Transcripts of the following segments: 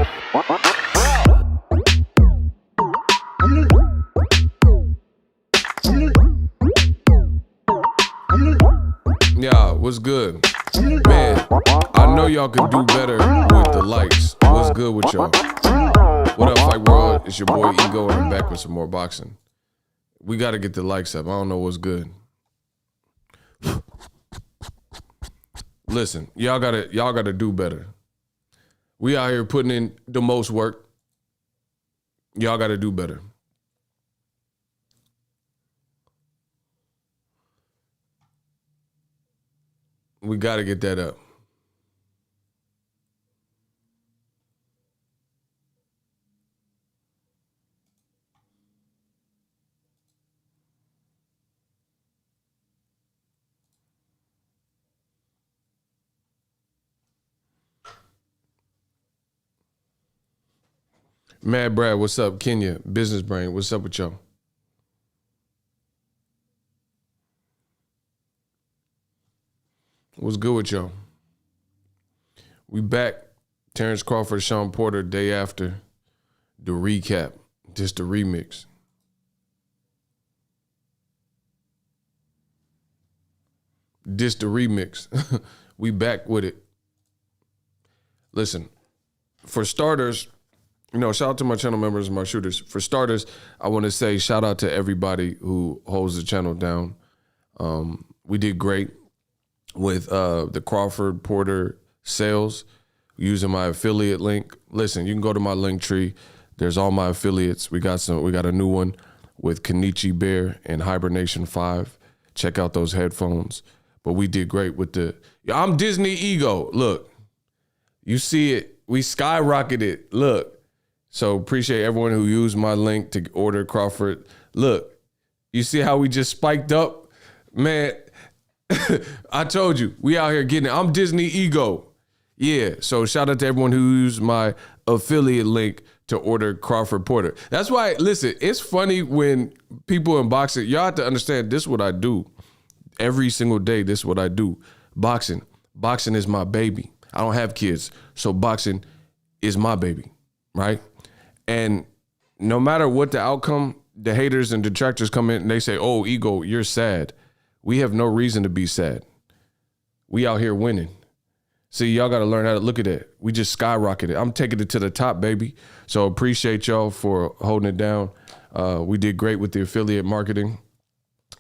Yeah, what's good? Man, I know y'all could do better with the likes. What's good with y'all? What up, Fight World? It's your boy Ego, and I'm back with some more boxing. We got to get the likes up. I don't know what's good. Listen, y'all gotta do better. We out here putting in the most work. Y'all gotta do better. We gotta get that up. Mad Brad, what's up? Kenya, Business Brain, what's up with y'all? What's good with y'all? We back. Terence Crawford, Shawn Porter, day after. The recap, just the remix. This the remix. We back with it. Listen, for starters, shout out to my channel members and my shooters. For starters, I want to say shout out to everybody who holds the channel down. We did great with the Crawford Porter sales using my affiliate link. Listen, you can go to my link tree. There's all my affiliates. We got a new one with Kenichi Bear and Hibernation 5. Check out those headphones. But we did great with I'm Disney Ego. Look, you see it. We skyrocketed it. Look. So appreciate everyone who used my link to order Crawford. Look, you see how we just spiked up? Man, I told you, we out here getting it. I'm Disney Ego. Yeah, so shout out to everyone who used my affiliate link to order Crawford Porter. That's why, listen, it's funny when people in boxing, y'all have to understand this is what I do. Every single day, this is what I do. Boxing. Boxing is my baby. I don't have kids, so boxing is my baby, right? And no matter what the outcome, the haters and detractors come in and they say, oh, Ego, you're sad. We have no reason to be sad. We out here winning. See, y'all got to learn how to look at that. We just skyrocketed. I'm taking it to the top, baby. So appreciate y'all for holding it down. We did great with the affiliate marketing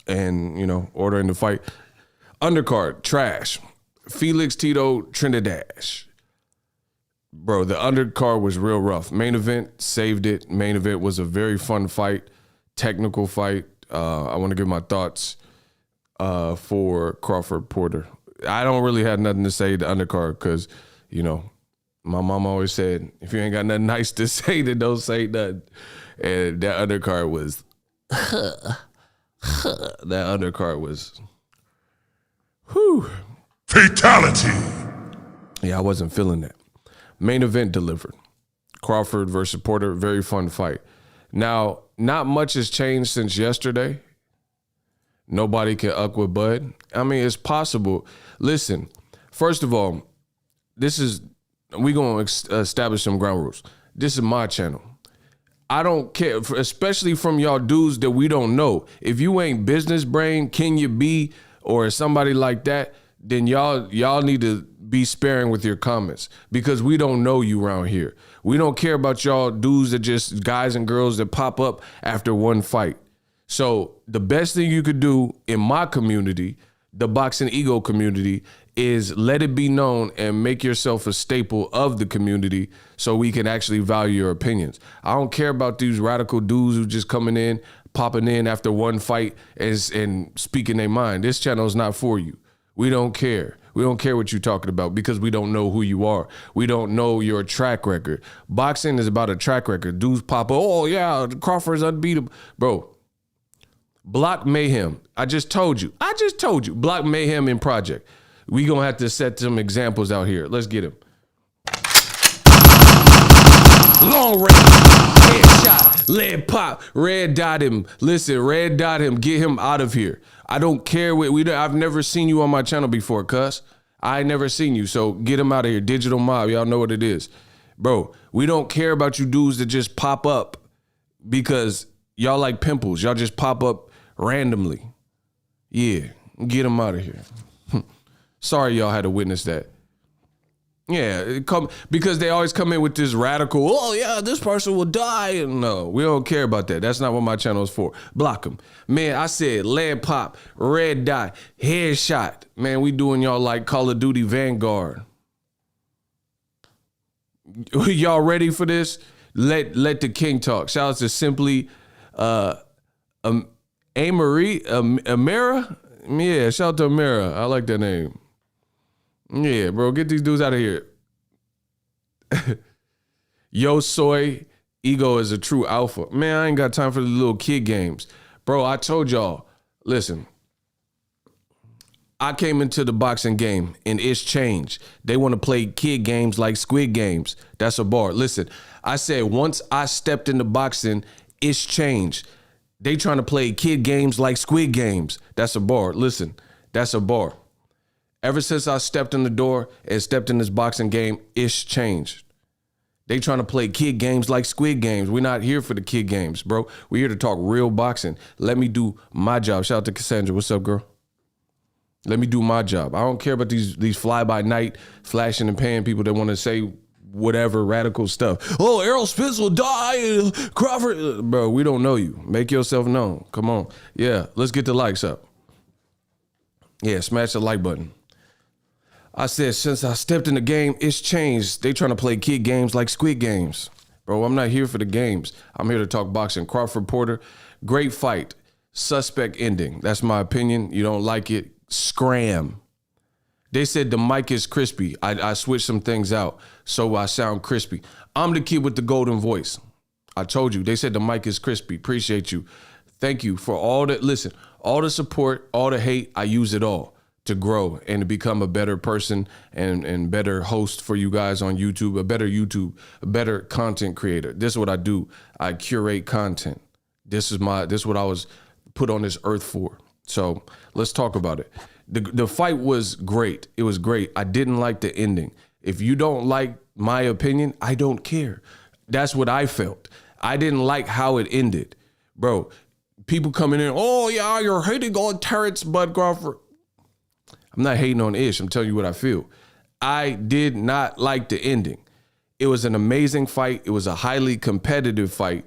and, ordering the fight. Undercard, trash. Felix Tito Trinidad. Bro, the undercard was real rough. Main event, saved it. Main event was a very fun fight, technical fight. I want to give my thoughts for Crawford Porter. I don't really have nothing to say to undercard because, my mom always said, if you ain't got nothing nice to say, then don't say nothing. And that undercard was, whew. Fatality. Yeah, I wasn't feeling that. Main event delivered. Crawford versus Porter, very fun fight. Now, not much has changed since yesterday. Nobody can uck with Bud. I mean, it's possible. Listen, first of all, we going to establish some ground rules. This is my channel. I don't care, especially from y'all dudes that we don't know. If you ain't Business Brain, Kenya B, or somebody like that, then y'all need to be sparing with your comments because we don't know you around here. We don't care about y'all dudes that just guys and girls that pop up after one fight. So the best thing you could do in my community, the Boxing Ego community, is let it be known and make yourself a staple of the community so we can actually value your opinions. I don't care about these radical dudes who just coming in, popping in after one fight and speaking their mind. This channel is not for you. We don't care. We don't care what you're talking about because we don't know who you are. We don't know your track record. Boxing is about a track record. Dudes pop up, oh yeah, Crawford's unbeatable. Bro, block Mayhem. I just told you. Block Mayhem in Project. We gonna have to set some examples out here. Let's get him. Long range, headshot, lead pop, red dot him. Listen, red dot him, get him out of here. I don't care what I've never seen you on my channel before, cuz. I ain't never seen you, so get him out of here. Digital Mob, y'all know what it is. Bro, we don't care about you dudes that just pop up because y'all like pimples. Y'all just pop up randomly. Yeah, get them out of here. Sorry y'all had to witness that. Yeah, because they always come in with this radical, oh yeah, this person will die. And no, we don't care about that. That's not what my channel is for. Block them. Man, I said lead pop, red dot, headshot. Man, we doing y'all like Call of Duty Vanguard. Y'all ready for this? Let the king talk. Shout out to Simply Amira. Yeah, shout out to Amira. I like that name. Yeah, bro, get these dudes out of here. Yo, soy, ego is a true alpha. Man, I ain't got time for the little kid games. Bro, I told y'all, listen, I came into the boxing game and it's changed. They want to play kid games like Squid Games. That's a bar. Listen, I said once I stepped into boxing, it's changed. They trying to play kid games like Squid Games. That's a bar. Listen, that's a bar. Ever since I stepped in the door and stepped in this boxing game, it's changed. They trying to play kid games like Squid Games. We're not here for the kid games, bro. We're here to talk real boxing. Let me do my job. Shout out to Cassandra. What's up, girl? Let me do my job. I don't care about these fly-by-night flashing and paying people that want to say whatever radical stuff. Oh, Errol Spence will die. Crawford. Bro, we don't know you. Make yourself known. Come on. Yeah, let's get the likes up. Yeah, smash the like button. I said, since I stepped in the game, it's changed. They trying to play kid games like Squid Games. Bro, I'm not here for the games. I'm here to talk boxing. Crawford Porter, great fight. Suspect ending. That's my opinion. You don't like it, scram. They said the mic is crispy. I switched some things out so I sound crispy. I'm the kid with the golden voice. I told you. They said the mic is crispy. Appreciate you. Thank you for all that. Listen, all the support, all the hate, I use it all to grow and to become a better person and better host for you guys on YouTube, a better content creator. This is what I do. I curate content. This is what I was put on this earth for. So let's talk about it. The fight was great. It was great. I didn't like the ending. If you don't like my opinion, I don't care. That's what I felt. I didn't like how it ended. Bro, people coming in, oh yeah, you're hating on Terence Bud Crawford. I'm not hating on Ish. I'm telling you what I feel. I did not like the ending. It was an amazing fight. It was a highly competitive fight.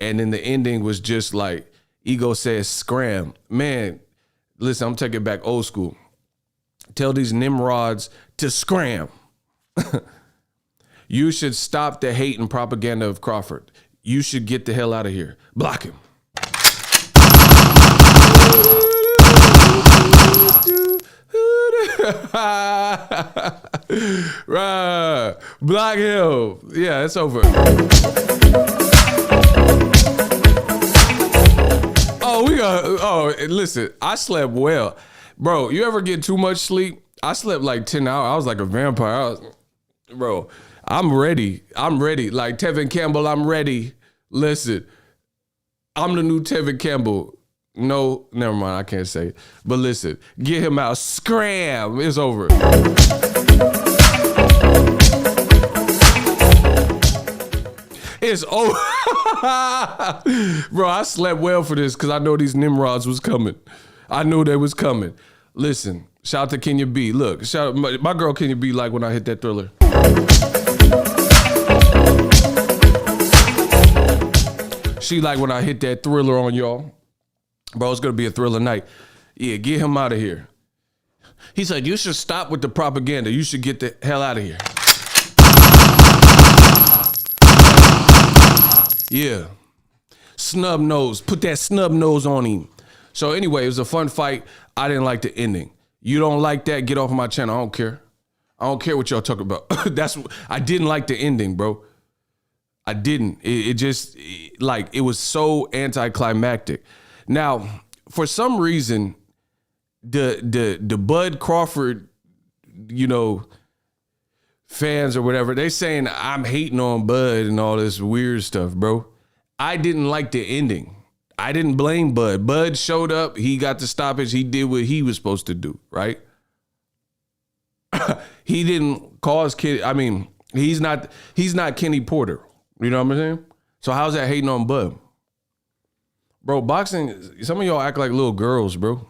And then the ending was just like, Ego says, scram. Man, listen, I'm taking it back old school. Tell these Nimrods to scram. You should stop the hate and propaganda of Crawford. You should get the hell out of here. Block him. Right. Block him. Yeah, it's over. Listen, I slept well. Bro, you ever get too much sleep? I slept like 10 hours. I was like a vampire. Bro, I'm ready. Like Tevin Campbell, I'm ready. Listen, I'm the new Tevin Campbell. No, never mind. I can't say it. But listen, get him out. Scram. It's over. It's over. Bro, I slept well for this because I know these Nimrods was coming. I knew they was coming. Listen, shout out to Kenya B. Look, shout out, my girl Kenya B like when I hit that Thriller. She like when I hit that Thriller on y'all. Bro, it's going to be a Thriller night. Yeah, get him out of here. He said, you should stop with the propaganda. You should get the hell out of here. Yeah. Snub nose. Put that snub nose on him. So anyway, it was a fun fight. I didn't like the ending. You don't like that? Get off of my channel. I don't care. I don't care what y'all talking about. I didn't like the ending, bro. I didn't. It just, like, it was so anticlimactic. Now, for some reason, the Bud Crawford, fans or whatever, they saying I'm hating on Bud and all this weird stuff, bro. I didn't like the ending. I didn't blame Bud. Bud showed up. He got the stoppage. He did what he was supposed to do, right? He didn't cause He's not Kenny Porter. You know what I'm saying? So how's that hating on Bud? Bro, boxing, some of y'all act like little girls, bro.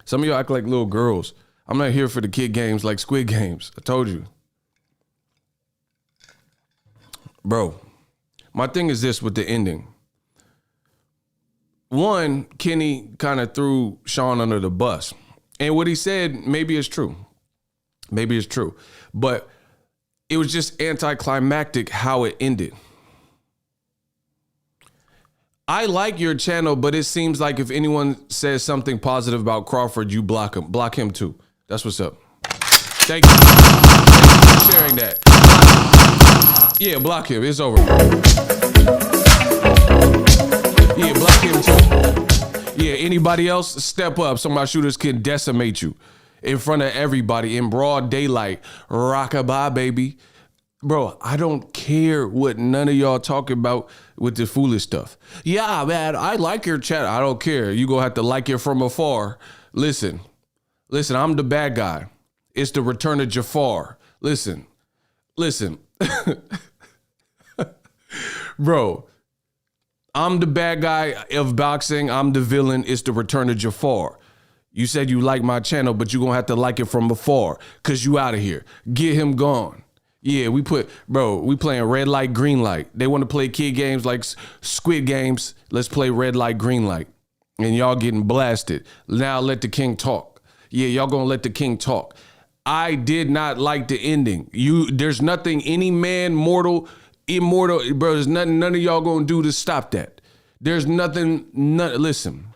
Some of y'all act like little girls. I'm not here for the kid games like Squid Games. I told you. Bro, my thing is this with the ending. One, Kenny kind of threw Shawn under the bus. And what he said, maybe it's true. Maybe it's true. But it was just anticlimactic how it ended. I like your channel, but it seems like if anyone says something positive about Crawford, you block him. Block him too. That's what's up. Thank you. Thank you for sharing that. Yeah, block him. It's over. Yeah, block him too. Yeah, anybody else, step up so my shooters can decimate you in front of everybody in broad daylight. Rockabye, baby. Bro, I don't care what none of y'all talking about with the foolish stuff. Yeah, man, I like your chat. I don't care. You gonna have to like it from afar. Listen, I'm the bad guy. It's the return of Jafar. Listen. Bro, I'm the bad guy of boxing. I'm the villain. It's the return of Jafar. You said you like my channel, but you gonna have to like it from afar because you out of here. Get him gone. Yeah, we playing red light, green light. They want to play kid games like Squid Games. Let's play red light, green light. And y'all getting blasted. Now let the king talk. Yeah, y'all gonna let the king talk. I did not like the ending. There's nothing any man, mortal, immortal, bro, there's nothing none of y'all gonna do to stop that. There's nothing, listen.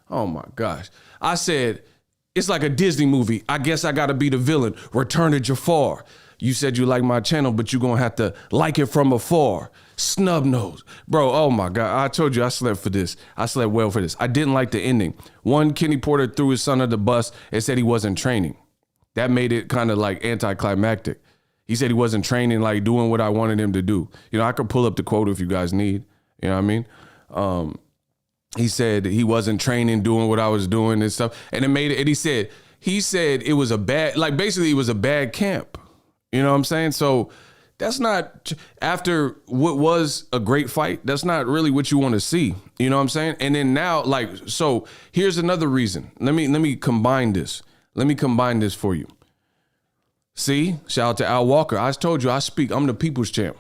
Oh my gosh. I said, it's like a Disney movie. I guess I gotta be the villain. Return of Jafar. You said you like my channel, but you're going to have to like it from afar. Snub nose. Bro, oh my God. I told you I slept for this. I slept well for this. I didn't like the ending. One, Kenny Porter threw his son under the bus and said he wasn't training. That made it kind of like anticlimactic. He said he wasn't training, like doing what I wanted him to do. You know, I could pull up the quote if you guys need. You know what I mean? He said he wasn't training, doing what I was doing and stuff. And it made it, and he said it was a bad, like basically it was a bad camp. You know what I'm saying? So that's not, after what was a great fight, that's not really what you want to see. You know what I'm saying? And then now, like, so here's another reason. Let me combine this. Let me combine this for you. See, shout out to Al Walker. I told you I speak. I'm the people's champ.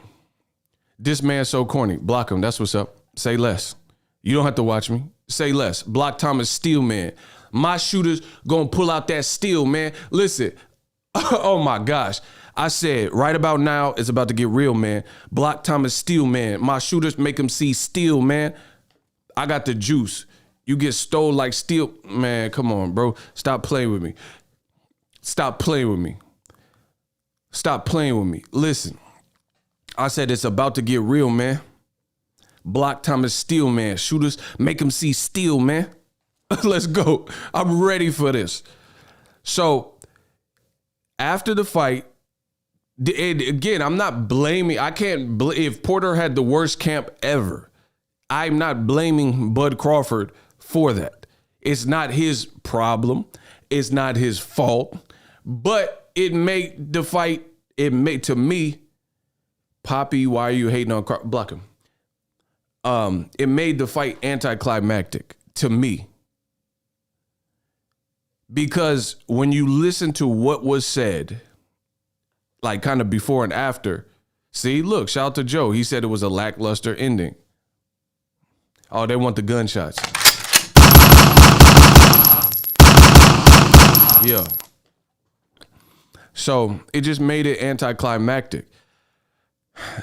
This man's so corny. Block him. That's what's up. Say less. You don't have to watch me. Say less. Block Thomas Steele, man. My shooters gonna pull out that steel, man. Listen. Oh my gosh. I said, right about now, it's about to get real, man. Block Thomas Steele, man. My shooters make him see steel, man. I got the juice. You get stole like steel. Man, come on, bro. Stop playing with me. Stop playing with me. Stop playing with me. Listen, I said it's about to get real, man. Block Thomas Steele, man. Shooters make him see steel, man. Let's go. I'm ready for this. So after the fight, again, I'm not blaming. I can't. If Porter had the worst camp ever, I'm not blaming Bud Crawford for that. It's not his problem. It's not his fault. But it made the fight. It made, to me, Poppy, why are you hating on Crawford? Block him. It made the fight anticlimactic to me. Because when you listen to what was said, like kind of before and after, see, look, shout out to Joe. He said it was a lackluster ending. Oh, they want the gunshots. Yeah. So it just made it anticlimactic.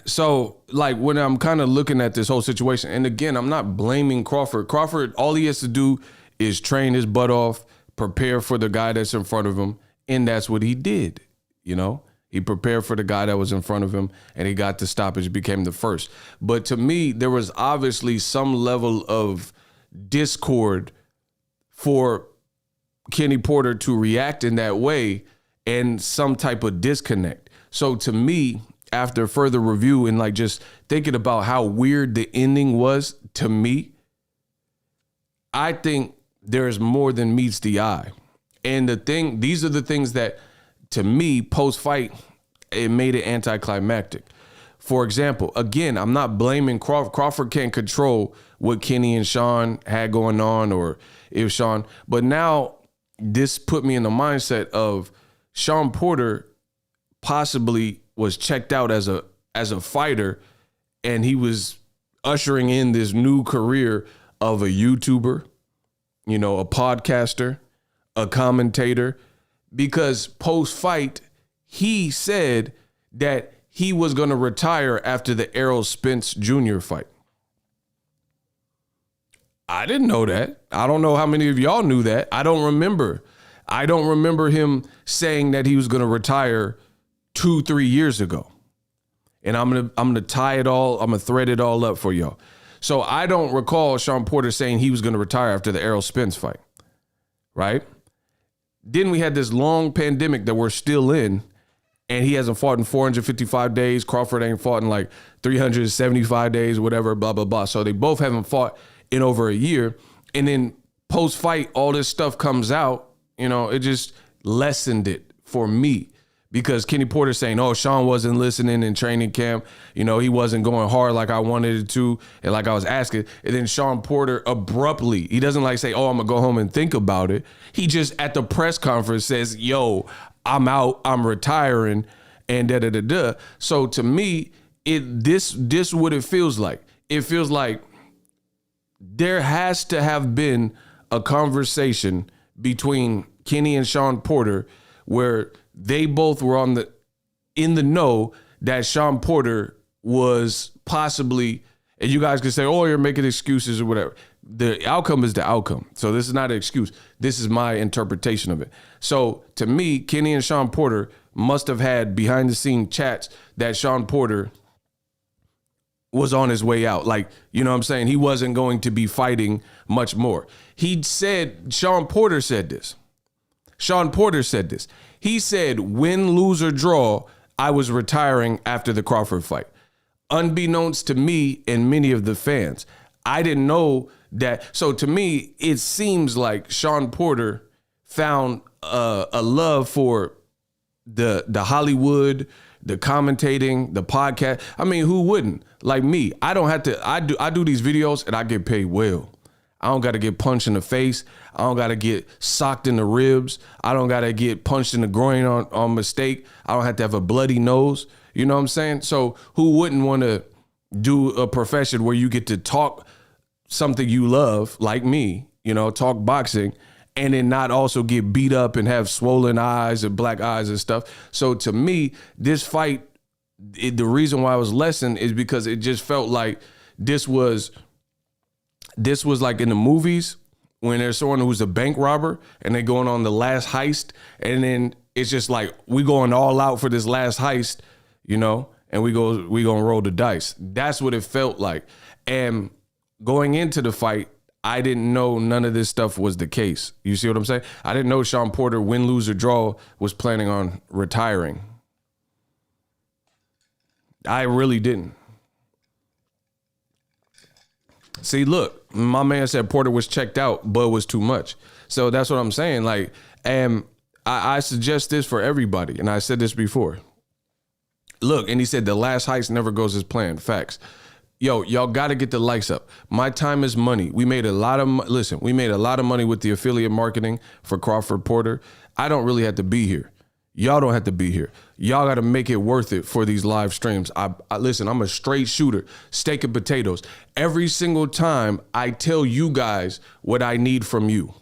So like when I'm kind of looking at this whole situation, and again, I'm not blaming Crawford. Crawford, all he has to do is train his butt off, prepare for the guy that's in front of him. And that's what he did. You know, he prepared for the guy that was in front of him and he got the stoppage, became the first. But to me, there was obviously some level of discord for Kenny Porter to react in that way and some type of disconnect. So to me, after further review and like just thinking about how weird the ending was to me, I think there's more than meets the eye. And these are the things that to me post-fight it made it anticlimactic. For example, again, I'm not blaming Crawford. Crawford can't control what Kenny and Shawn had going on, or if Shawn, but now this put me in the mindset of Shawn Porter possibly was checked out as a fighter, and he was ushering in this new career of a YouTuber, a podcaster, a commentator, because post-fight, he said that he was going to retire after the Errol Spence Jr. fight. I didn't know that. I don't know how many of y'all knew that. I don't remember him saying that he was going to retire 2-3 years ago. And I'm going to tie it all. I'm going to thread it all up for y'all. So I don't recall Shawn Porter saying he was going to retire after the Errol Spence fight. Right? Then we had this long pandemic that we're still in, and he hasn't fought in 455 days. Crawford ain't fought in like 375 days, whatever, blah, blah, blah. So they both haven't fought in over a year. And then post-fight, all this stuff comes out, it just lessened it for me. Because Kenny Porter saying, oh, Shawn wasn't listening in training camp. He wasn't going hard like I wanted it to and like I was asking. And then Shawn Porter abruptly, he doesn't say, oh, I'm going to go home and think about it. He just at the press conference says, yo, I'm out, I'm retiring, and da-da-da-da. So to me, this what it feels like. It feels like there has to have been a conversation between Kenny and Shawn Porter where they both were in the know that Shawn Porter was possibly, and you guys can say, oh, you're making excuses or whatever. The outcome is the outcome. So this is not an excuse. This is my interpretation of it. So to me, Kenny and Shawn Porter must have had behind the scene chats that Shawn Porter was on his way out. You know what I'm saying? He wasn't going to be fighting much more. Shawn Porter said this. He said, win, lose, or draw, I was retiring after the Crawford fight. Unbeknownst to me and many of the fans, I didn't know that. So to me, it seems like Shawn Porter found a love for the Hollywood, the commentating, the podcast. I mean, who wouldn't? Like me, I don't have to. I do these videos and I get paid well. I don't got to get punched in the face. I don't got to get socked in the ribs. I don't got to get punched in the groin on mistake. I don't have to have a bloody nose. You know what I'm saying? So who wouldn't want to do a profession where you get to talk something you love, like me, talk boxing, and then not also get beat up and have swollen eyes and black eyes and stuff. So to me, this fight, the reason why it was lessened is because it just felt like this was like in the movies when there's someone who's a bank robber and they're going on the last heist, and then it's just like we going all out for this last heist, and we gonna roll the dice. That's what it felt like. And going into the fight, I didn't know none of this stuff was the case. You see what I'm saying? I didn't know Shawn Porter, win, lose, or draw, was planning on retiring. I really didn't. See, look, my man said Porter was checked out, but was too much. So that's what I'm saying. And I suggest this for everybody. And I said this before. Look, and he said the last heist never goes as planned. Facts. Yo, y'all got to get the likes up. My time is money. We made a lot of money with the affiliate marketing for Crawford Porter. I don't really have to be here. Y'all don't have to be here. Y'all got to make it worth it for these live streams. I listen, I'm a straight shooter, steak and potatoes. Every single time I tell you guys what I need from you.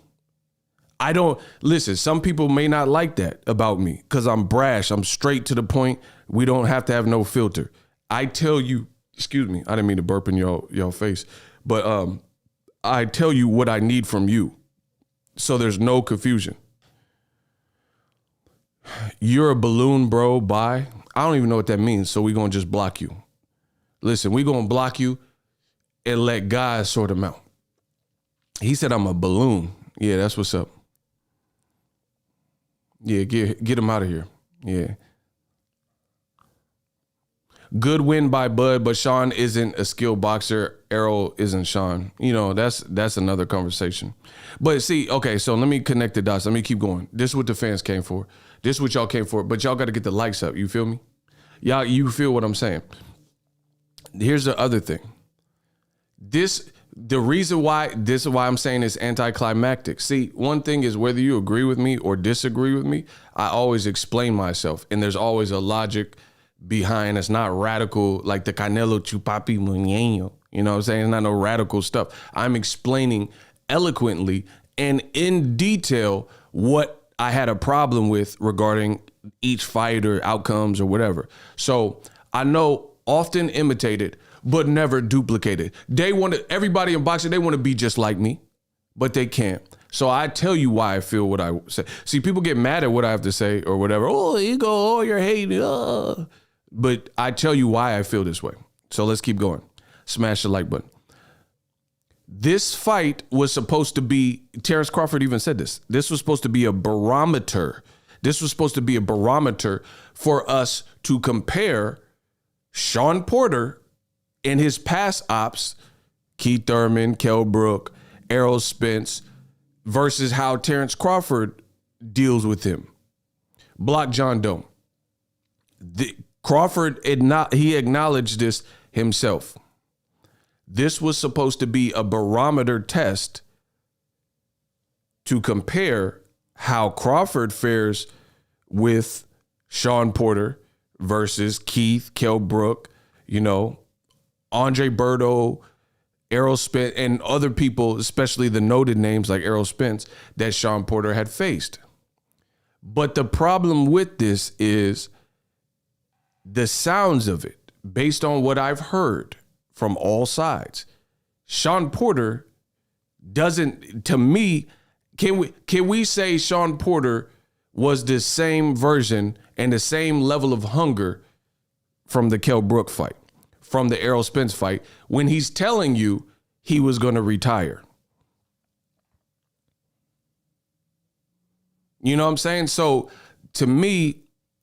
I don't, listen, some people may not like that about me because I'm brash. I'm straight to the point. We don't have to have no filter. I tell you, excuse me, I didn't mean to burp in your face, but I tell you what I need from you. So there's no confusion. You're a balloon, bro. Bye. I don't even know what that means. So we're going to just block you. Listen, we're going to block you and let God sort him out. He said, I'm a balloon. Yeah, that's what's up. Yeah, get him out of here. Yeah. Good win by Bud, but Shawn isn't a skilled boxer. Errol isn't Shawn. That's another conversation. But see, okay, so let me connect the dots. Let me keep going. This is what the fans came for. This is what y'all came for. But y'all got to get the likes up. You feel me? Y'all, you feel what I'm saying? Here's the other thing. The reason why I'm saying it's anticlimactic. See, one thing is whether you agree with me or disagree with me, I always explain myself, and there's always a logic behind. It's not radical like the Canelo Chupapi Muñeño. You know what I'm saying? It's not no radical stuff. I'm explaining eloquently and in detail what I had a problem with regarding each fight or outcomes or whatever. So I know often imitated, but never duplicated. Everybody in boxing, they want to be just like me, but they can't. So I tell you why I feel what I say. See, people get mad at what I have to say or whatever. Oh, ego, oh, you're hating. But I tell you why I feel this way. So let's keep going. Smash the like button. This fight was supposed to be, Terence Crawford even said this. This was supposed to be a barometer. This was supposed to be a barometer for us to compare Shawn Porter and his past ops, Keith Thurman, Kell Brook, Errol Spence, versus how Terence Crawford deals with him. Block John Doe. Crawford, he acknowledged this himself. This was supposed to be a barometer test to compare how Crawford fares with Shawn Porter versus Keith, Kell Brook, Andre Berto, Errol Spence, and other people, especially the noted names like Errol Spence, that Shawn Porter had faced. But the problem with this is the sounds of it, based on what I've heard from all sides. Shawn Porter doesn't, to me, can we say Shawn Porter was the same version and the same level of hunger from the Kell Brook fight, from the Errol Spence fight, when he's telling you he was going to retire? You know what I'm saying? So to me,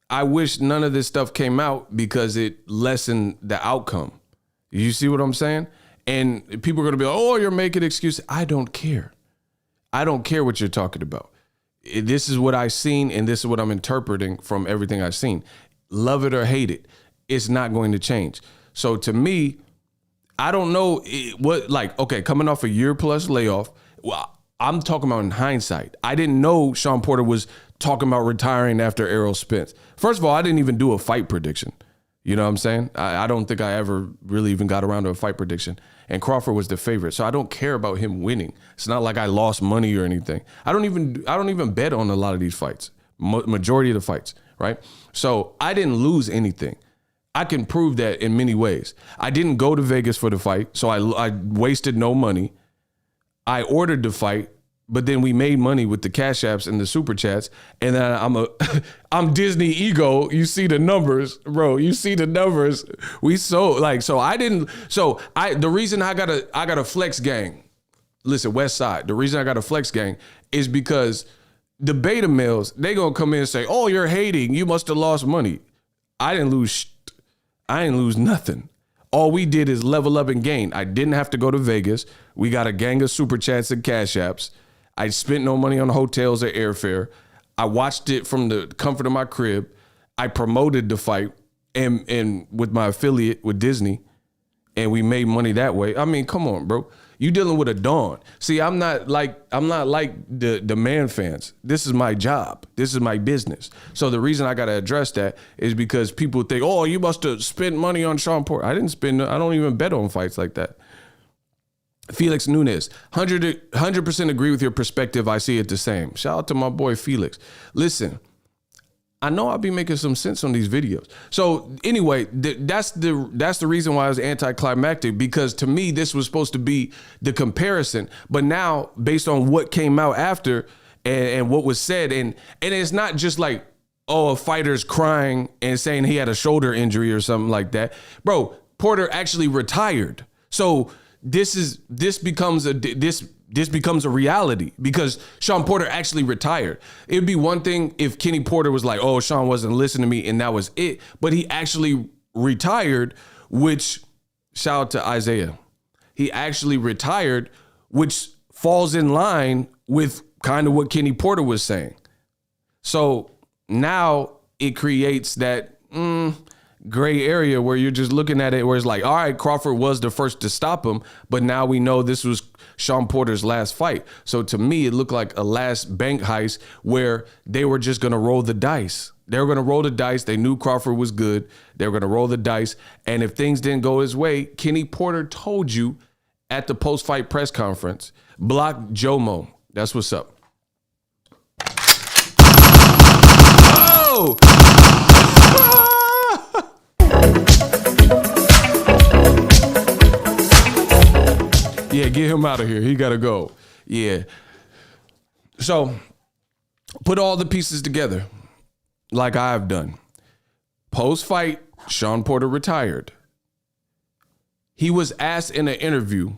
I wish none of this stuff came out because it lessened the outcome. You see what I'm saying? And people are going to be like, oh, you're making excuses. I don't care. I don't care what you're talking about. This is what I've seen, and this is what I'm interpreting from everything I've seen. Love it or hate it, it's not going to change. So to me, I don't know coming off a year plus layoff, well, I'm talking about in hindsight. I didn't know Shawn Porter was talking about retiring after Errol Spence. First of all, I didn't even do a fight prediction. You know what I'm saying? I don't think I ever really even got around to a fight prediction. And Crawford was the favorite. So I don't care about him winning. It's not like I lost money or anything. I don't even bet on a lot of these fights. Majority of the fights, right? So I didn't lose anything. I can prove that in many ways. I didn't go to Vegas for the fight, so I wasted no money. I ordered the fight, but then we made money with the cash apps and the super chats. And then I'm Disney ego. You see the numbers, bro. You see the numbers. The reason I got a flex gang. Listen, West Side. The reason I got a flex gang is because the beta males, they gonna come in and say, oh, you're hating. You must have lost money. I didn't lose nothing. All we did is level up and gain. I didn't have to go to Vegas. We got a gang of super chats and cash apps. I spent no money on hotels or airfare. I watched it from the comfort of my crib. I promoted the fight and with my affiliate with Disney, and we made money that way. I mean, come on, bro. You dealing with a Dawn. See, I'm not like the man fans. This is my job. This is my business. So the reason I got to address that is because people think, oh, you must have spent money on Shawn Porter. I don't even bet on fights like that. Felix Nunez, 100% agree with your perspective. I see it the same. Shout out to my boy Felix. Listen, I know I'll be making some sense on these videos. So anyway, that's the reason why I was anticlimactic, because to me, this was supposed to be the comparison. But now, based on what came out after and what was said, and it's not just like, oh, a fighter's crying and saying he had a shoulder injury or something like that. Bro, Porter actually retired. So this becomes a reality because Shawn Porter actually retired. It'd be one thing if Kenny Porter was like, oh, Shawn wasn't listening to me and that was it. But he actually retired, which, shout out to Isaiah. He actually retired, which falls in line with kind of what Kenny Porter was saying. So now it creates that gray area where you're just looking at it where it's like, all right, Crawford was the first to stop him, but now we know this was Shawn Porter's last fight. So to me, it looked like a last bank heist where they were just going to roll the dice. They were going to roll the dice. They knew Crawford was good. They were going to roll the dice. And if things didn't go his way, Kenny Porter told you at the post-fight press conference, block Jomo. That's what's up. Oh! Yeah, get him out of here. He got to go. Yeah. So put all the pieces together like I've done. Post-fight, Shawn Porter retired. He was asked in an interview,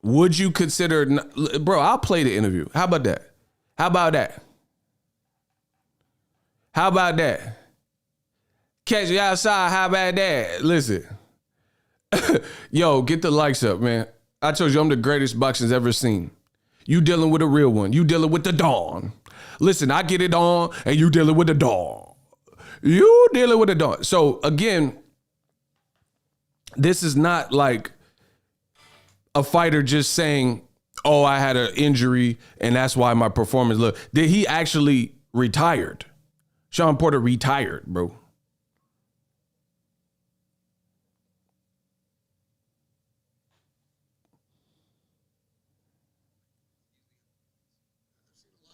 would you consider, bro, I'll play the interview. How about that? How about that? How about that? Catch you outside. How about that? Listen. Yo, get the likes up, man. I told you I'm the greatest boxing's ever seen. You dealing with a real one. You dealing with the Dawn. Listen, I get it on, and you dealing with the Dawn. You dealing with the Dawn. So, again, this is not like a fighter just saying, oh, I had an injury, and that's why my performance looked. Did he actually retired? Shawn Porter retired, bro.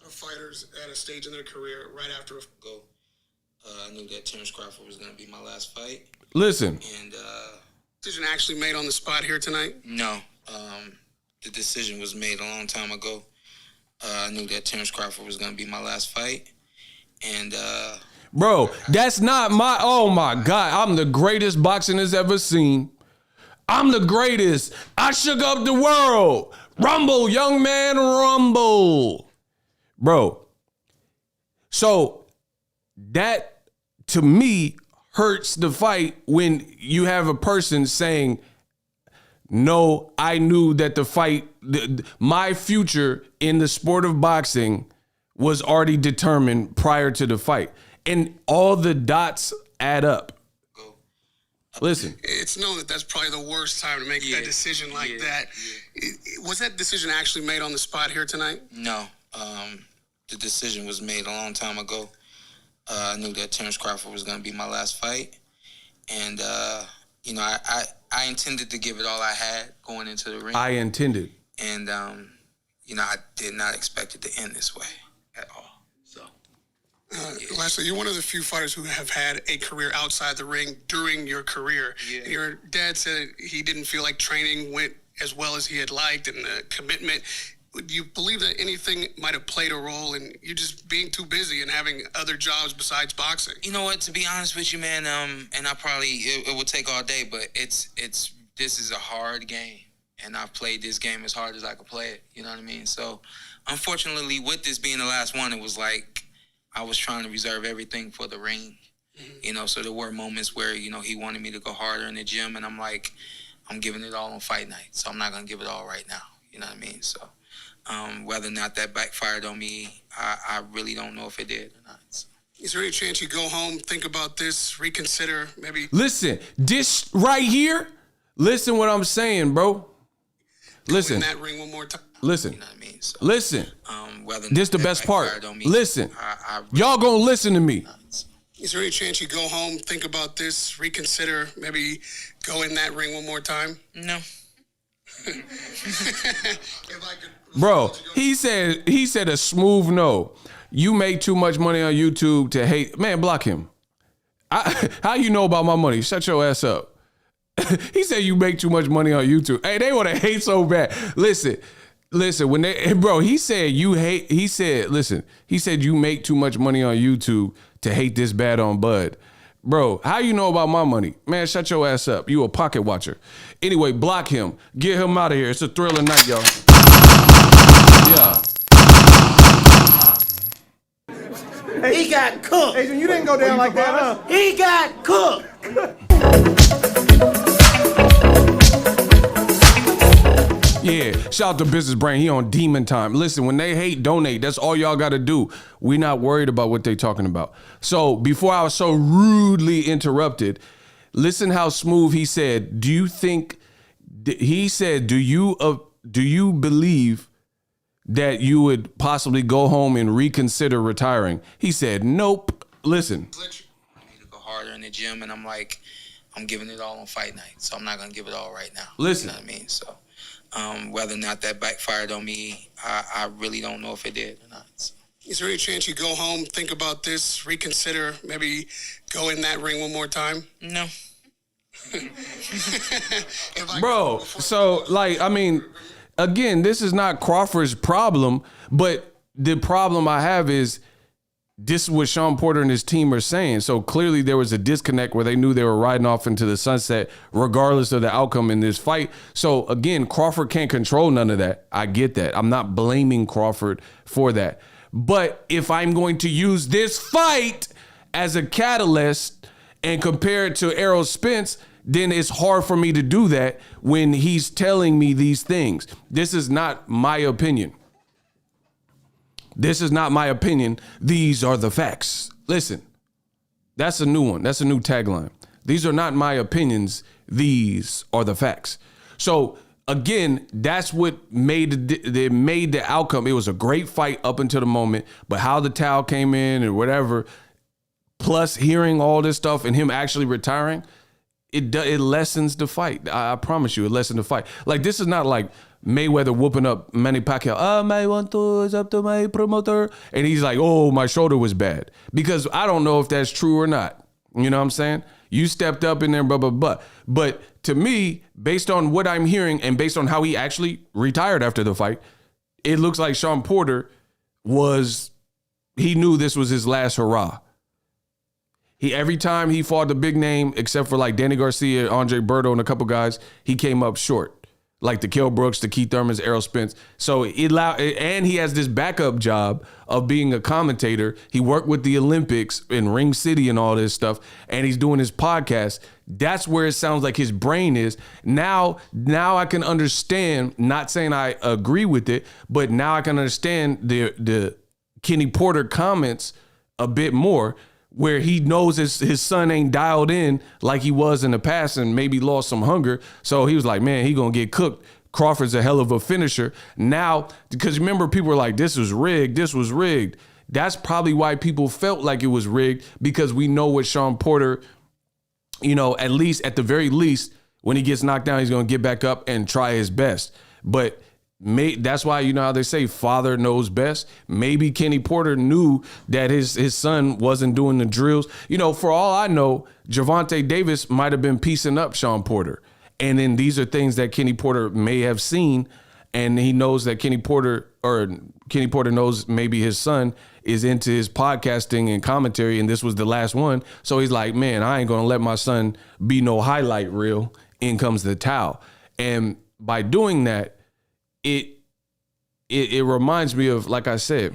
Fighters at a stage in their career right after a go. I knew that Terence Crawford was going to be my last fight. Listen. And decision actually made on the spot here tonight? No. The decision was made a long time ago. I knew that Terence Crawford was going to be my last fight. And bro, that's not my, oh my God, I'm the greatest boxing has ever seen. I'm the greatest. I shook up the world. Rumble, young man, rumble. Bro, so that to me hurts the fight when you have a person saying, no, I knew that the fight, my future in the sport of boxing was already determined prior to the fight. And all the dots add up. Listen. It's known that that's probably the worst time to make that decision like that. Was that decision actually made on the spot here tonight? No. The decision was made a long time ago. I knew that Terence Crawford was going to be my last fight. And, you know, I intended to give it all I had going into the ring. I intended. And, you know, I did not expect it to end this way at all. So, lastly, you're one of the few fighters who have had a career outside the ring during your career. Yeah. Your dad said he didn't feel like training went as well as he had liked and the commitment. Do you believe that anything might have played a role in you just being too busy and having other jobs besides boxing? You know what, to be honest with you, man, and I probably, it would take all day, but this is a hard game. And I've played this game as hard as I could play it, you know what I mean? So, unfortunately, with this being the last one, it was like I was trying to reserve everything for the ring. Mm-hmm. You know, so there were moments where, you know, he wanted me to go harder in the gym, and I'm like, I'm giving it all on fight night, so I'm not going to give it all right now, you know what I mean? So, whether or not that backfired on me, I really don't know if it did or not. So. Is there any chance you go home, think about this, reconsider, maybe? Listen, this right here, listen what I'm saying, bro. Listen. In that ring one more time. Listen. You know what I mean? So, listen. Whether this the best part. Me, listen. really y'all gonna listen to me. Is there any chance you go home, think about this, reconsider, maybe go in that ring one more time? No. Bro, he said a smooth no. You make too much money on YouTube to hate. Man, block him. How you know about my money? Shut your ass up. He said you make too much money on YouTube. Hey, they want to hate so bad. Listen, when he said you hate, he said you make too much money on YouTube to hate this bad on Bud. Bro, how you know about my money? Man, shut your ass up. You a pocket watcher. Anyway, block him. Get him out of here. It's a thrilling night, y'all. Yeah. He got cooked. Adrian, you didn't go down like that, huh? He got cooked. Yeah, shout out to Business Brain. He on demon time. Listen, when they hate, donate. That's all y'all got to do. We not worried about what they talking about. So before I was so rudely interrupted, listen how smooth he said, do you think, he said, do you believe that you would possibly go home and reconsider retiring? He said, nope. Listen. I need to go harder in the gym, and I'm like, I'm giving it all on fight night, so I'm not going to give it all right now. Listen. You know what I mean? So whether or not that backfired on me, I really don't know if it did or not. So. Is there any chance you go home, think about this, reconsider, maybe go in that ring one more time? No. Bro, so, like, I mean, again, this is not Crawford's problem, but the problem I have is this is what Shawn Porter and his team are saying. So clearly there was a disconnect where they knew they were riding off into the sunset regardless of the outcome in this fight. So again, Crawford can't control none of that. I get that. I'm not blaming Crawford for that. But if I'm going to use this fight as a catalyst and compare it to Errol Spence, then it's hard for me to do that when he's telling me these things. This is not my opinion. This is not my opinion. These are the facts. Listen, that's a new one. That's a new tagline. These are not my opinions. These are the facts. So again, that's what made the outcome. It was a great fight up until the moment, but how the towel came in and whatever, plus hearing all this stuff and him actually retiring, it lessens the fight. I promise you, it lessens the fight. Like, this is not like Mayweather whooping up Manny Pacquiao. It's up to my promoter. And he's like, oh, my shoulder was bad. Because I don't know if that's true or not. You know what I'm saying? You stepped up in there, blah, blah, blah. But to me, based on what I'm hearing and based on how he actually retired after the fight, it looks like Shawn Porter he knew this was his last hurrah. Every time he fought the big name, except for like Danny Garcia, Andre Berto, and a couple guys, he came up short. Like the Kell Brooks, the Keith Thurmans, Errol Spence. So and he has this backup job of being a commentator. He worked with the Olympics in Ring City and all this stuff, and he's doing his podcast. That's where it sounds like his brain is. Now I can understand, not saying I agree with it, but now I can understand the Kenny Porter comments a bit more, where he knows his son ain't dialed in like he was in the past and maybe lost some hunger. So he was like, man, he gonna get cooked. Crawford's a hell of a finisher. Now, because remember, people were like, this was rigged. That's probably why people felt like it was rigged, because we know what Shawn Porter, at the very least, when he gets knocked down, he's gonna get back up and try his best. But that's why, how they say father knows best. Maybe Kenny Porter knew that his son wasn't doing the drills. For all I know, Gervonta Davis might have been piecing up Shawn Porter. And then these are things that Kenny Porter may have seen. And he knows that Kenny Porter knows maybe his son is into his podcasting and commentary, and this was the last one. So he's like, man, I ain't going to let my son be no highlight reel. In comes the towel. And by doing that, it reminds me of, like I said,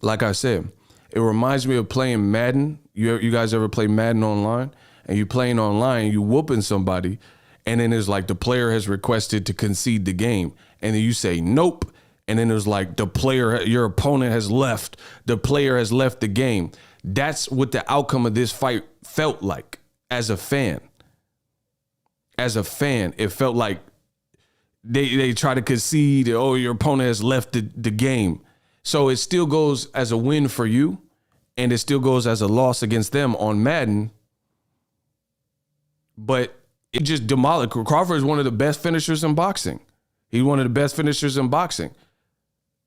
it reminds me of playing Madden. You guys ever play Madden online? And you playing online, you whooping somebody, and then it's like the player has requested to concede the game, and then you say nope, and then it's like your opponent has left. The player has left the game. That's what the outcome of this fight felt like as a fan. As a fan, it felt like they try to concede, your opponent has left the game. So it still goes as a win for you, and it still goes as a loss against them on Madden. But it just demolished. Crawford is one of the best finishers in boxing. He's one of the best finishers in boxing.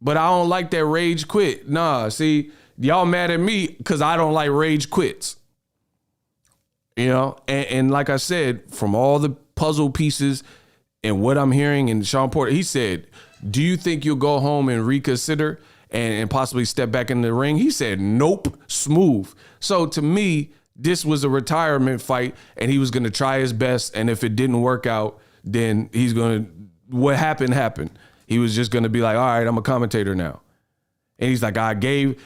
But I don't like that rage quit. Nah, see, y'all mad at me because I don't like rage quits. And like I said, from all the puzzle pieces and what I'm hearing, and Shawn Porter, he said, do you think you'll go home and reconsider and possibly step back in the ring? He said, nope, smooth. So to me, this was a retirement fight, and he was going to try his best. And if it didn't work out, then what happened. He was just going to be like, all right, I'm a commentator now. And he's like, I gave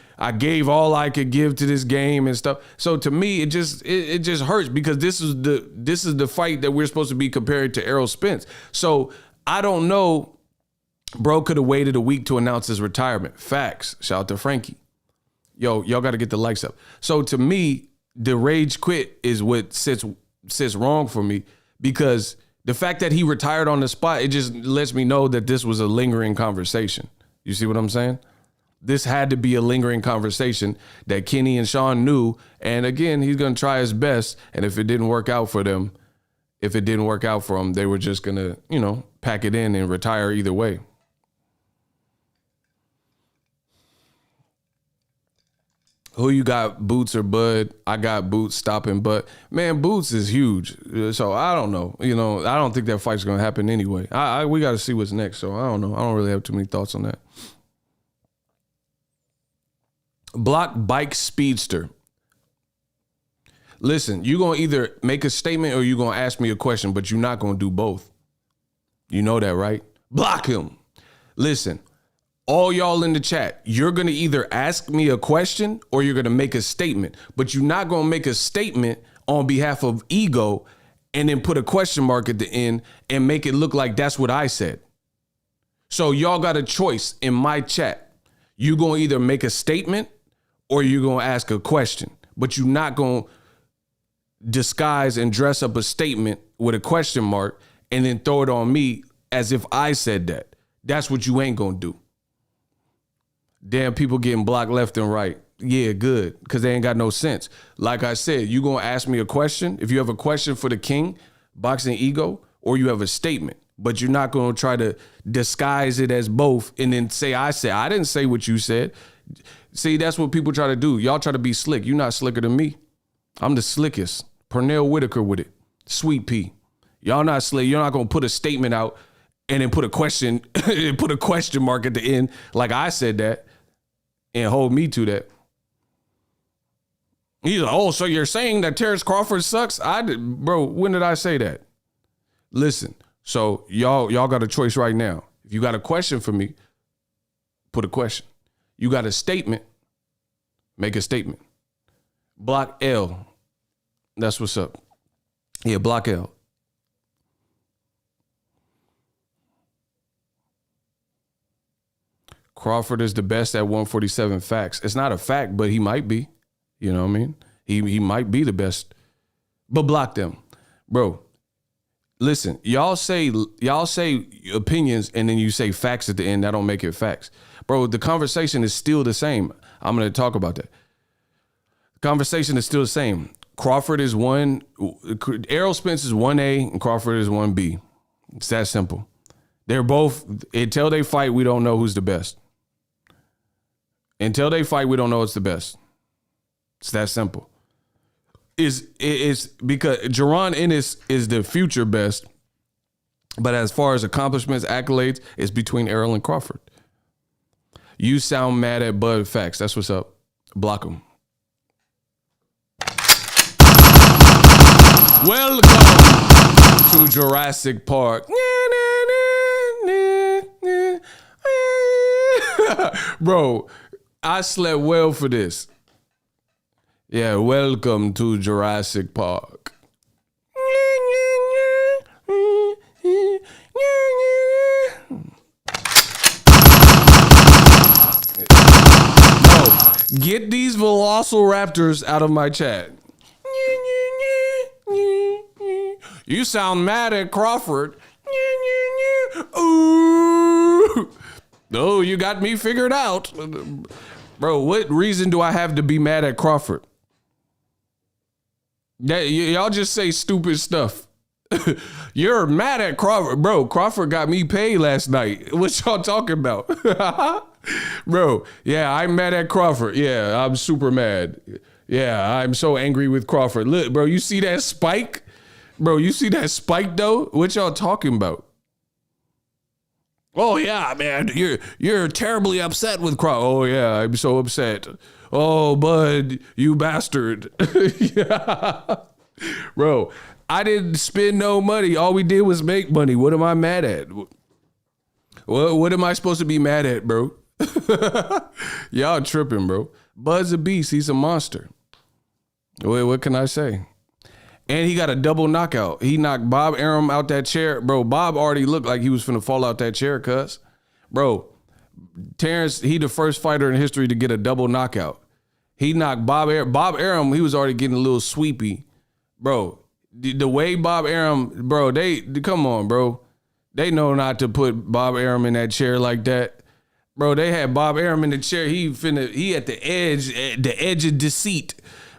all I could give to this game and stuff. So to me, it just hurts, because this is the fight that we're supposed to be compared to Errol Spence. So I don't know. Bro could have waited a week to announce his retirement. Facts. Shout out to Frankie. Yo, y'all got to get the likes up. So to me, the rage quit is what sits wrong for me, because the fact that he retired on the spot, it just lets me know that this was a lingering conversation. You see what I'm saying? This had to be a lingering conversation that Kenny and Shawn knew. And again, he's going to try his best. And if it didn't work out for them, if it didn't work out for them, they were just going to, pack it in and retire either way. Who you got, Boots or Bud? I got Boots stopping, but man, Boots is huge. So I don't know. I don't think that fight's going to happen anyway. We got to see what's next. So I don't know. I don't really have too many thoughts on that. Block Bike Speedster. Listen, you're going to either make a statement or you're going to ask me a question, but you're not going to do both. You know that, right? Block him. Listen, all y'all in the chat, you're going to either ask me a question or you're going to make a statement, but you're not going to make a statement on behalf of Ego and then put a question mark at the end and make it look like that's what I said. So y'all got a choice in my chat. You're going to either make a statement or you're going to ask a question, but you're not going to disguise and dress up a statement with a question mark and then throw it on me as if I said that. That's what you ain't going to do. Damn, people getting blocked left and right. Yeah, good, because they ain't got no sense. Like I said, you going to ask me a question. If you have a question for the king, Boxing Ego, or you have a statement, but you're not going to try to disguise it as both and then say I said. I didn't say what you said. See, that's what people try to do. Y'all try to be slick. You're not slicker than me. I'm the slickest. Pernell Whitaker with it. Sweet pea. Y'all not slick. You're not going to put a statement out and then put a question mark at the end like I said that and hold me to that. He's like, oh, so you're saying that Terence Crawford sucks? Bro, when did I say that? Listen, so y'all got a choice right now. If you got a question for me, put a question. You got a statement, make a statement. Block L. That's what's up. Yeah, block L. Crawford is the best at 147. Facts. It's not a fact, but he might be. You know what I mean? He might be the best. But block them. Bro, listen, y'all say opinions and then you say facts at the end. That don't make it facts. Bro, the conversation is still the same. I'm going to talk about that. The conversation is still the same. Crawford is Errol Spence is 1A and Crawford is 1B. It's that simple. They're both, until they fight, we don't know who's the best. Until they fight, we don't know what's the best. It's that simple. It's because Jaron Ennis is the future best, but as far as accomplishments, accolades, it's between Errol and Crawford. You sound mad at Bud. Facts. That's what's up. Block him. Welcome to Jurassic Park. Bro, I slept well for this. Yeah, welcome to Jurassic Park. Get these velociraptors out of my chat. You sound mad at Crawford. Ooh. Oh, you got me figured out. Bro, what reason do I have to be mad at Crawford? Y'all just say stupid stuff. You're mad at Crawford. Bro, Crawford got me paid last night. What y'all talking about? Bro, yeah, I'm mad at Crawford. Yeah, I'm super mad. Yeah, I'm so angry with Crawford. Look, bro, you see that spike? Bro, you see that spike though? What y'all talking about? Oh yeah, man, you're terribly upset with Crawford. Oh yeah, I'm so upset. Oh, Bud, you bastard. Yeah. Bro, I didn't spend no money. All we did was make money. What am I mad at? What am I supposed to be mad at, bro? Y'all tripping, bro. Bud's a beast. He's a monster. What can I say? And he got a double knockout. He knocked Bob Arum out that chair. Bro, Bob already looked like he was finna fall out that chair, cuz. Bro, Terence, he the first fighter in history to get a double knockout. He knocked Bob Arum. Bob Arum, he was already getting a little sweepy. Bro, the way Bob Arum, bro, come on, bro. They know not to put Bob Arum in that chair like that. Bro, they had Bob Arum in the chair. He at the edge of deceit.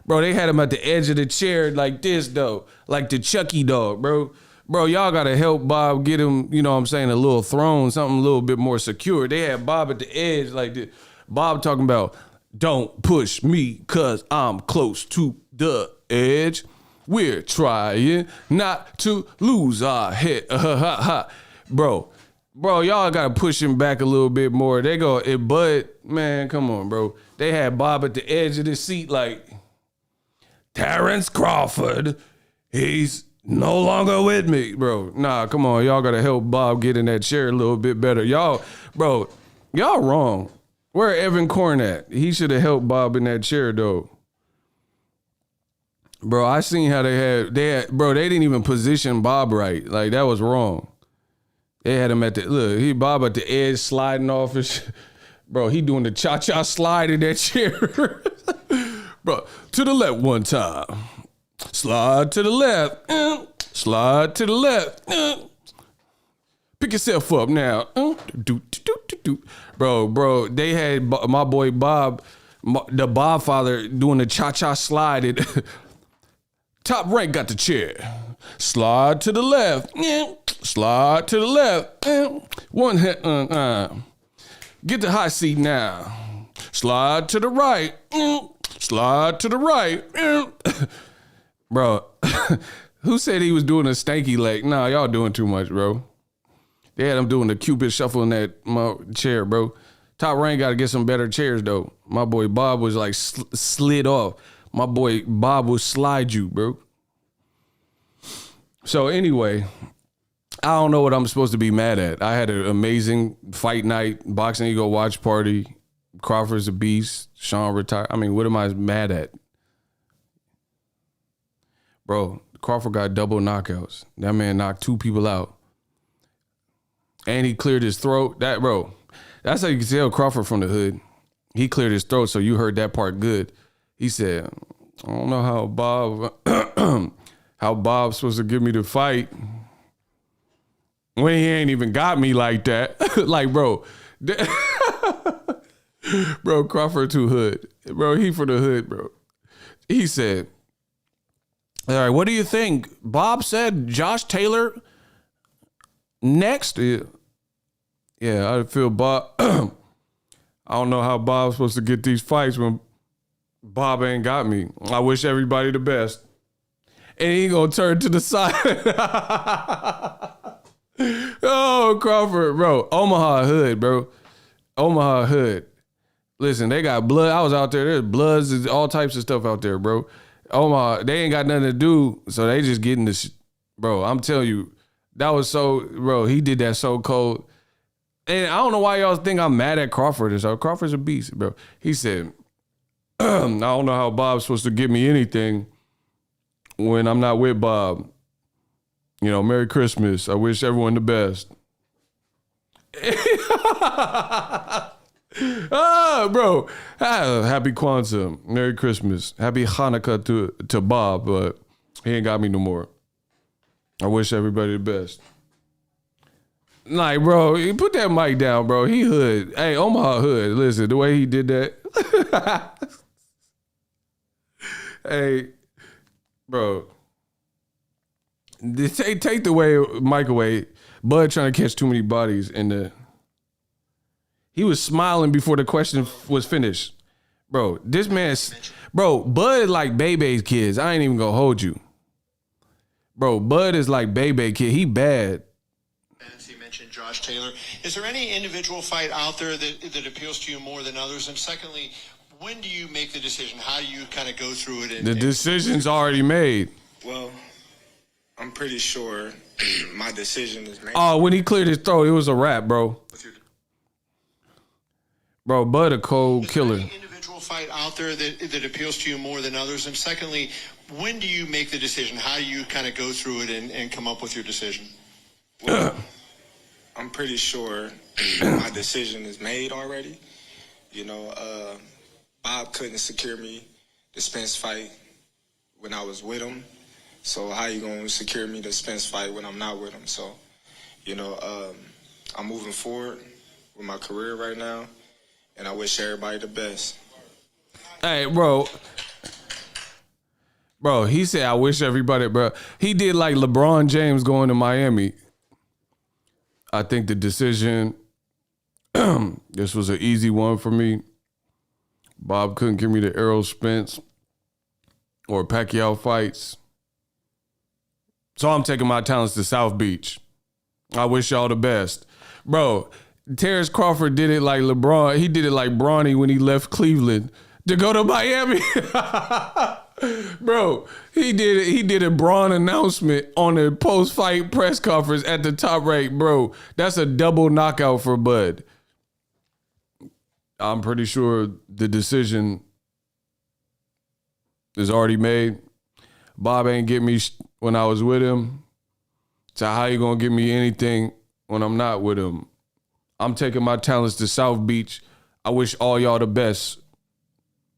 Bro, they had him at the edge of the chair like this, though. Like the Chucky dog, bro. Bro, y'all got to help Bob get him, you know what I'm saying, a little throne, something a little bit more secure. They had Bob at the edge like this. Bob talking about, don't push me because I'm close to the edge. We're trying not to lose our head. Bro, y'all got to push him back a little bit more. They go, Bud, man, come on, bro. They had Bob at the edge of the seat like, Terence Crawford, he's no longer with me, bro. Nah, come on. Y'all got to help Bob get in that chair a little bit better. Y'all wrong. Where Evan Corn at? He should have helped Bob in that chair, though. Bro, I seen how they had, they didn't even position Bob right. Like, that was wrong. They had him at Bob at the edge sliding off his, bro, he doing the cha-cha slide in that chair. Bro, to the left one time. Slide to the left. Slide to the left. Pick yourself up now. Bro, they had my boy Bob, the Bob father, doing the cha-cha slide. Top Rank got the chair. Slide to the left. Slide to the left. One hand. Get the hot seat now. Slide to the right. Slide to the right. Bro, who said he was doing a stanky leg? Nah, y'all doing too much, bro. They had him doing the Cupid shuffle in that chair, bro. Top Rank got to get some better chairs, though. My boy Bob was like slid off. My boy Bob will slide you, bro. So anyway, I don't know what I'm supposed to be mad at. I had an amazing fight night, Boxing Ego watch party. Crawford's a beast. Shawn retired. I mean, what am I mad at? Bro, Crawford got double knockouts. That man knocked 2 people out. And he cleared his throat. That's how you can tell Crawford from the hood. He cleared his throat, so you heard that part good. He said, I don't know how Bob's supposed to give me the fight when he ain't even got me like that. Like, bro. Bro, Crawford too hood. Bro, he for the hood, bro. He said, all right, what do you think? Bob said Josh Taylor next? Yeah, I feel Bob. I don't know how Bob's supposed to get these fights when Bob ain't got me. I wish everybody the best. And he gonna turn to the side. Oh, Crawford, bro. Omaha hood, bro. Omaha hood. Listen, they got blood. I was out there. There's bloods, all types of stuff out there, bro. Omaha, they ain't got nothing to do, so they just getting this. Bro, I'm telling you, that was so, bro, he did that so cold. And I don't know why y'all think I'm mad at Crawford. So Crawford's a beast, bro. He said, I don't know how Bob's supposed to give me anything when I'm not with Bob. You know, Merry Christmas. I wish everyone the best. Bro. Happy Kwanzaa. Merry Christmas. Happy Hanukkah to Bob, but he ain't got me no more. I wish everybody the best. Like, bro, put that mic down, bro. He hood. Hey, Omaha hood. Listen, the way he did that. Hey, bro. Take the mic away. Bud trying to catch too many bodies in the... He was smiling before the question was finished. Bro, this man's... Bro, Bud like Bebe's kids. I ain't even gonna hold you. Bro, Bud is like Bebe kid. He bad. You mentioned Josh Taylor. Is there any individual fight out there that appeals to you more than others? And secondly, when do you make the decision? How do you kind of go through it? The decision's already made. Well, I'm pretty sure my decision is made. Oh, when he cleared his throat, it was a wrap, bro. Bro, Bud a cold killer. Is there any individual fight out there that appeals to you more than others? And secondly, when do you make the decision? How do you kind of go through it and come up with your decision? Well, I'm pretty sure my decision is made already. You know, Bob couldn't secure me the Spence fight when I was with him. So how you gonna secure me the Spence fight when I'm not with him? So, you know, I'm moving forward with my career right now, and I wish everybody the best. Hey, bro, he said, I wish everybody, bro. He did like LeBron James going to Miami. I think the decision, this was an easy one for me. Bob couldn't give me the Errol Spence or Pacquiao fights. So I'm taking my talents to South Beach. I wish y'all the best. Bro, Terence Crawford did it like LeBron. He did it like Bronny when he left Cleveland to go to Miami. Bro, he did a Braun announcement on the post-fight press conference at the top rank. Bro, that's a double knockout for Bud. I'm pretty sure the decision is already made. Bob ain't get me when I was with him. So how you gonna give me anything when I'm not with him? I'm taking my talents to South Beach. I wish all y'all the best.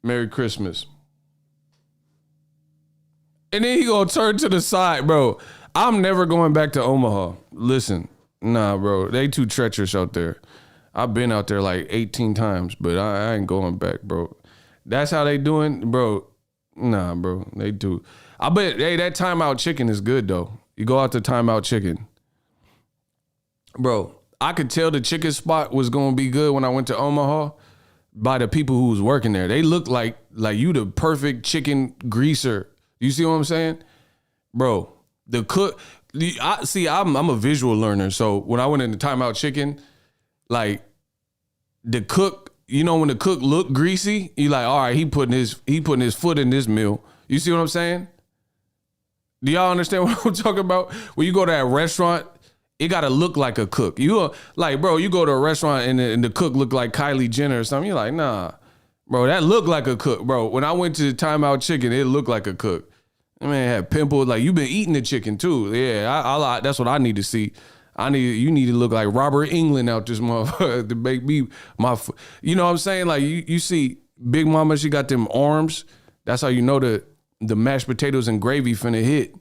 Merry Christmas. And then he gonna turn to the side, bro. I'm never going back to Omaha. Listen, nah, bro. They too treacherous out there. I've been out there like 18 times, but I ain't going back, bro. That's how they doing, bro. Nah, bro. They do. I bet, hey, that timeout chicken is good, though. You go out to timeout chicken. Bro, I could tell the chicken spot was going to be good when I went to Omaha by the people who was working there. They looked like you the perfect chicken greaser. You see what I'm saying? Bro, the cook, I'm a visual learner. So when I went into timeout chicken, like the cook, you know, when the cook look greasy, you like, all right, he putting his foot in this meal. You see what I'm saying? Do y'all understand what I'm talking about? When you go to that restaurant, it gotta look like a cook. You like, bro, you go to a restaurant and the cook look like Kylie Jenner or something. You're like, nah, bro, that looked like a cook, bro. When I went to Timeout Chicken, it looked like a cook. I mean, it had pimples. Like, you been eating the chicken too. Yeah, I that's what I need to see. You need to look like Robert England out this motherfucker to make me you know what I'm saying? Like you see Big Mama, she got them arms. That's how you know the mashed potatoes and gravy finna hit.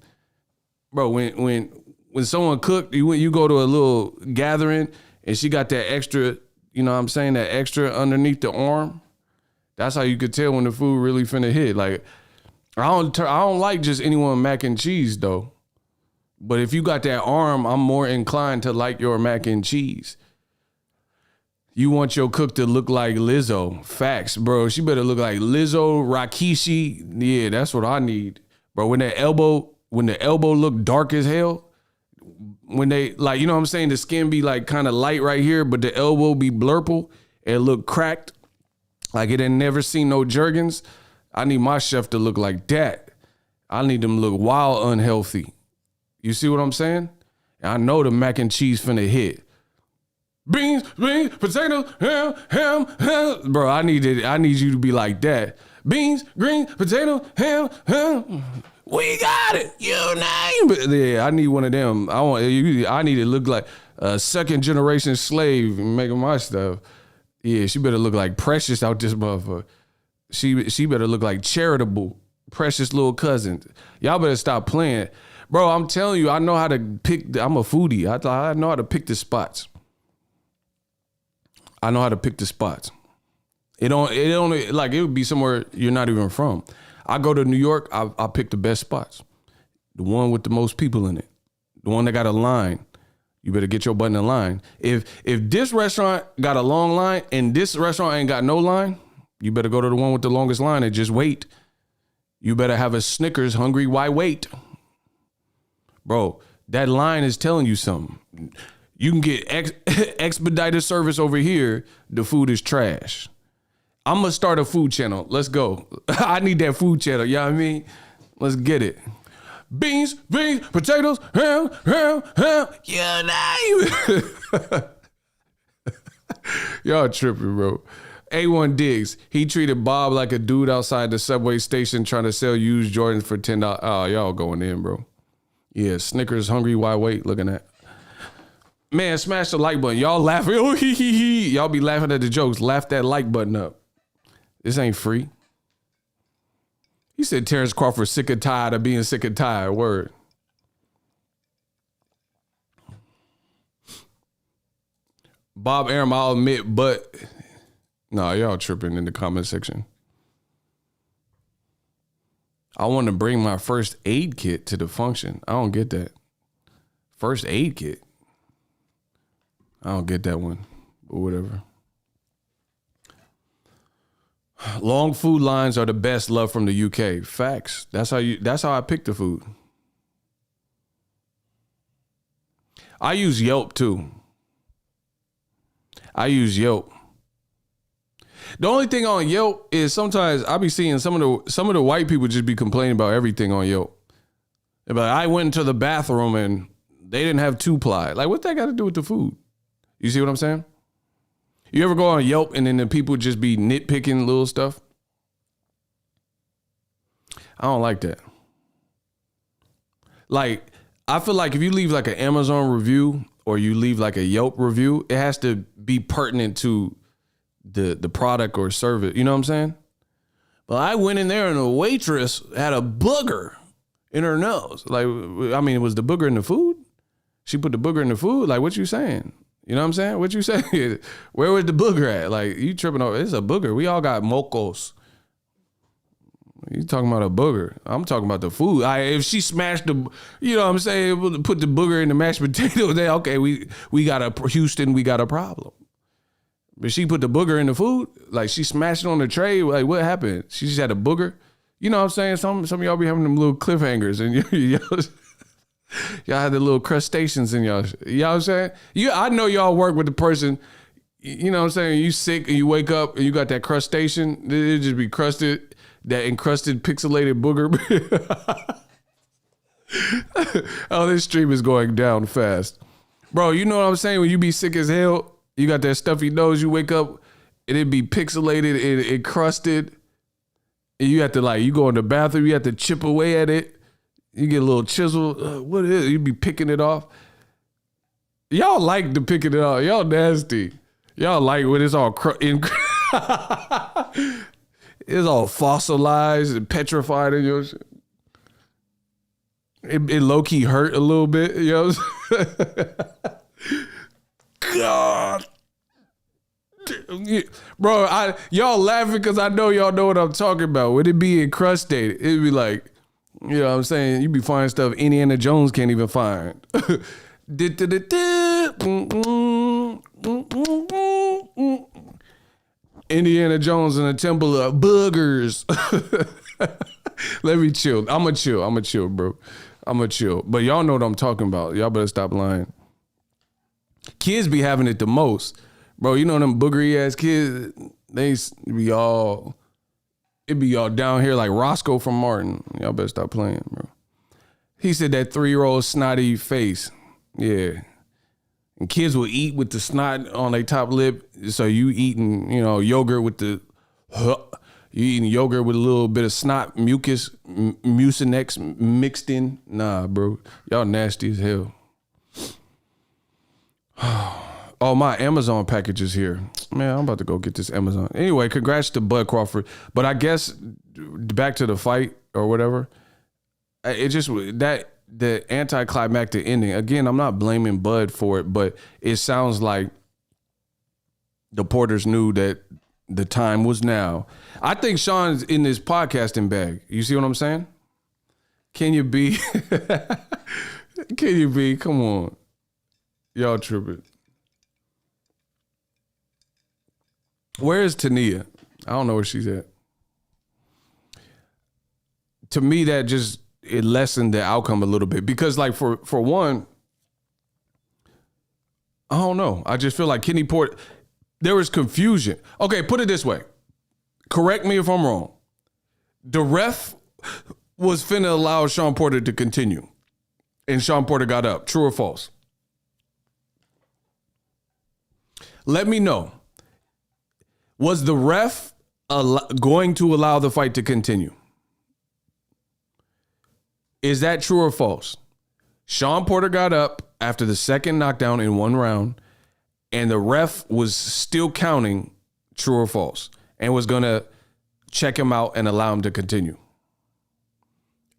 Bro, when someone cooked, you go to a little gathering and she got that extra, you know what I'm saying, that extra underneath the arm. That's how you could tell when the food really finna hit. Like, I don't like just anyone mac and cheese though. But if you got that arm, I'm more inclined to like your mac and cheese. You want your cook to look like Lizzo. Facts, bro. She better look like Lizzo, Rakishi. Yeah, that's what I need. Bro, when the elbow look dark as hell, when they, like, you know what I'm saying? The skin be like kind of light right here, but the elbow be blurple. It look cracked. Like it ain't never seen no Jergens. I need my chef to look like that. I need them to look wild unhealthy. You see what I'm saying? I know the mac and cheese finna hit. Beans, potatoes, ham. Bro, I need you to be like that. Beans, greens, potatoes, ham. We got it. You name it. Yeah, I need one of them. I need to look like a second generation slave making my stuff. Yeah, she better look like Precious out this motherfucker. She better look like Charitable, Precious little cousin. Y'all better stop playing. Bro, I'm telling you, I know how to pick. I'm a foodie. I know how to pick the spots. I know how to pick the spots. It only like it would be somewhere you're not even from. I go to New York, I pick the best spots. The one with the most people in it. The one that got a line. You better get your butt in the line. If this restaurant got a long line and this restaurant ain't got no line, you better go to the one with the longest line and just wait. You better have a Snickers, hungry, why wait? Bro, that line is telling you something. You can get expedited service over here. The food is trash. I'm going to start a food channel. Let's go. I need that food channel. You know what I mean? Let's get it. Beans, potatoes, ham. You name it. Y'all tripping, bro. A1 Diggs. He treated Bob like a dude outside the subway station trying to sell used Jordans for $10. Oh, y'all going in, bro. Yeah, Snickers, hungry, why wait? Looking at. Man, smash the like button. Y'all laughing. Oh, hee, hee, hee. Y'all be laughing at the jokes. Laugh that like button up. This ain't free. He said Terence Crawford sick and tired of being sick and tired. Word. Bob Arum, I'll admit, but no, y'all tripping in the comment section. I want to bring my first aid kit to the function. I don't get that. First aid kit. I don't get that one, but whatever. Long food lines are the best. Love from the UK. Facts. That's how I pick the food. I use Yelp too. I use Yelp. The only thing on Yelp is sometimes I be seeing some of the white people just be complaining about everything on Yelp. They're like, I went into the bathroom and they didn't have 2-ply. Like, what that got to do with the food? You see what I'm saying? You ever go on Yelp and then the people just be nitpicking little stuff? I don't like that. Like, I feel like if you leave like an Amazon review or you leave like a Yelp review, it has to be pertinent to the product or service. You know what I'm saying? But I went in there and the waitress had a booger in her nose. Like, I mean, was the booger in the food? She put the booger in the food? Like, what you saying? You know what I'm saying? What you saying? Where was the booger at? Like, you tripping over? It's a booger. We all got mocos. You talking about a booger? I'm talking about the food. If she smashed the, you know what I'm saying, put the booger in the mashed potatoes, then okay, we got a Houston, we got a problem. But she put the booger in the food, like she smashed it on the tray. Like, what happened? She just had a booger. You know what I'm saying? Some of y'all be having them little cliffhangers, and y'all had the little crustaceans in y'all. You know what I'm saying? I know y'all work with the person. You know what I'm saying? You sick and you wake up and you got that crustacean. It just be crusted. That encrusted pixelated booger. Oh, this stream is going down fast. Bro, you know what I'm saying? When you be sick as hell, you got that stuffy nose, you wake up and it be pixelated and encrusted. And you have to you go in the bathroom, you have to chip away at it. You get a little chisel. What is it? You be picking it off. Y'all like to picking it off. Y'all nasty. Y'all like when it's all it's all fossilized and petrified in your shit. It low-key hurt a little bit, you know what I'm saying? God. Bro, y'all laughing because I know y'all know what I'm talking about. When it be encrusted, it'd be like, you know what I'm saying? You be finding stuff Indiana Jones can't even find. Indiana Jones in the Temple of Boogers. Let me chill. I'm going to chill, bro. I'm going to chill. But y'all know what I'm talking about. Y'all better stop lying. Kids be having it the most. Bro, you know them boogery ass kids, it be all down here like Roscoe from Martin. Y'all better stop playing, bro. He said that 3-year-old snotty face. Yeah. And kids will eat with the snot on their top lip. So you eating, yogurt with you eating yogurt with a little bit of snot, mucinex mixed in. Nah, bro. Y'all nasty as hell. Oh, my Amazon package is here. Man, I'm about to go get this Amazon. Anyway, congrats to Bud Crawford. But I guess back to the fight or whatever. It just the anticlimactic ending. Again, I'm not blaming Bud for it, but it sounds like the Porters knew that the time was now. I think Shawn's in this podcasting bag. You see what I'm saying? Can you be? Can you be? Come on. Y'all tripping. Where is Tania? I don't know where she's at. To me, that just it lessened the outcome a little bit because, like, for one, I don't know. I just feel like Kenny Porter, there was confusion. Okay, put it this way. Correct me if I'm wrong. The ref was finna allow Shawn Porter to continue, and Shawn Porter got up. True or false? Let me know. Was the ref going to allow the fight to continue? Is that true or false? Shawn Porter got up after the second knockdown in 1 round, and the ref was still counting, true or false, and was going to check him out and allow him to continue.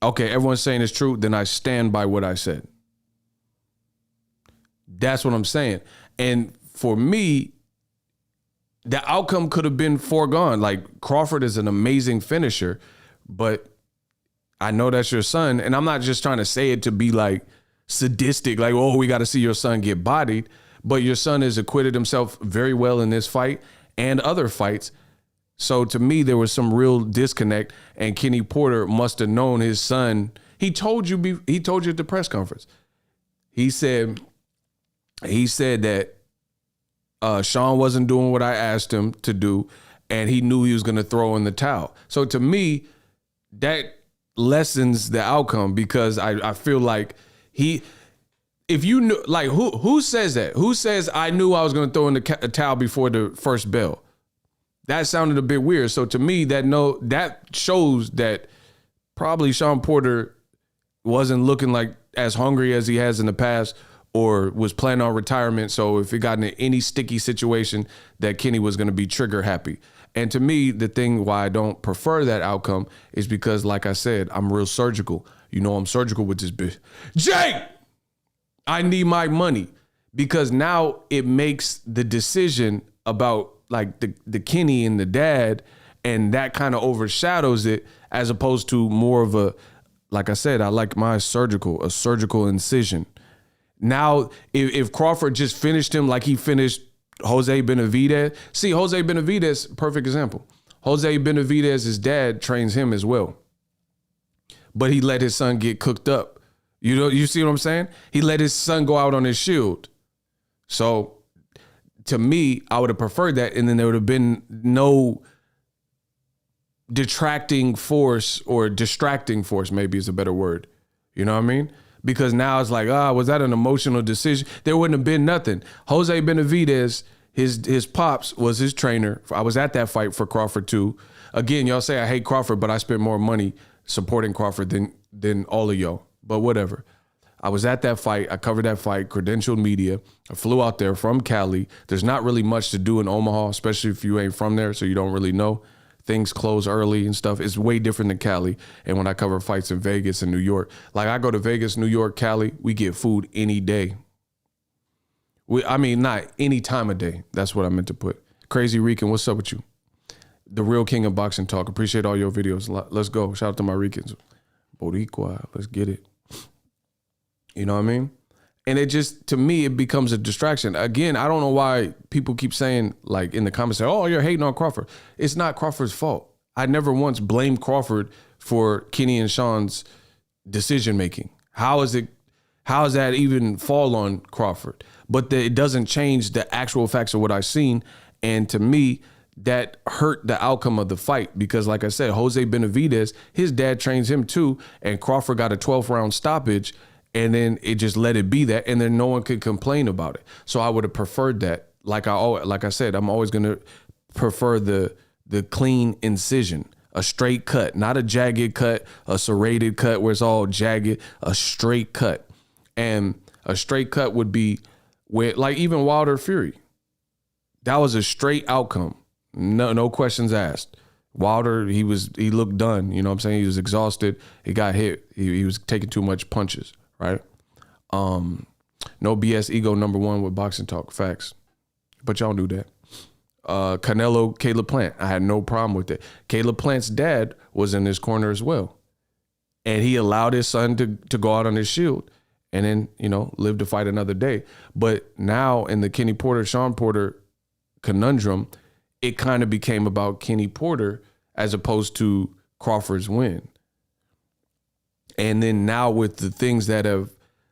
Okay, everyone's saying it's true, then I stand by what I said. That's what I'm saying. And for me, the outcome could have been foregone. Like, Crawford is an amazing finisher, but I know that's your son, and I'm not just trying to say it to be like sadistic, like, oh, we got to see your son get bodied, but your son has acquitted himself very well in this fight and other fights. So to me, there was some real disconnect, and Kenny Porter must have known his son. He told you at the press conference. He said that Shawn wasn't doing what I asked him to do, and he knew he was going to throw in the towel. So to me, that lessens the outcome, because I feel like if you knew, like, who says that? Who says I knew I was going to throw in the towel before the first bell? That sounded a bit weird. So to me, that shows that probably Shawn Porter wasn't looking like as hungry as he has in the past, or was planning on retirement. So if it got into any sticky situation, that Kenny was going to be trigger happy. And to me, the thing why I don't prefer that outcome is because, like I said, I'm real surgical. You know, I'm surgical with this bitch. Jay, I need my money, because now it makes the decision about like the Kenny and the dad, and that kind of overshadows it, as opposed to more of a, like I said, I like my a surgical incision. Now, if Crawford just finished him like he finished Jose Benavidez. See, Jose Benavidez, perfect example. Jose Benavidez's dad trains him as well, but he let his son get cooked up. You see what I'm saying? He let his son go out on his shield. So to me, I would have preferred that, and then there would have been no detracting force, or distracting force, maybe is a better word. You know what I mean? Because now it's like, was that an emotional decision? There wouldn't have been nothing. Jose Benavidez, his pops was his trainer. I was at that fight for Crawford too. Again, y'all say I hate Crawford, but I spent more money supporting Crawford than all of y'all. But whatever. I was at that fight. I covered that fight, credentialed media. I flew out there from Cali. There's not really much to do in Omaha, especially if you ain't from there, so you don't really know. Things close early and stuff. It's way different than Cali. And when I cover fights in Vegas and New York, like I go to Vegas, New York, Cali, we get food any day. Not any time of day. That's what I meant to put. Crazy Rican, what's up with you? The real king of boxing talk. Appreciate all your videos. Let's go. Shout out to my Ricans. Boricua, let's get it. You know what I mean? And it just, to me, it becomes a distraction. Again, I don't know why people keep saying, like in the comments, oh, you're hating on Crawford. It's not Crawford's fault. I never once blamed Crawford for Kenny and Shawn's decision making. How does that even fall on Crawford? But it doesn't change the actual facts of what I've seen. And to me, that hurt the outcome of the fight, because like I said, Jose Benavidez, his dad trains him too, and Crawford got a 12th round stoppage. And then it just let it be that, and then no one could complain about it. So I would have preferred that. Like I said, I'm always going to prefer the clean incision, a straight cut, not a jagged cut, a serrated cut where it's all jagged, a straight cut. And a straight cut would be where, like even Wilder Fury, that was a straight outcome. No questions asked. Wilder, he looked done. You know what I'm saying? He was exhausted. He got hit. He was taking too much punches. Right? No BS ego #1 with boxing talk. Facts. But y'all do that. Canelo, Caleb Plant. I had no problem with it. Caleb Plant's dad was in his corner as well. And he allowed his son to go out on his shield and then, live to fight another day. But now in the Kenny Porter, Shawn Porter conundrum, it kind of became about Kenny Porter as opposed to Crawford's win. And then now with the things that have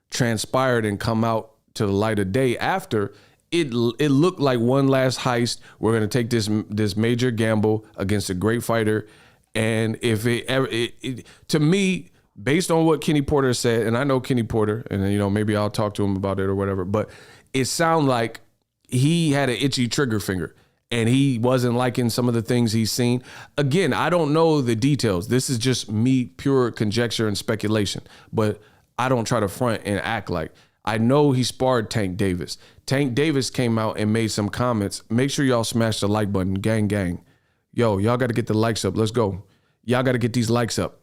transpired and come out to the light of day after, it looked like one last heist. We're going to take this major gamble against a great fighter. And if to me, based on what Kenny Porter said, and I know Kenny Porter, and maybe I'll talk to him about it or whatever, but it sounded like he had an itchy trigger finger. and he wasn't liking some of the things he's seen. Again, I don't know the details. This is just me, pure conjecture and speculation, but I don't try to front and act like. I know he sparred Tank Davis. Tank Davis came out and made some comments. Make sure y'all smash the like button, gang, gang. Yo, y'all got to get the likes up. Let's go. Y'all got to get these likes up.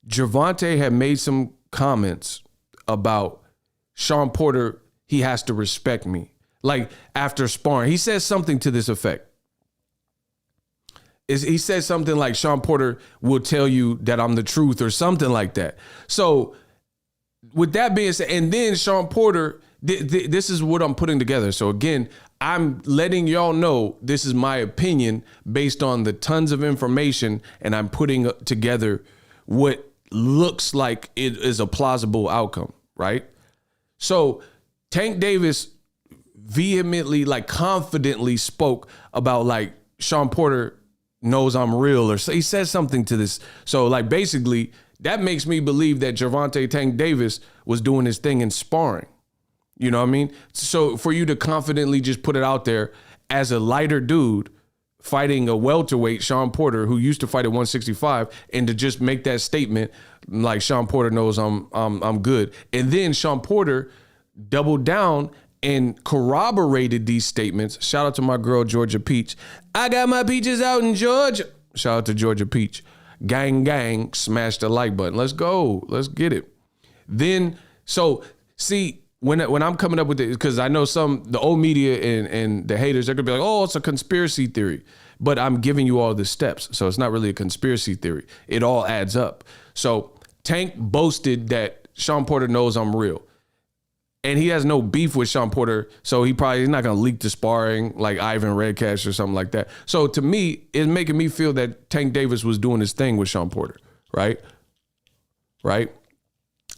Gervonta had made some comments about Shawn Porter, he has to respect me. Like after sparring, he says something to this effect. He says something like Shawn Porter will tell you that I'm the truth or something like that. So with that being said, and then Shawn Porter, this is what I'm putting together. So again, I'm letting y'all know this is my opinion based on the tons of information, and I'm putting together what looks like it is a plausible outcome, right? So Tank Davis vehemently, like confidently spoke about like Shawn Porter knows I'm real, or he says something to this. So like basically that makes me believe that Gervonta Tank Davis was doing his thing in sparring. You know what I mean? So for you to confidently just put it out there as a lighter dude fighting a welterweight, Shawn Porter, who used to fight at 165, and to just make that statement like Shawn Porter knows I'm good. And then Shawn Porter doubled down and corroborated these statements. Shout out to my girl, Georgia Peach. I got my peaches out in Georgia. Shout out to Georgia Peach. Gang, gang, smash the like button. Let's go. Let's get it. Then, so see, when I'm coming up with it, because I know the old media and the haters, they're going to be like, oh, it's a conspiracy theory. But I'm giving you all the steps. So it's not really a conspiracy theory. It all adds up. So Tank boasted that Shawn Porter knows I'm real. And he has no beef with Shawn Porter, so he's not going to leak the sparring like Ivan Redcash or something like that. So to me, it's making me feel that Tank Davis was doing his thing with Shawn Porter, right? Right?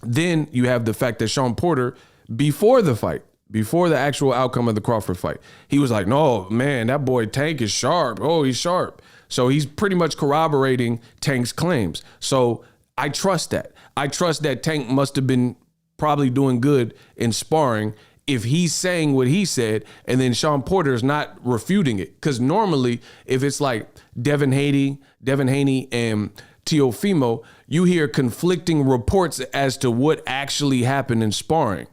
Then you have the fact that Shawn Porter, before the fight, before the actual outcome of the Crawford fight, he was like, no, man, that boy Tank is sharp. Oh, he's sharp. So he's pretty much corroborating Tank's claims. So I trust that. I trust that Tank must have been probably doing good in sparring if he's saying what he said and then Shawn Porter is not refuting it. Because normally if it's like Devin Haney and Teofimo, you hear conflicting reports as to what actually happened in sparring.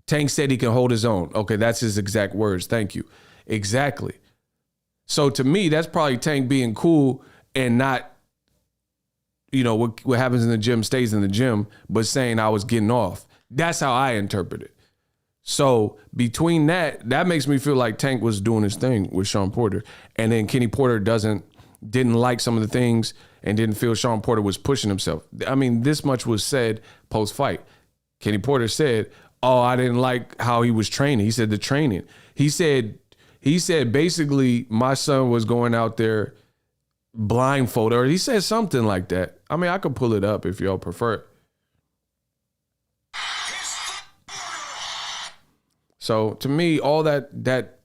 Tank said he can hold his own. Okay, that's his exact words. Thank you. Exactly. So to me, that's probably Tank being cool and not, you know, what happens in the gym stays in the gym, but saying I was getting off. That's how I interpret it. So between that makes me feel like Tank was doing his thing with Shawn Porter. And then Kenny Porter didn't like some of the things and didn't feel Shawn Porter was pushing himself. I mean, this much was said post-fight. Kenny Porter said, oh, I didn't like how he was training. He said the training. He said basically my son was going out there blindfolded, or he said something like that. I mean, I could pull it up if y'all prefer. So to me, all that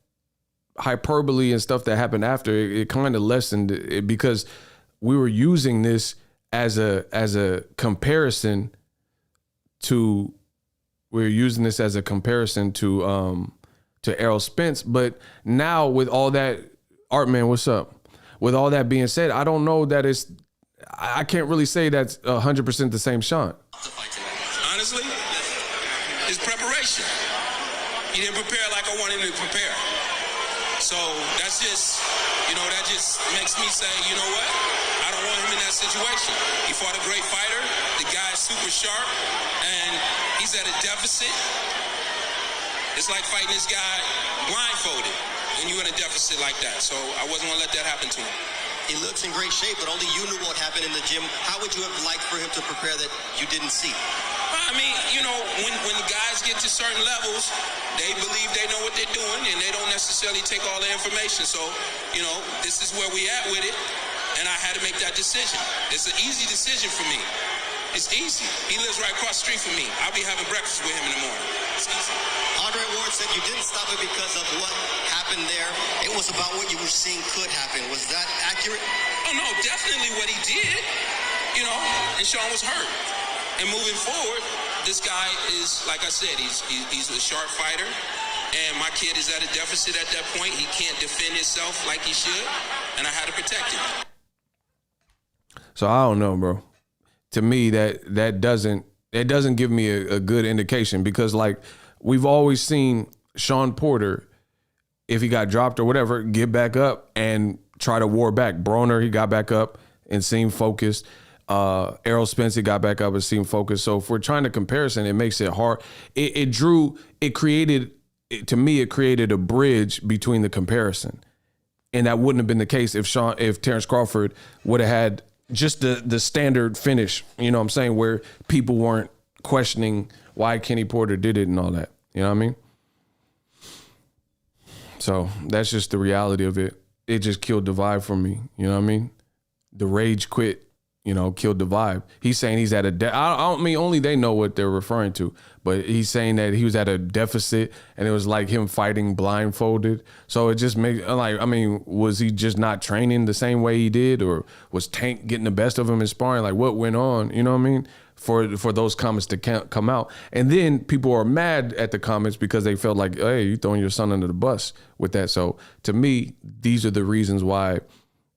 hyperbole and stuff that happened after, it kind of lessened it because we were using this as a comparison to Errol Spence. But now with all that, Artman, what's up? With all that being said, I don't know that I can't really say that's 100% the same Shawn. Honestly, it's preparation. He didn't prepare like I wanted him to prepare. So that just makes me say, you know what? I don't want him in that situation. He fought a great fighter. The guy is super sharp, and he's at a deficit. It's like fighting this guy blindfolded, and you're in a deficit like that. So I wasn't going to let that happen to him. He looks in great shape, but only you knew what happened in the gym. How would you have liked for him to prepare that you didn't see? I mean, you know, when the guys get to certain levels, they believe they know what they're doing, and they don't necessarily take all the information. So, you know, this is where we at with it, and I had to make that decision. It's an easy decision for me. It's easy. He lives right across the street from me. I'll be having breakfast with him in the morning. It's easy. Andre Ward said you didn't stop it because of what happened there. It was about what you were seeing could happen. Was that accurate? Oh, no, definitely what he did. You know, and Shawn was hurt. And moving forward, this guy is, like I said, he's a sharp fighter. And my kid is at a deficit at that point. He can't defend himself like he should, and I had to protect him. So I don't know, bro. To me, that doesn't give me a good indication, because like we've always seen Shawn Porter, if he got dropped or whatever, get back up and try to war back. Broner, he got back up and seemed focused. Errol Spence, he got back up and seemed focused. So if we're trying to comparison, it makes it hard. It created a bridge between the comparison. And that wouldn't have been the case if Terence Crawford would have had just the standard finish, you know what I'm saying, where people weren't questioning why Kenny Porter did it and all that. You know what I mean? So that's just the reality of it. It just killed the vibe for me. You know what I mean? The rage quit, killed the vibe. He's saying he's at I don't mean only they know what they're referring to, but he's saying that he was at a deficit and it was like him fighting blindfolded. So it just makes, was he just not training the same way he did, or was Tank getting the best of him in sparring? Like, what went on? You know what I mean? For those comments to come out. And then people are mad at the comments because they felt like, hey, you throwing your son under the bus with that. So to me, these are the reasons why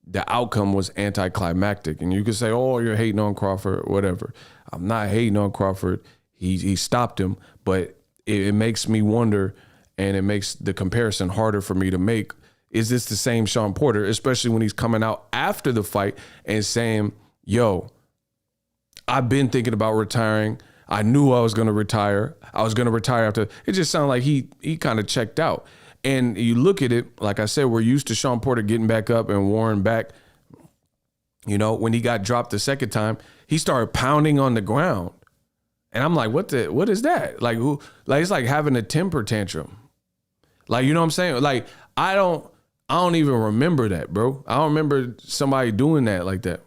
the outcome was anticlimactic. And you could say, oh, you're hating on Crawford, whatever. I'm not hating on Crawford. He stopped him, but it makes me wonder, and it makes the comparison harder for me to make. Is this the same Shawn Porter, especially when he's coming out after the fight and saying, yo, I've been thinking about retiring. I knew I was going to retire. I was going to retire after. It just sounded like he kind of checked out. And you look at it, like I said, we're used to Shawn Porter getting back up and warring back. When he got dropped the second time, he started pounding on the ground. And I'm like, what is that? Like, who? Like, it's like having a temper tantrum. Like, you know what I'm saying? Like, I don't even remember that, bro. I don't remember somebody doing that like that.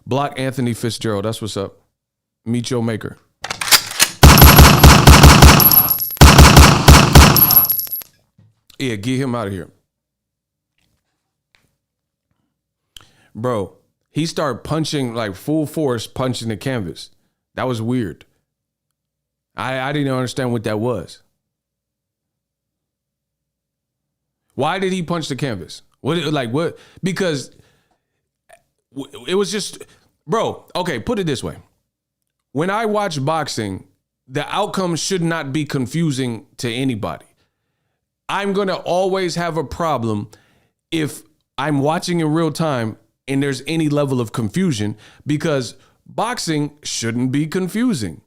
Block Anthony Fitzgerald. That's what's up. Meet your maker. Yeah, get him out of here. Bro, he started punching, like full force, punching the canvas. That was weird. I didn't understand what that was. Why did he punch the canvas? What? Because it was just, bro, okay, put it this way. When I watch boxing, the outcome should not be confusing to anybody. I'm going to always have a problem if I'm watching in real time and there's any level of confusion, because boxing shouldn't be confusing.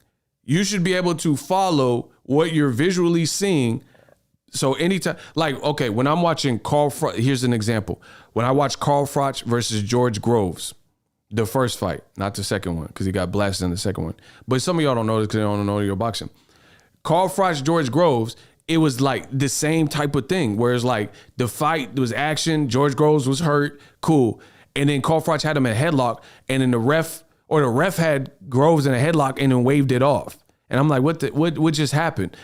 You should be able to follow what you're visually seeing. So anytime, like, okay, when I'm watching here's an example. When I watch Carl Froch versus George Groves, the first fight, not the second one, because he got blasted in the second one. But some of y'all don't know this because they don't know your boxing. Carl Froch, George Groves, it was like the same type of thing, whereas like the fight was action, George Groves was hurt, cool. And then Carl Froch had him in a headlock, and then the ref had Groves in a headlock and then waved it off. And I'm like, what just happened?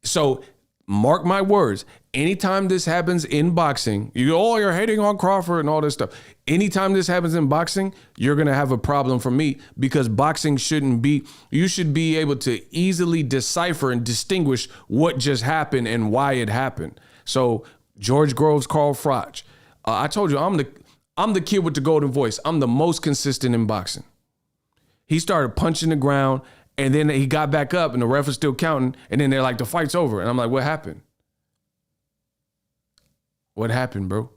So mark my words, anytime this happens in boxing, you're hating on Crawford and all this stuff. Anytime this happens in boxing, you're going to have a problem for me, because boxing you should be able to easily decipher and distinguish what just happened and why it happened. So George Groves, Carl Froch, I told you, I'm the kid with the golden voice. I'm the most consistent in boxing. He started punching the ground, and then he got back up and the ref was still counting. And then they're like, the fight's over. And I'm like, what happened? What happened, bro?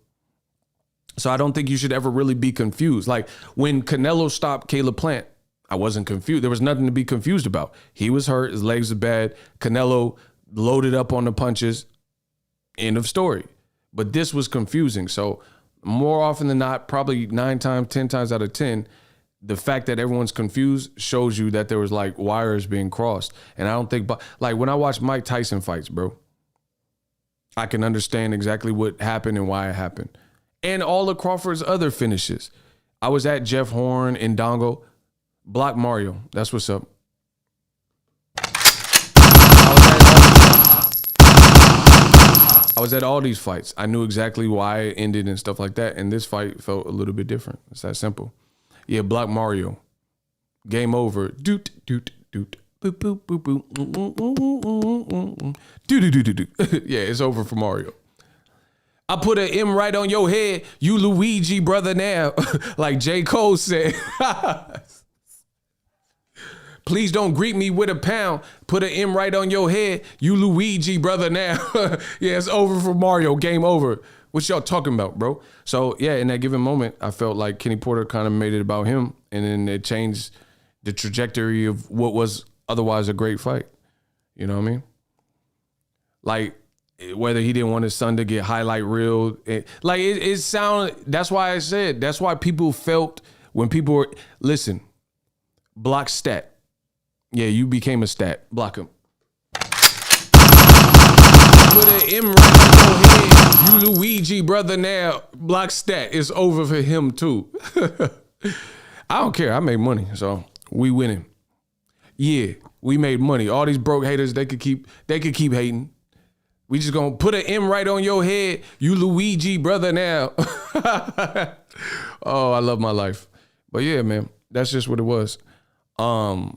So I don't think you should ever really be confused. Like when Canelo stopped Caleb Plant, I wasn't confused. There was nothing to be confused about. He was hurt. His legs were bad. Canelo loaded up on the punches. End of story. But this was confusing. So more often than not, probably 9 times, 10 times out of 10, the fact that everyone's confused shows you that there was like wires being crossed. And I don't think, like when I watch Mike Tyson fights, bro, I can understand exactly what happened and why it happened. And all of Crawford's other finishes. I was at Jeff Horn in Dongo. Block Mario. That's what's up. I was at all these fights. I knew exactly why it ended and stuff like that. And this fight felt a little bit different. It's that simple. Yeah, Block Mario. Game over. Doot, doot, doot. Boop, boop, boop, boop. Do. Yeah, it's over for Mario. I put an M right on your head, you Luigi brother now. Like J. Cole said. Please don't greet me with a pound. Put an M right on your head, you Luigi brother now. Yeah, it's over for Mario. Game over. What y'all talking about, bro? So yeah, in that given moment, I felt like Kenny Porter kind of made it about him, and then it changed the trajectory of what was otherwise a great fight. You know what I mean? Like, whether he didn't want his son to get highlight reeled. It sounded, that's why I said, that's why people felt when people were, listen, block stat. Yeah, you became a stat. Block him. Put an M right on your head. You Luigi brother now. Block stat. It's over for him too. I don't care. I made money, so we winning. Yeah, we made money. All these broke haters, they could keep hating. We just gonna put an M right on your head. You Luigi brother now. Oh, I love my life. But yeah, man, that's just what it was. I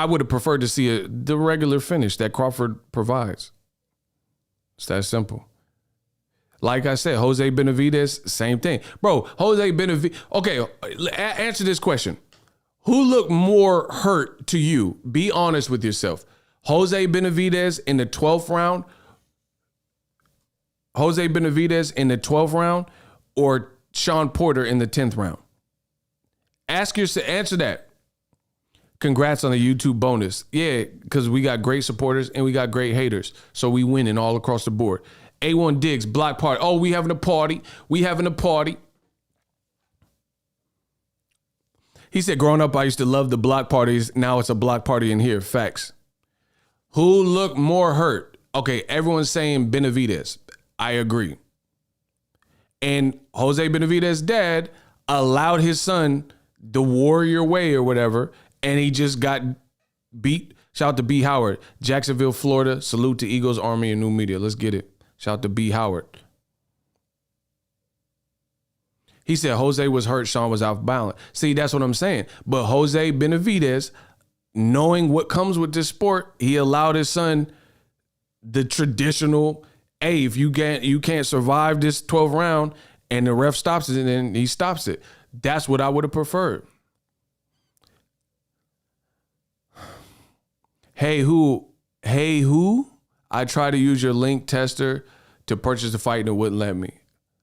would have preferred to see the regular finish that Crawford provides. It's that simple. Like I said, Jose Benavidez, same thing. Bro, Jose Benavidez. Okay, answer this question. Who looked more hurt to you? Be honest with yourself. Jose Benavidez in the 12th round? Jose Benavidez in the 12th round? Or Shawn Porter in the 10th round? Answer that. Congrats on the YouTube bonus. Yeah, because we got great supporters and we got great haters. So we winning all across the board. A1 Diggs, block party. Oh, we having a party. We having a party. He said, growing up, I used to love the block parties. Now it's a block party in here. Facts. Who looked more hurt? Okay, everyone's saying Benavidez. I agree. And Jose Benavidez's dad allowed his son the warrior way or whatever, and he just got beat. Shout out to B. Howard. Jacksonville, Florida. Salute to Eagles, Army, and New Media. Let's get it. Shout out to B. Howard. He said Jose was hurt, Shawn was off balance. See, that's what I'm saying. But Jose Benavidez, knowing what comes with this sport, he allowed his son the traditional, hey, if you can't survive this 12th round and the ref stops it, and then he stops it. That's what I would have preferred. Hey, who? I tried to use your link tester to purchase the fight and it wouldn't let me.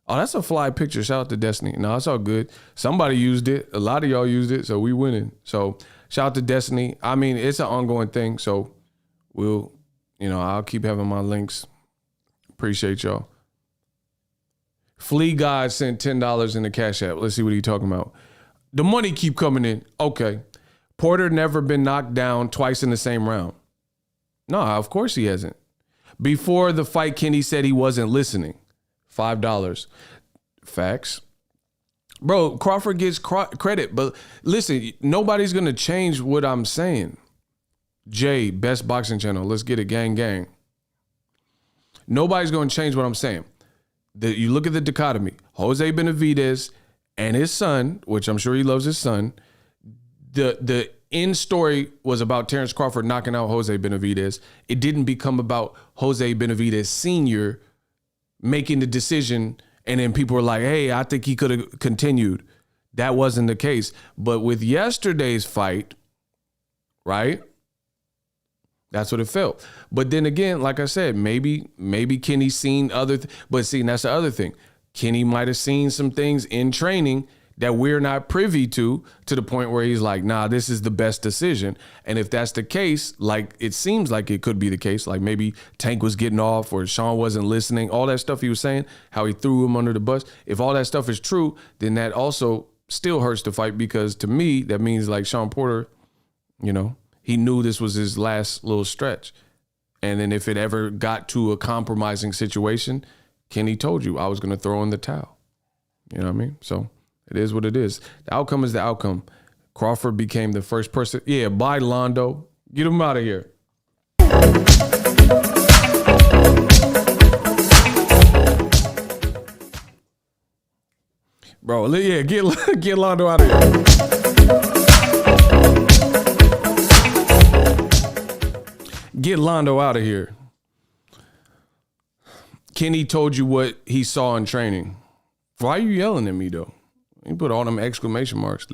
Oh, that's a fly picture. Shout out to Destiny. No, it's all good. Somebody used it. A lot of y'all used it, so we winning. So shout out to Destiny. I mean, it's an ongoing thing, so I'll keep having my links. Appreciate y'all. Flea God sent $10 in the Cash App. Let's see what he's talking about. The money keep coming in. Okay. Porter never been knocked down twice in the same round. No, of course he hasn't. Before the fight, Kenny said he wasn't listening. $5. Facts. Bro, Crawford gets credit, but listen, nobody's going to change what I'm saying. Jay, best boxing channel. Let's get it, gang, gang. Nobody's going to change what I'm saying. You look at the dichotomy. Jose Benavidez and his son, which I'm sure he loves his son. The end story was about Terence Crawford knocking out Jose Benavidez. It didn't become about Jose Benavidez Sr. making the decision, and then people were like, hey, I think he could have continued. That wasn't the case. But with yesterday's fight, right? That's what it felt. But then again, like I said, maybe Kenny's seen but see, that's the other thing. Kenny might have seen some things in training that we're not privy to the point where he's like, nah, this is the best decision. And if that's the case, like it seems like it could be the case, like maybe Tank was getting off or Shawn wasn't listening, all that stuff he was saying, how he threw him under the bus. If all that stuff is true, then that also still hurts the fight, because to me, that means like Shawn Porter, he knew this was his last little stretch. And then if it ever got to a compromising situation, Kenny told you I was going to throw in the towel. You know what I mean? So it is what it is. The outcome is the outcome. Crawford became the first person. Yeah, bye, Londo. Get him out of here. Bro, yeah, get Londo out of here. Get Londo out of here. Kenny told you what he saw in training. Why are you yelling at me, though? You put all them exclamation marks.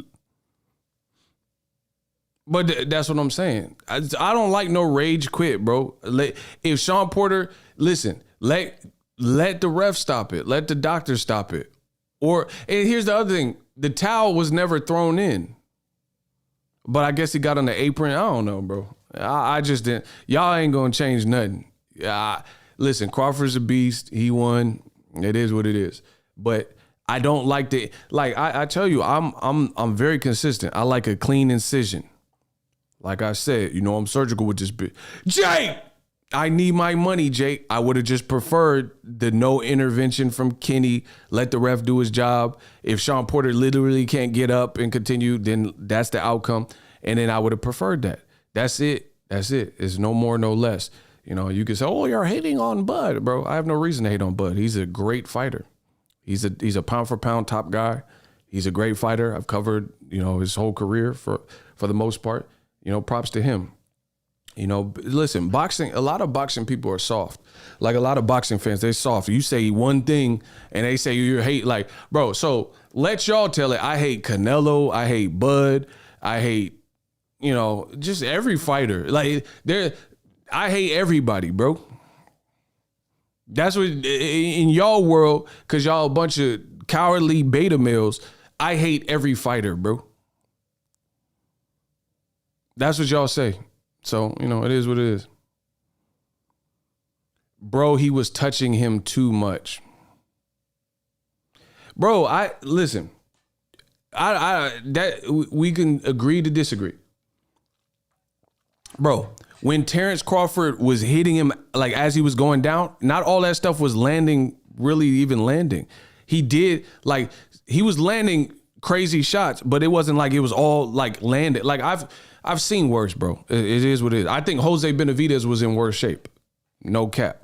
But that's what I'm saying. I don't like no rage quit, bro. If Shawn Porter, listen, let the ref stop it. Let the doctor stop it. And here's the other thing. The towel was never thrown in. But I guess he got on the apron. I don't know, bro. I just didn't. Y'all ain't going to change nothing. Listen, Crawford's a beast. He won. It is what it is. But I don't like the, like I tell you, I'm very consistent. I like a clean incision. Like I said, I'm surgical with this bitch. Jake, I need my money, Jake. I would have just preferred the no intervention from Kenny. Let the ref do his job. If Shawn Porter literally can't get up and continue, then that's the outcome. And then I would have preferred that. That's it. That's it. It's no more, no less. You can say, oh, you're hating on Bud, bro. I have no reason to hate on Bud. He's a great fighter. He's a pound for pound top guy. He's a great fighter. I've covered, his whole career for the most part. Props to him. Listen, boxing, a lot of boxing people are soft. Like a lot of boxing fans, they're soft. You say one thing and they say you hate, like, bro, so let y'all tell it. I hate Canelo. I hate Bud. I hate, just every fighter. Like, I hate everybody, bro. That's what, in y'all world, because y'all a bunch of cowardly beta males, I hate every fighter, bro. That's what y'all say. So, it is what it is. Bro, he was touching him too much. Bro, listen. We can agree to disagree. Bro, when Terence Crawford was hitting him, like as he was going down, not all that stuff was really even landing. He was landing crazy shots, but it wasn't like it was all like landed. Like I've seen worse, bro. It is what it is. I think Jose Benavidez was in worse shape. No cap.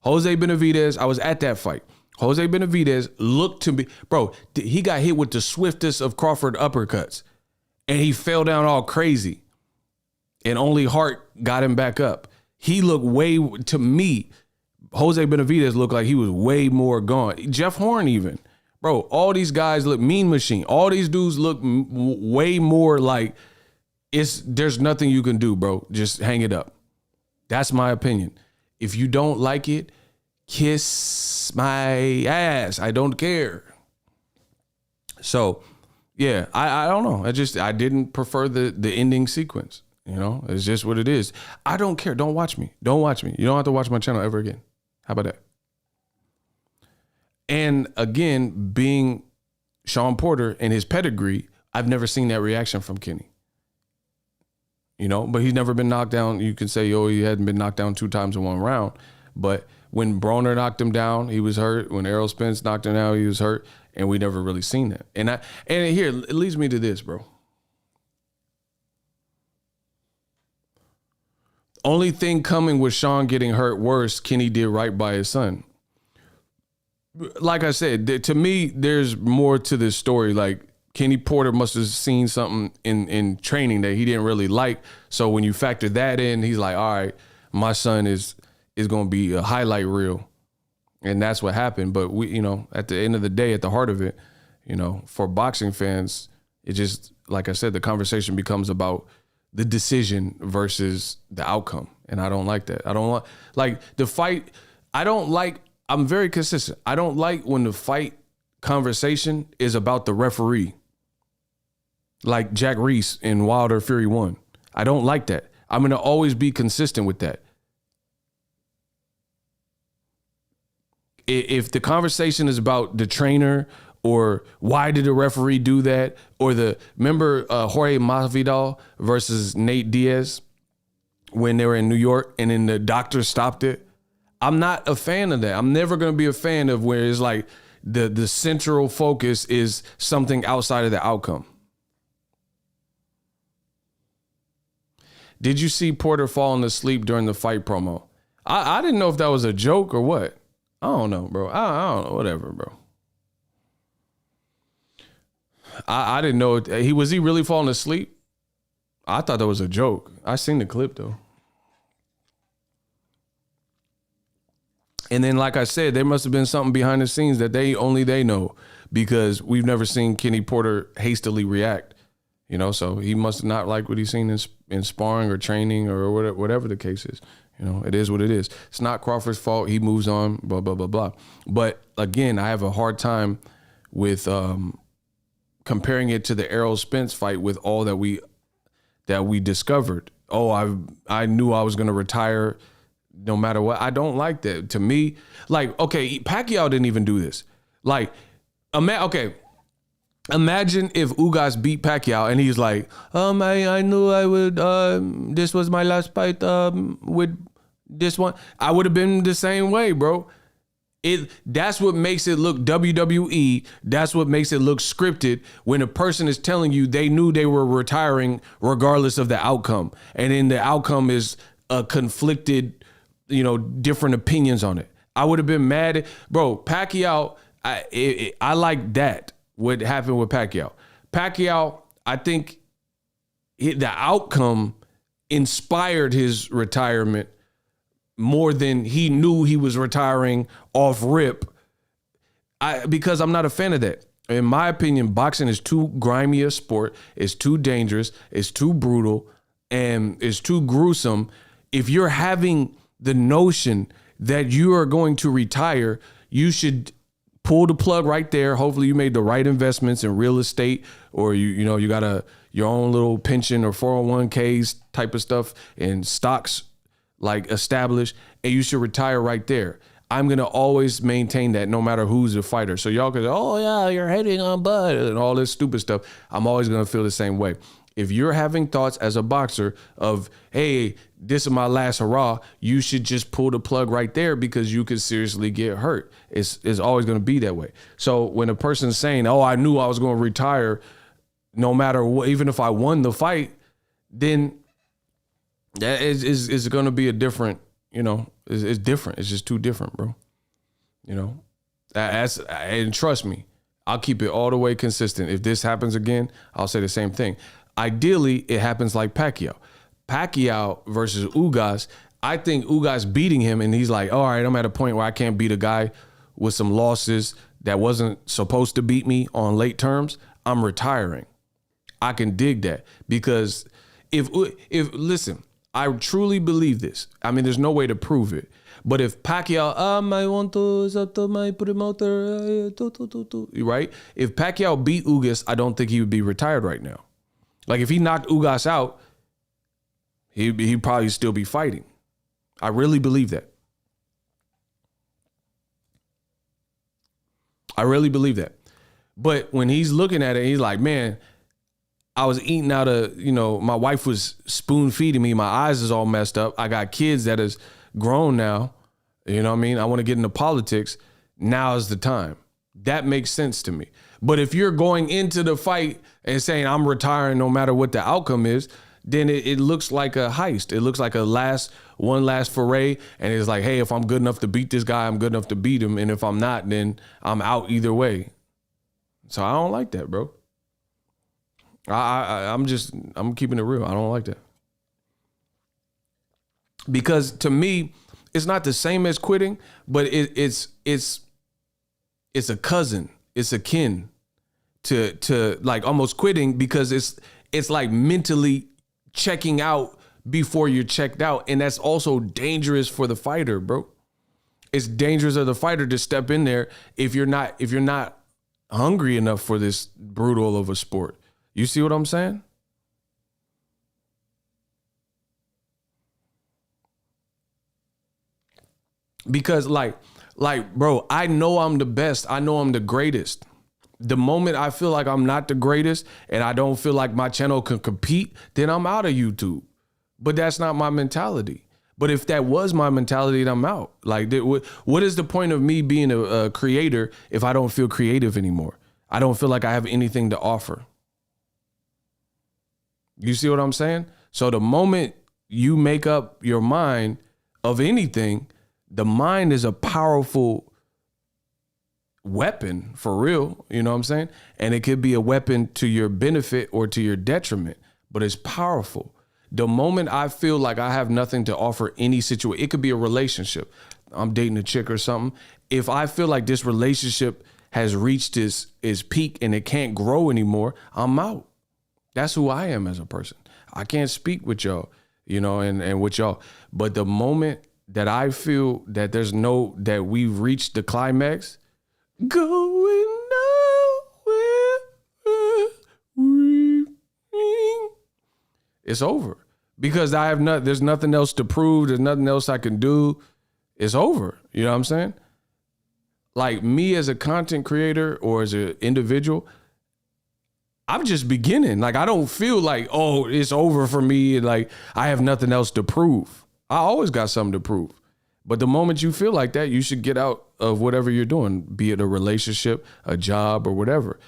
Jose Benavidez, I was at that fight. Jose Benavidez looked to me, bro, he got hit with the swiftest of Crawford uppercuts. And he fell down all crazy. And only Hart got him back up. He looked to me, Jose Benavidez looked like he was way more gone. Jeff Horn even. Bro, all these guys look Mean Machine. All these dudes look way more like there's nothing you can do, bro. Just hang it up. That's my opinion. If you don't like it, kiss my ass. I don't care. So, yeah, I don't know. I didn't prefer the ending sequence. It's just what it is. I don't care. Don't watch me. Don't watch me. You don't have to watch my channel ever again. How about that? And again, being Shawn Porter and his pedigree, I've never seen that reaction from Kenny. But he's never been knocked down. You can say, he hadn't been knocked down 2 times in 1 round. But when Broner knocked him down, he was hurt. When Errol Spence knocked him down, he was hurt. And we never really seen that. And here, it leads me to this, bro. Only thing coming with Shawn getting hurt worse, Kenny did right by his son. Like I said, to me, there's more to this story. Like, Kenny Porter must have seen something in training that he didn't really like. So when you factor that in, he's like, all right, my son is going to be a highlight reel. And that's what happened. But we, at the end of the day, at the heart of it, for boxing fans, it just, like I said, the conversation becomes about the decision versus the outcome. And I don't like that. I don't like the fight. I'm very consistent. I don't like when the fight conversation is about the referee. Like Jack Reese in Wilder Fury 1. I don't like that. I'm going to always be consistent with that. If the conversation is about the trainer or why did the referee do that, or remember Jorge Masvidal versus Nate Diaz when they were in New York and then the doctor stopped it? I'm not a fan of that. I'm never going to be a fan of where it's like the central focus is something outside of the outcome. Did you see Porter falling asleep during the fight promo? I didn't know if that was a joke or what. I don't know, bro. I don't know. Whatever, bro. I didn't know. Was he really falling asleep? I thought that was a joke. I seen the clip, though. And then, like I said, there must have been something behind the scenes that only they know, because we've never seen Kenny Porter hastily react. You know, so he must not like what he's seen in sparring or training or whatever the case is. You know, it is what it is. It's not Crawford's fault. He moves on, blah, blah, blah, blah. But again, I have a hard time with comparing it to the Errol Spence fight with all that we discovered. Oh, I knew I was going to retire no matter what. I don't like that. To me, like, okay, Pacquiao didn't even do this. Like, imagine if Ugas beat Pacquiao and he's like, I knew I would, this was my last fight with this one. I would have been the same way, bro. That's what makes it look WWE. That's what makes it look scripted, when a person is telling you they knew they were retiring regardless of the outcome. And then the outcome is a conflicted, different opinions on it. I would have been mad. Bro, Pacquiao, I like that, what happened with Pacquiao. Pacquiao, I think the outcome inspired his retirement more than he knew he was retiring off rip. Because I'm not a fan of that. In my opinion, boxing is too grimy a sport. It's too dangerous. It's too brutal. And it's too gruesome. If you're having the notion that you are going to retire, you should pull the plug right there. Hopefully you made the right investments in real estate, or you got your own little pension or 401ks type of stuff, and stocks like established, and you should retire right there. I'm going to always maintain that no matter who's the fighter. So y'all can say, oh yeah, you're hating on Bud and all this stupid stuff. I'm always going to feel the same way. If you're having thoughts as a boxer of, hey, this is my last hurrah, you should just pull the plug right there, because you could seriously get hurt. It's always going to be that way. So when a person's saying, oh, I knew I was going to retire no matter what, even if I won the fight, then that is going to be a different, it's different. It's just too different, bro. And trust me, I'll keep it all the way consistent. If this happens again, I'll say the same thing. Ideally, it happens like Pacquiao. Pacquiao versus Ugas, I think Ugas beating him, and he's like, all right, I'm at a point where I can't beat a guy with some losses that wasn't supposed to beat me on late terms. I'm retiring. I can dig that, because if listen, I truly believe this. I mean, there's no way to prove it. But if Pacquiao, I want to up to my promoter, right? If Pacquiao beat Ugas, I don't think he would be retired right now. Like, if he knocked Ugas out, he'd probably still be fighting. I really believe that. I really believe that. But when he's looking at it, he's like, man, I was eating out of, my wife was spoon feeding me. My eyes is all messed up. I got kids that is grown now. You know what I mean? I want to get into politics. Now is the time. That makes sense to me. But if you're going into the fight and saying I'm retiring no matter what the outcome is, then it looks like a heist. It looks like one last foray. And it's like, hey, if I'm good enough to beat this guy, I'm good enough to beat him. And if I'm not, then I'm out either way. So I don't like that, bro. I'm keeping it real. I don't like that. Because to me, it's not the same as quitting, but it's a cousin. It's akin to like almost quitting, because it's like mentally checking out before you're checked out. And that's also dangerous for the fighter, bro. It's dangerous of the fighter to step in there if you're not hungry enough for this brutal of a sport. You see what I'm saying? Because like, bro, I know I'm the best. I know I'm the greatest. The moment I feel like I'm not the greatest and I don't feel like my channel can compete, then I'm out of YouTube. But that's not my mentality. But if that was my mentality, then I'm out. Like, what is the point of me being a creator if I don't feel creative anymore? I don't feel like I have anything to offer. You see what I'm saying? So the moment you make up your mind of anything, the mind is a powerful weapon for real. You know what I'm saying? And it could be a weapon to your benefit or to your detriment, but it's powerful. The moment I feel like I have nothing to offer any situation, it could be a relationship. I'm dating a chick or something. If I feel like this relationship has reached its peak and it can't grow anymore, I'm out. That's who I am as a person. I can't speak with y'all, and with y'all. But the moment that I feel that that we've reached the climax, going nowhere, it's over. Because there's nothing else to prove. There's nothing else I can do. It's over. You know what I'm saying? Like me as a content creator or as an individual, I'm just beginning. Like I don't feel like, oh, it's over for me. Like I have nothing else to prove. I always got something to prove. But the moment you feel like that, you should get out of whatever you're doing, be it a relationship, a job, or whatever.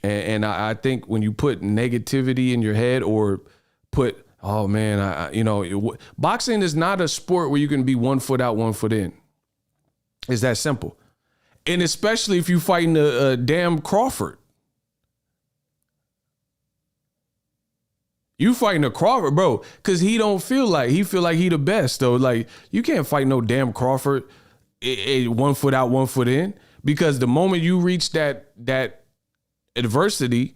And I think when you put negativity in your head or put, oh man, boxing is not a sport where you can be 1 foot out, 1 foot in. It's that simple. And especially if you're fighting a damn Crawford. You fighting a Crawford, bro, because he feel like he the best, though. Like, you can't fight no damn Crawford 1 foot out, 1 foot in. Because the moment you reach that adversity,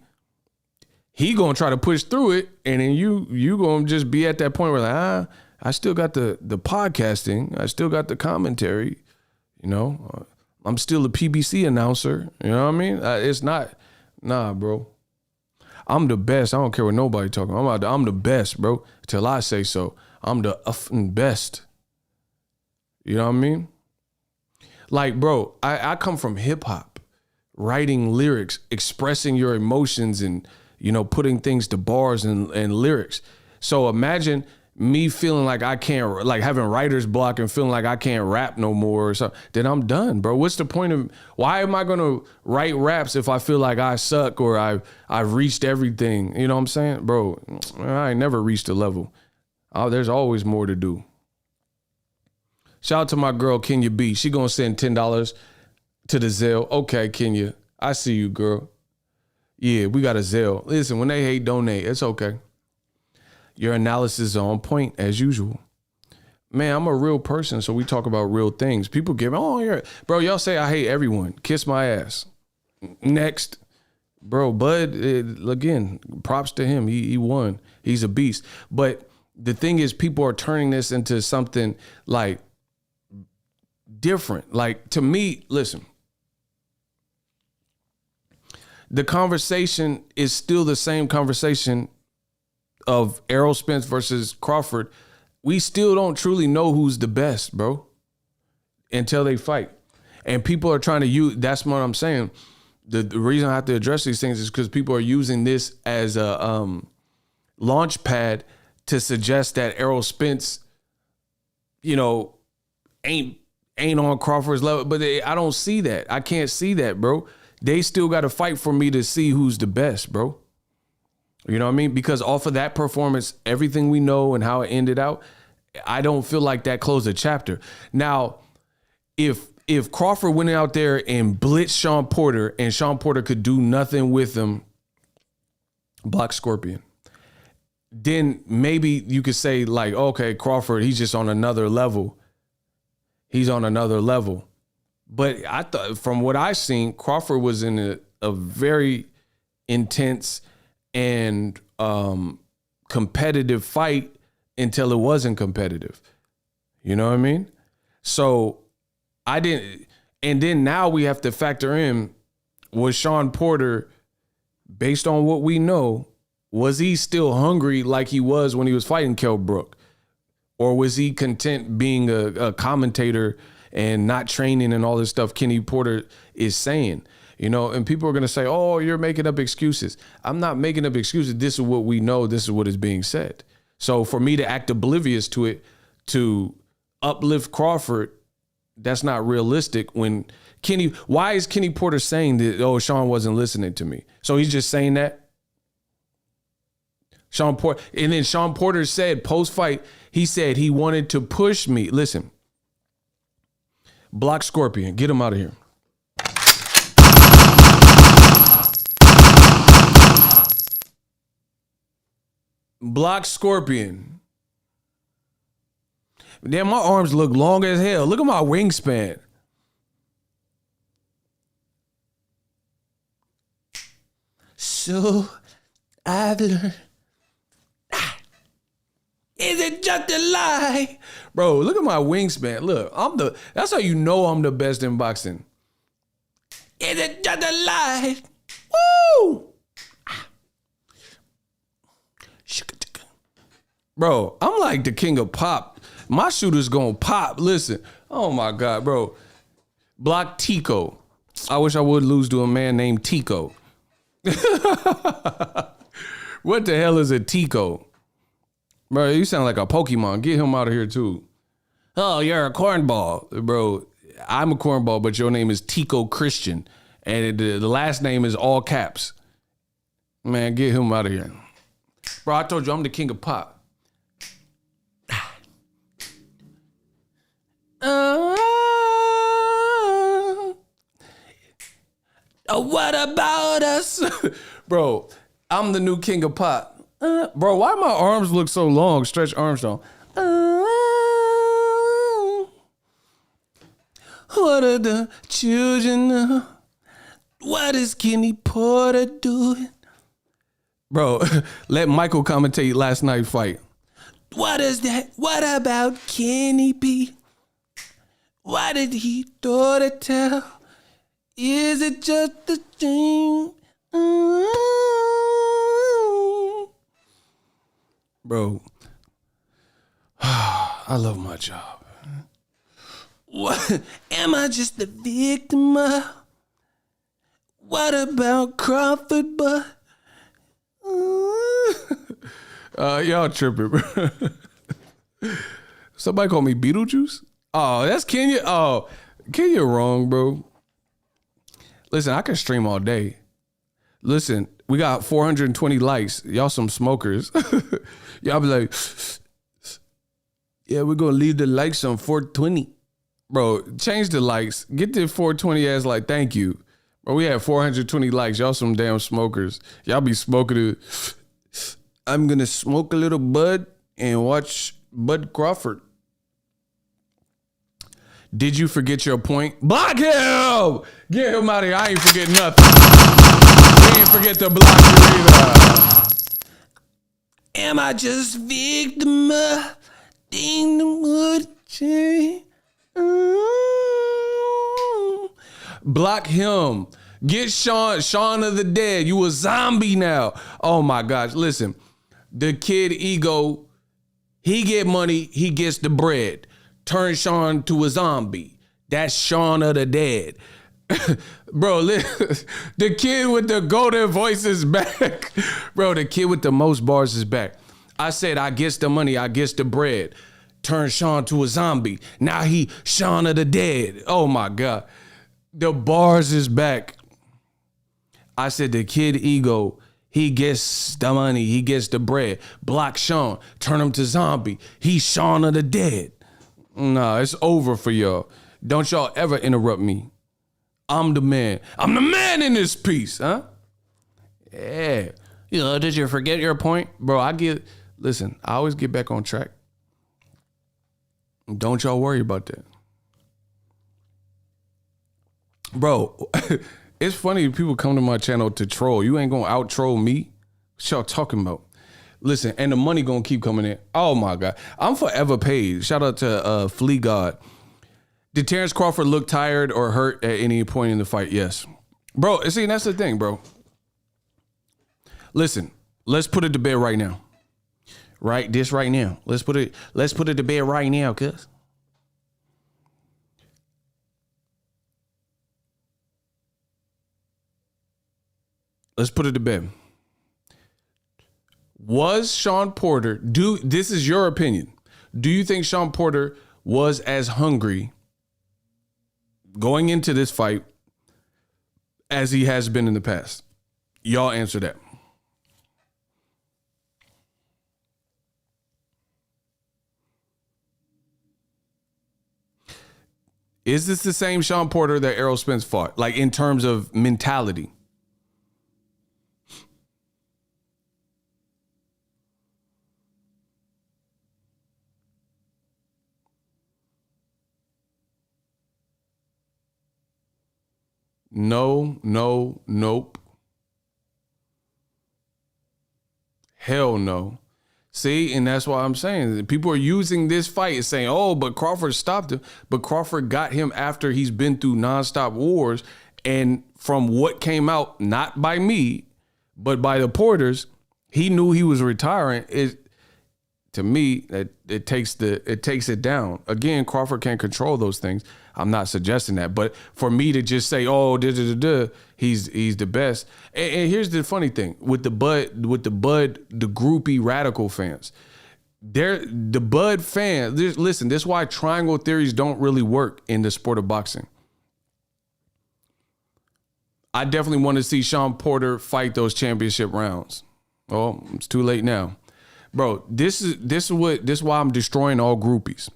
he gonna try to push through it, and then you gonna just be at that point where like, I still got the podcasting, I still got the commentary, I'm still a PBC announcer, you know what I mean? It's not, bro. I'm the best. I don't care what nobody talking about. I'm the best, bro, till I say so. I'm the best. You know what I mean? Like, bro, I come from hip hop, writing lyrics, expressing your emotions and, putting things to bars and lyrics. So imagine me feeling like I can't, like having writer's block and feeling like I can't rap no more or something. Then I'm done, bro. What's the point of, why am I going to write raps if I feel like I suck or I've reached everything? You know what I'm saying? Bro, I ain't never reached a level. There's always more to do. Shout out to my girl, Kenya B. She going to send $10 to the Zelle. Okay, Kenya, I see you, girl. Yeah, we got a Zelle. Listen, when they hate, donate. It's okay. Your analysis is on point as usual. Man, I'm a real person, so we talk about real things. People give, bro, y'all say I hate everyone. Kiss my ass. Next. Bro, Bud, again, props to him. He won. He's a beast. But the thing is, people are turning this into something like different. Like, to me, listen, the conversation is still the same conversation of Errol Spence versus Crawford. We still don't truly know who's the best, bro, until they fight. And people are trying to use, that's what I'm saying. The reason I have to address these things is because people are using this as a launch pad to suggest that Errol Spence, ain't on Crawford's level. But I don't see that. I can't see that, bro. They still got to fight for me to see who's the best, bro. You know what I mean? Because off of that performance, everything we know and how it ended out, I don't feel like that closed a chapter. Now, if Crawford went out there and blitzed Shawn Porter and Shawn Porter could do nothing with him, block Scorpion, then maybe you could say like, okay, Crawford, he's just on another level. He's on another level. But I thought, from what I've seen, Crawford was in a very intense and competitive fight until it wasn't competitive. You know what I mean? So I didn't, and then now we have to factor in, was Shawn Porter, based on what we know, was he still hungry like he was when he was fighting Kell Brook? Or was he content being a commentator and not training and all this stuff Kenny Porter is saying? And people are going to say, oh, you're making up excuses. I'm not making up excuses. This is what we know. This is what is being said. So for me to act oblivious to it, to uplift Crawford, that's not realistic. When why is Kenny Porter saying that, oh, Shawn wasn't listening to me? So he's just saying that? Shawn Porter, and then Shawn Porter said post-fight, he said he wanted to push me. Listen, block Scorpion, get him out of here. Block Scorpion. Damn, my arms look long as hell. Look at my wingspan. So I've learned. Is it just a lie? Bro, look at my wingspan. Look, that's how you know I'm the best in boxing. Is it just a lie? Woo! Bro, I'm like the king of pop. My shooter's gonna pop. Listen. Oh my God, bro. Block Tico. I wish I would lose to a man named Tico. What the hell is a Tico? Bro, you sound like a Pokemon. Get him out of here too. Oh, you're a cornball. Bro, I'm a cornball, but your name is Tico Christian. And the last name is all caps. Man, get him out of here. Bro, I told you I'm the king of pop. What about us? Bro, I'm the new king of pop. Bro, why my arms look so long? Stretch Armstrong. What are the children? What is Kenny Porter doing? Bro, let Michael commentate last night's fight. What is that? What about Kenny P? Why did he throw the towel? Is it just a dream? Bro, I love my job. What? Am I just a victim of? What about Crawford, but? Y'all tripping, bro. Somebody call me Beetlejuice? Oh, that's Kenya. Oh, Kenya wrong, bro. Listen, I can stream all day. Listen, we got 420 likes. Y'all some smokers. Y'all be like, yeah, we're going to leave the likes on 420. Bro, change the likes. Get the 420 as like, thank you. Bro, we had 420 likes. Y'all some damn smokers. Y'all be smoking it. I'm going to smoke a little bud and watch Bud Crawford. Did you forget your point? Block him! Get him out of here. I ain't forget nothing. We ain't forget to block you either. Am I just victim of the wood chain? Block him. Get Shawn of the Dead. You a zombie now. Oh my gosh. Listen, the kid ego, he get money, he gets the bread. Turn Shawn to a zombie. That's Shawn of the Dead. Bro, the kid with the golden voice is back. Bro, the kid with the most bars is back. I said, I gets the money, I gets the bread. Turn Shawn to a zombie. Now he Shawn of the Dead. Oh my God. The bars is back. I said the kid ego, he gets the money, he gets the bread. Block Shawn, turn him to zombie. He's Shawn of the Dead. Nah, it's over for y'all. Don't y'all ever interrupt me. I'm the man. I'm the man in this piece, huh? Yeah. Did you forget your point? Bro, listen, I always get back on track. Don't y'all worry about that. Bro, it's funny if people come to my channel to troll. You ain't gonna out-troll me. What y'all talking about? Listen, and the money gonna keep coming in. Oh my God. I'm forever paid. Shout out to Flea God. Did Terence Crawford look tired or hurt at any point in the fight? Yes. Bro, see, that's the thing, bro. Listen, let's put it to bed right now. Right? This right now. Let's put it to bed right now, cuz. Let's put it to bed. Was Shawn Porter, this is your opinion. Do you think Shawn Porter was as hungry going into this fight as he has been in the past? Y'all answer that. Is this the same Shawn Porter that Errol Spence fought? Like in terms of mentality? Nope. Hell no. See, and that's why I'm saying people are using this fight and saying, oh, but Crawford stopped him. But Crawford got him after he's been through nonstop wars. And from what came out, not by me, but by the Porters, he knew he was retiring. To me, it takes it down. Again, Crawford can't control those things. I'm not suggesting that. But for me to just say, oh, he's the best. And here's the funny thing with the groupie radical fans. The Bud fans, listen, this is why triangle theories don't really work in the sport of boxing. I definitely want to see Shawn Porter fight those championship rounds. Oh, it's too late now. Bro, this is why I'm destroying all groupies.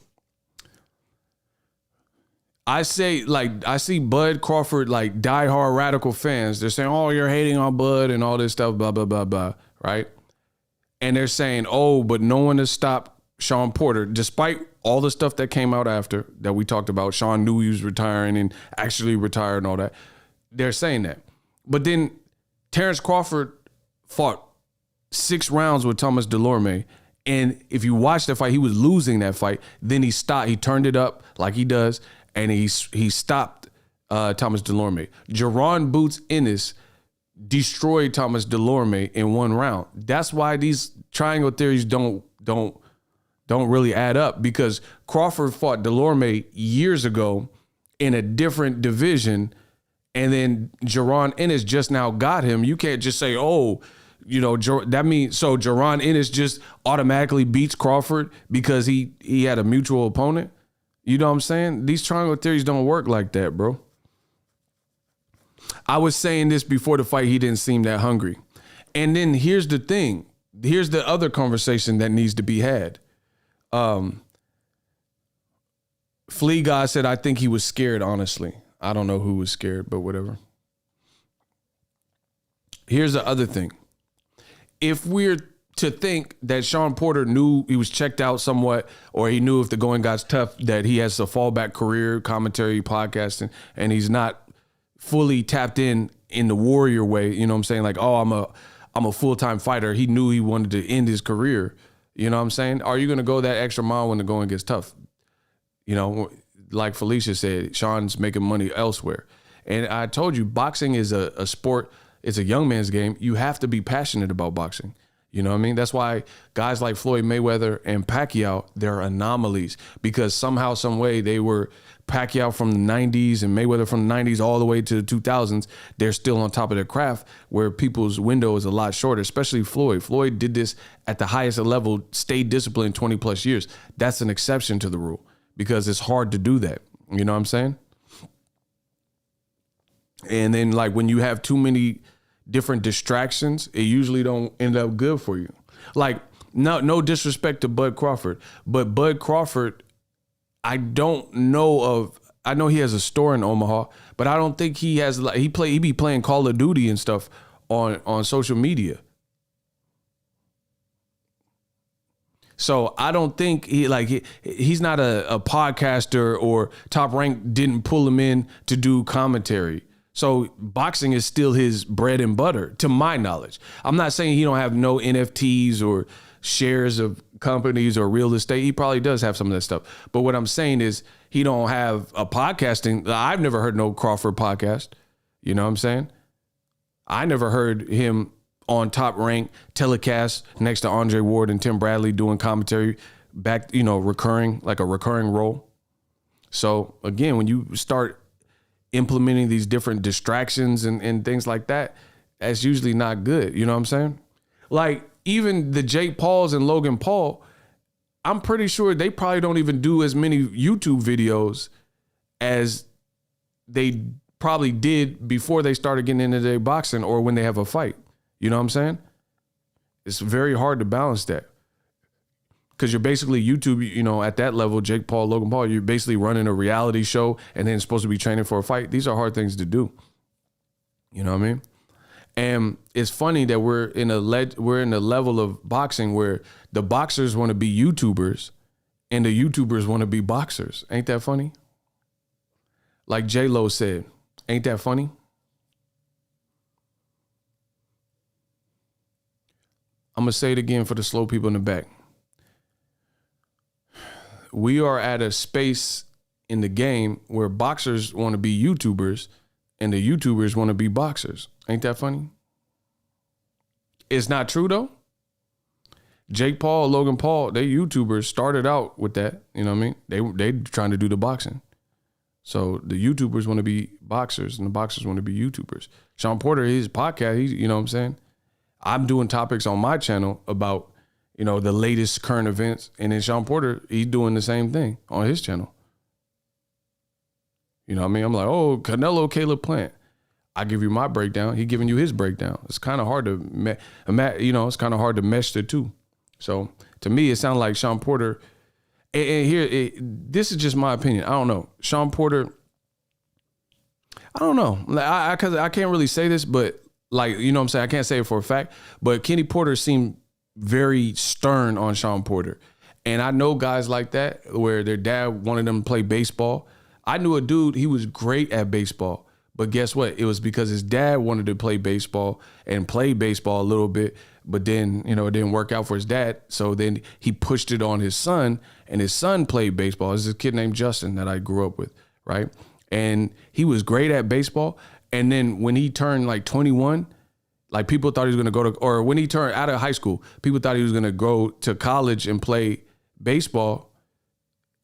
I see Bud Crawford, like diehard radical fans. They're saying, oh, you're hating on Bud and all this stuff, blah, blah, blah, blah, right? And they're saying, oh, but no one has stopped Shawn Porter, despite all the stuff that came out after that we talked about. Shawn knew he was retiring and actually retired and all that. They're saying that. But then Terence Crawford fought 6 rounds with Thomas Delorme. And if you watch the fight, he was losing that fight. Then he stopped. He turned it up like he does. And he stopped Thomas Delorme. Jaron Boots Ennis destroyed Thomas Delorme in 1 round. That's why these triangle theories don't really add up, because Crawford fought Delorme years ago in a different division, and then Jaron Ennis just now got him. You can't just say, oh, that means so Jaron Ennis just automatically beats Crawford because he had a mutual opponent. You know what I'm saying? These triangle theories don't work like that, bro. I was saying this before the fight. He didn't seem that hungry. And then here's the thing. Here's the other conversation that needs to be had. Flea Guy said, I think he was scared, honestly. I don't know who was scared, but whatever. Here's the other thing. If we're to think that Shawn Porter knew he was checked out somewhat, or he knew if the going got tough that he has a fallback career, commentary, podcasting, and he's not fully tapped in the warrior way, you know what I'm saying? Like, oh, I'm a full-time fighter. He knew he wanted to end his career. You know what I'm saying? Are you going to go that extra mile when the going gets tough? Like Felicia said, Shawn's making money elsewhere. And I told you, boxing is a sport. It's a young man's game. You have to be passionate about boxing. You know what I mean? That's why guys like Floyd Mayweather and Pacquiao, they're anomalies, because somehow, some way, they were Pacquiao from the 90s and Mayweather from the 90s all the way to the 2000s. They're still on top of their craft, where people's window is a lot shorter, especially Floyd. Floyd did this at the highest level, stayed disciplined 20 plus years. That's an exception to the rule, because it's hard to do that. You know what I'm saying? And then, like, when you have too many different distractions, it usually don't end up good for you. Like, no disrespect to Bud Crawford, but Bud Crawford, I know he has a store in Omaha, but I don't think he has, like, he be playing Call of Duty and stuff on social media. So I don't think he's not a podcaster, or Top Rank didn't pull him in to do commentary. So boxing is still his bread and butter, to my knowledge. I'm not saying he don't have no NFTs or shares of companies or real estate. He probably does have some of that stuff. But what I'm saying is he don't have a podcasting. I've never heard no Crawford podcast. You know what I'm saying? I never heard him on Top Rank telecast next to Andre Ward and Tim Bradley doing commentary back, recurring, like a recurring role. So again, when you start implementing these different distractions and things like that, that's usually not good. You know what I'm saying? Like, even the Jake Pauls and Logan Paul, I'm pretty sure they probably don't even do as many YouTube videos as they probably did before they started getting into their boxing, or when they have a fight. You know what I'm saying? It's very hard to balance that, because you're basically YouTube, at that level, Jake Paul, Logan Paul, you're basically running a reality show and then supposed to be training for a fight. These are hard things to do. You know what I mean? And it's funny that we're in a level of boxing where the boxers want to be YouTubers and the YouTubers want to be boxers. Ain't that funny? Like J-Lo said, ain't that funny? I'm going to say it again for the slow people in the back. We are at a space in the game where boxers want to be YouTubers and the YouTubers want to be boxers. Ain't that funny? It's not true though. Jake Paul, Logan Paul, they YouTubers started out with that. You know what I mean? They trying to do the boxing. So the YouTubers want to be boxers and the boxers want to be YouTubers. Shawn Porter, his podcast, you know what I'm saying? I'm doing topics on my channel about, you know, the latest current events. And then Shawn Porter, he's doing the same thing on his channel. You know what I mean? I'm like, oh, Canelo, Caleb Plant. I give you my breakdown. He giving you his breakdown. It's kind of hard to, it's kind of hard to mesh the two. So to me, it sounds like Shawn Porter, and here, this is just my opinion. I don't know. Shawn Porter, I don't know. Because I can't really say this, but like, you know what I'm saying? I can't say it for a fact, but Kenny Porter seemed very stern on Shawn Porter. And I know guys like that where their dad wanted them to play baseball. I knew a dude, he was great at baseball, but guess what? It was because his dad wanted to play baseball and play baseball a little bit, but then, you know, it didn't work out for his dad. So then he pushed it on his son, and his son played baseball. There's this kid named Justin that I grew up with, right? And he was great at baseball. And then when he turned like 21, like people thought he was going to go to, or when he turned out of high school, people thought he was going to go to college and play baseball.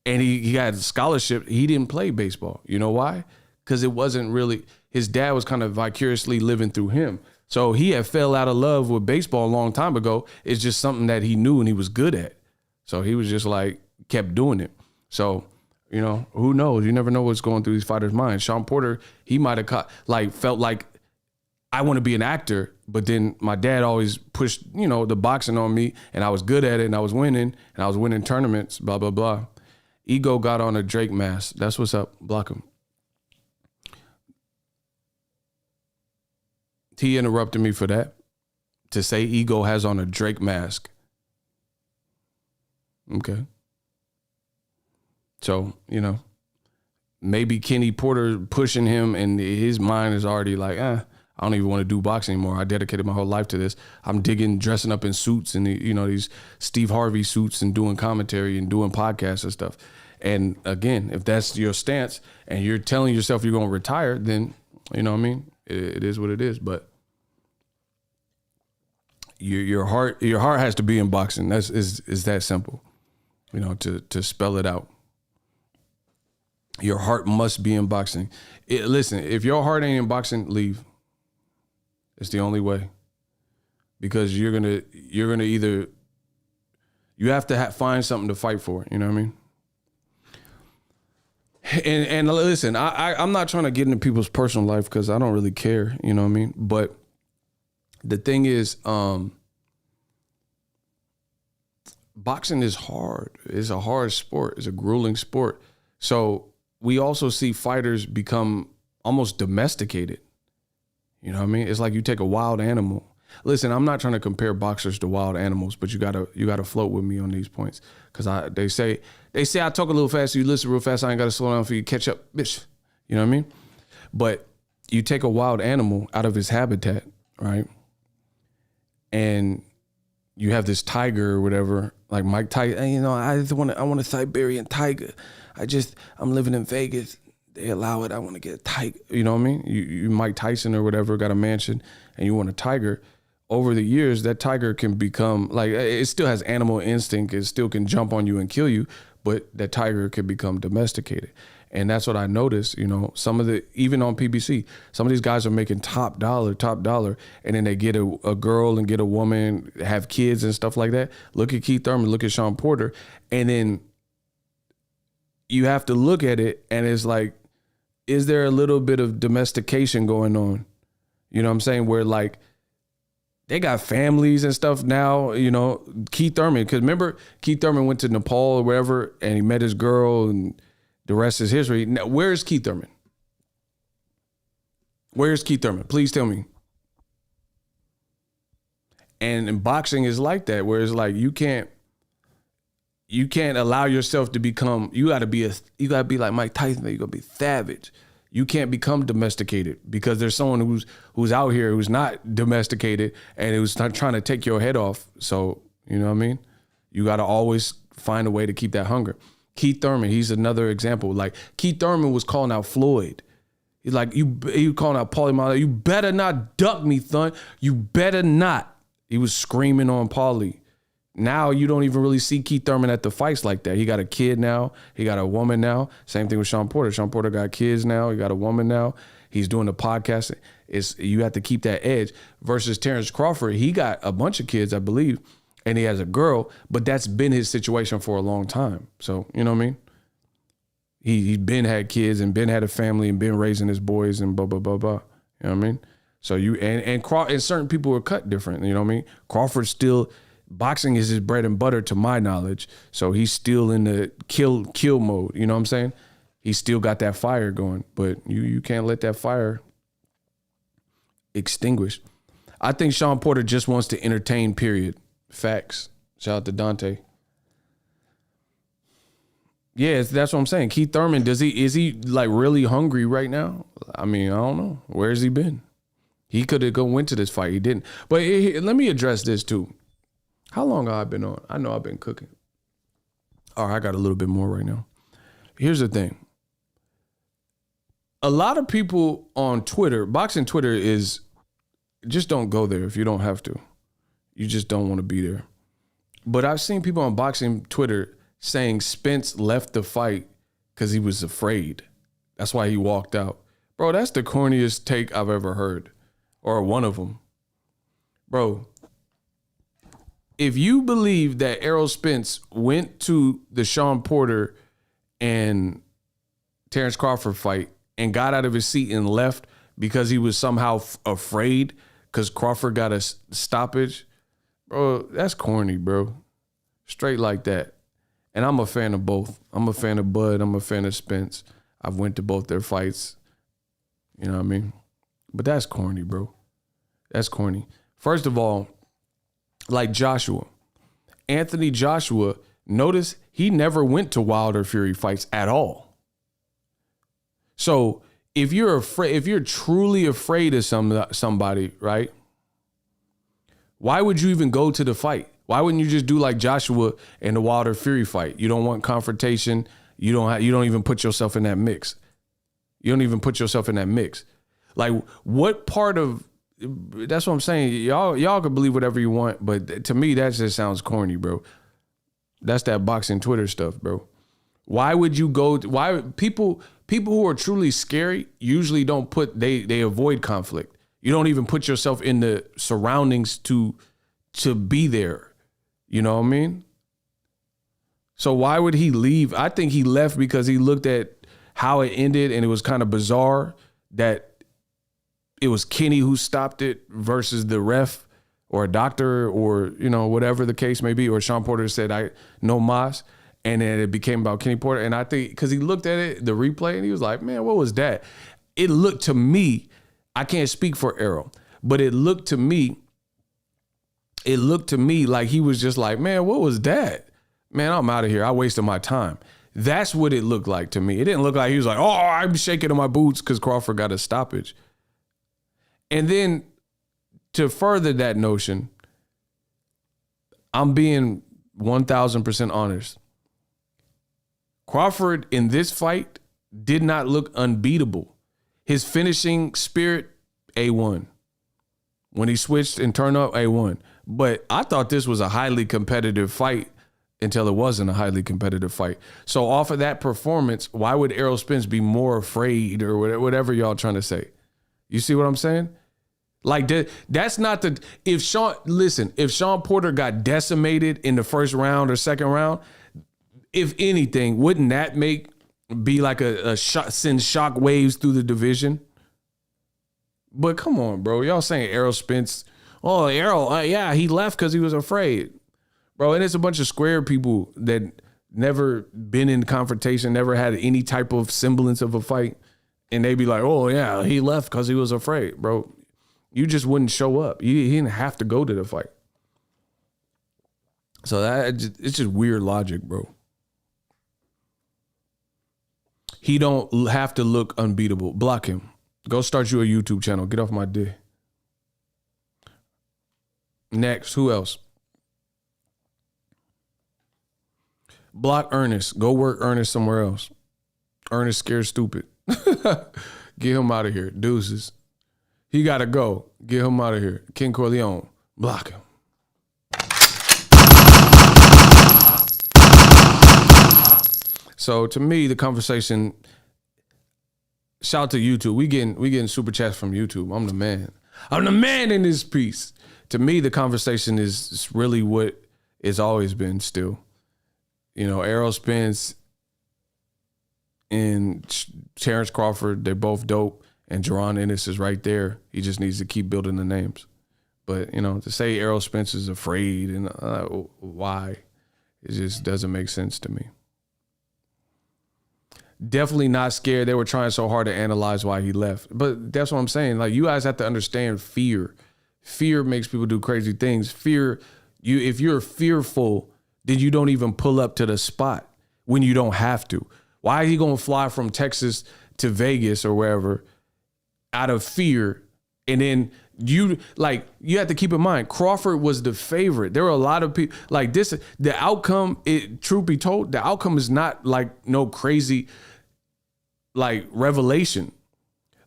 And he had a scholarship. He didn't play baseball. You know why? Because it wasn't really, his dad was kind of vicariously living through him. So he had fell out of love with baseball a long time ago. It's just something that he knew and he was good at. So he was just like, kept doing it. So, you know, who knows? You never know what's going through these fighters' minds. Shawn Porter, he might have felt like, I want to be an actor, but then my dad always pushed, you know, the boxing on me, and I was good at it, and I was winning tournaments, blah, blah, blah. Ego got on a Drake mask. That's what's up. Block him. He interrupted me for that, to say Ego has on a Drake mask. Okay. So, you know, maybe Kenny Porter pushing him and his mind is already like, I don't even want to do boxing anymore. I dedicated my whole life to this. I'm digging dressing up in suits and, you know, these Steve Harvey suits and doing commentary and doing podcasts and stuff. And again, if that's your stance and you're telling yourself you're going to retire, then, you know what I mean? It is what it is. But your heart has to be in boxing. Is that simple, you know, to spell it out. Your heart must be in boxing. Listen, if your heart ain't in boxing, leave. It's the only way, because you're gonna either, you have to find something to fight for. You know what I mean? And listen, I'm not trying to get into people's personal life because I don't really care. You know what I mean? But the thing is, boxing is hard. It's a hard sport. It's a grueling sport. So we also see fighters become almost domesticated. You know what I mean? It's like you take a wild animal. Listen, I'm not trying to compare boxers to wild animals, but you gotta float with me on these points, because they say I talk a little fast, so you listen real fast. I ain't gotta slow down for you to catch up, bitch. You know what I mean? But you take a wild animal out of his habitat, right? And you have this tiger or whatever, like Mike Tyson. You know, I want a Siberian tiger. I'm living in Vegas. They allow it. I want to get a tiger. You know what I mean? You Mike Tyson or whatever got a mansion and you want a tiger. Over the years, that tiger can become, like, it still has animal instinct. It still can jump on you and kill you, but that tiger can become domesticated. And that's what I noticed, you know, even on PBC, some of these guys are making top dollar, and then they get a girl and get a woman, have kids and stuff like that. Look at Keith Thurman, look at Shawn Porter, and then you have to look at it and it's like, is there a little bit of domestication going on? You know what I'm saying? Where like they got families and stuff now, you know, Keith Thurman, because remember Keith Thurman went to Nepal or wherever and he met his girl and the rest is history. Now, where's Keith Thurman? Where's Keith Thurman? Please tell me. And boxing is like that, where it's like you can't allow yourself to become, you gotta be like Mike Tyson, you gotta be savage. you can't become domesticated because there's someone who's out here who's not domesticated and who's not trying to take your head off. So, you know what I mean? You got to always find a way to keep that hunger. Keith Thurman, he's another example. Like Keith Thurman was calling out Floyd. He's like, he was calling out Paulie Malice. You better not duck me, Thun. You better not. He was screaming on Paulie. Now you don't even really see Keith Thurman at the fights like that. He got a kid now. He got a woman now. Same thing with Shawn Porter. Shawn Porter got kids now. He got a woman now. He's doing the podcast. You have to keep that edge. Versus Terence Crawford, he got a bunch of kids, I believe, and he has a girl, but that's been his situation for a long time. So, you know what I mean? He's been had kids and been had a family and been raising his boys and blah, blah, blah, blah. You know what I mean? So and certain people are cut different, you know what I mean? Crawford still, boxing is his bread and butter to my knowledge. So he's still in the kill mode, you know what I'm saying? He's still got that fire going, but you can't let that fire extinguish. I think Shawn Porter just wants to entertain, period. Facts. Shout out to Dante. Yeah, that's what I'm saying. Keith Thurman, is he like really hungry right now? I mean, I don't know. Where's he been? He could have went to this fight. He didn't. But let me address this too. How long have I been on? I know I've been cooking. All right, I got a little bit more right now. Here's the thing. A lot of people on Twitter, boxing Twitter is, just don't go there if you don't have to. You just don't want to be there. But I've seen people on boxing Twitter saying Spence left the fight because he was afraid. That's why he walked out. Bro, that's the corniest take I've ever heard. Or one of them. Bro, if you believe that Errol Spence went to the Shawn Porter and Terence Crawford fight and got out of his seat and left because he was somehow afraid because Crawford got a stoppage, bro, that's corny, bro. Straight like that. And I'm a fan of both. I'm a fan of Bud. I'm a fan of Spence. I've went to both their fights. You know what I mean? But that's corny, bro. That's corny. First of all, like Joshua. Anthony Joshua, notice he never went to Wilder Fury fights at all. So if you're afraid, if you're truly afraid of somebody, right? Why would you even go to the fight? Why wouldn't you just do like Joshua in the Wilder Fury fight? You don't want confrontation. You don't even put yourself in that mix. You don't even put yourself in that mix. Like what part of, that's what I'm saying. Y'all can believe whatever you want, but to me, that just sounds corny, bro. That's that boxing Twitter stuff, bro. Why would you go, why people who are truly scary usually don't they avoid conflict. You don't even put yourself in the surroundings to be there. You know what I mean? So why would he leave? I think he left because he looked at how it ended and it was kind of bizarre that it was Kenny who stopped it versus the ref or a doctor or, you know, whatever the case may be. Or Shawn Porter said, no mas. And then it became about Kenny Porter. And I think because he looked at it, the replay, and he was like, man, what was that? It looked to me, I can't speak for Errol, but it looked to me like he was just like, man, what was that? Man, I'm out of here. I wasted my time. That's what it looked like to me. It didn't look like he was like, oh, I'm shaking in my boots because Crawford got a stoppage. And then to further that notion, I'm being 1,000% honest. Crawford in this fight did not look unbeatable. His finishing spirit, A1. When he switched and turned up, A1. But I thought this was a highly competitive fight until it wasn't a highly competitive fight. So off of that performance, why would Errol Spence be more afraid or whatever y'all trying to say? You see what I'm saying? Like that's not the, if Shawn Porter got decimated in the first round or second round, if anything, wouldn't that be like a send shock waves through the division? But come on, bro. Y'all saying Errol Spence, oh, Errol, yeah, he left because he was afraid. Bro, and it's a bunch of square people that never been in confrontation, never had any type of semblance of a fight. And they be like, oh, yeah, he left because he was afraid. Bro, you just wouldn't show up. He didn't have to go to the fight. So it's just weird logic, bro. he don't have to look unbeatable. Block him. Go start you a YouTube channel. Get off my dick. Next, who else? Block Ernest. Go work Ernest somewhere else. Ernest scared stupid. Get him out of here. Deuces. He got to go. Get him out of here. King Corleone. Block him. So to me, the conversation, shout out to YouTube. We getting super chats from YouTube. I'm the man. I'm the man in this piece. To me, the conversation is really what it's always been still. You know, Errol Spence and Terence Crawford, they're both dope. And Jerron Ennis is right there. He just needs to keep building the names. But, you know, to say Errol Spence is afraid and why, it just doesn't make sense to me. Definitely not scared. They were trying so hard to analyze why he left. But that's what I'm saying. Like, you guys have to understand fear. Fear makes people do crazy things. Fear, if you're fearful, then you don't even pull up to the spot when you don't have to. Why is he going to fly from Texas to Vegas or wherever out of fear? And then you have to keep in mind, Crawford was the favorite. There were a lot of people like this. The outcome, truth be told, the outcome is not like no crazy like revelation.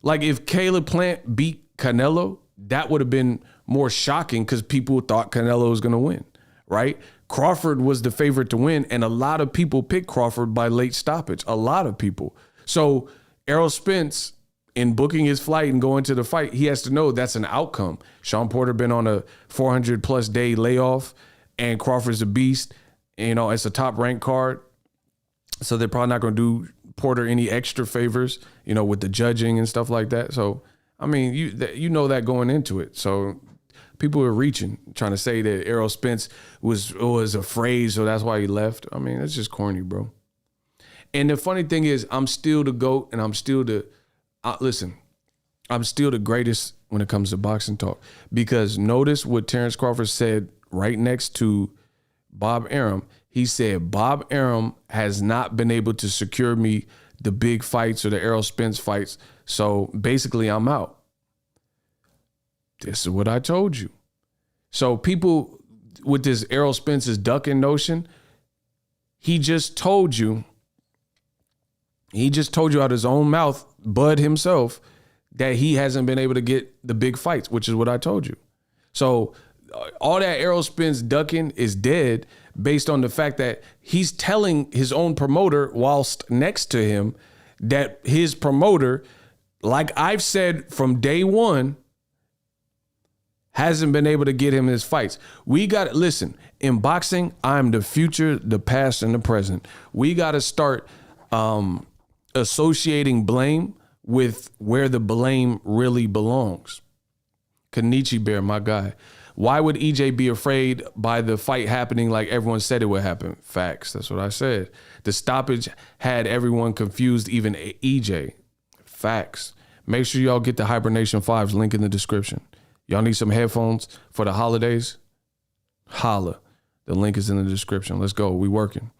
Like if Caleb Plant beat Canelo, that would have been more shocking because people thought Canelo was going to win, right? Crawford was the favorite to win, and a lot of people picked Crawford by late stoppage. A lot of people. So Errol Spence, in booking his flight and going to the fight, he has to know that's an outcome. Shawn Porter been on a 400+ day layoff, and Crawford's a beast. You know, it's a top ranked card, so they're probably not going to do Porter any extra favors, you know, with the judging and stuff like that. So, I mean, you know that going into it. So people are reaching, trying to say that Errol Spence was afraid, so that's why he left. I mean, that's just corny, bro. And the funny thing is, I'm still the GOAT, and I'm still the listen, I'm still the greatest when it comes to boxing talk. Because notice what Terence Crawford said right next to Bob Arum. He said, Bob Arum has not been able to secure me the big fights or the Errol Spence fights. So basically, I'm out. This is what I told you. So people with this Errol Spence is ducking notion, he just told you out of his own mouth, Bud himself, that he hasn't been able to get the big fights, which is what I told you. So all that Errol Spence ducking is dead based on the fact that he's telling his own promoter whilst next to him that his promoter, like I've said from day one, hasn't been able to get him his fights. We got to listen. In boxing, I'm the future, the past, and the present. We got to start associating blame with where the blame really belongs. Kenichi Bear, my guy. Why would EJ be afraid by the fight happening like everyone said it would happen? Facts. That's what I said. The stoppage had everyone confused, even EJ. Facts. Make sure y'all get the Hibernation 5s, link in the description. Y'all need some headphones for the holidays? Holla. The link is in the description. Let's go. We working.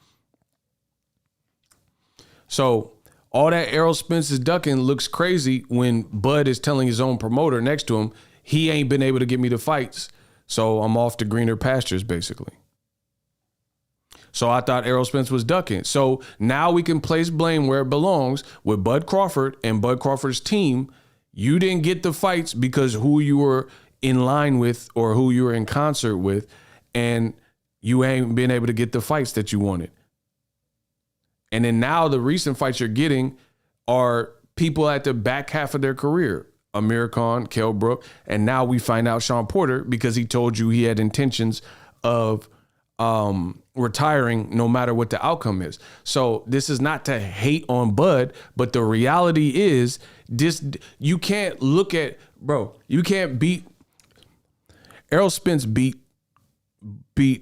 So all that Errol Spence is ducking looks crazy when Bud is telling his own promoter next to him, he ain't been able to get me the fights. So I'm off to greener pastures, basically. So I thought Errol Spence was ducking. So now we can place blame where it belongs with Bud Crawford and Bud Crawford's team. You didn't get the fights because who you were in line with or who you were in concert with, and you ain't been able to get the fights that you wanted. And then now the recent fights you're getting are people at the back half of their career. Amir Khan, Kell Brook, and now we find out Shawn Porter because he told you he had intentions of retiring no matter what the outcome is. So this is not to hate on Bud, but the reality is this: you can't look at, bro, you can't beat Errol Spence beat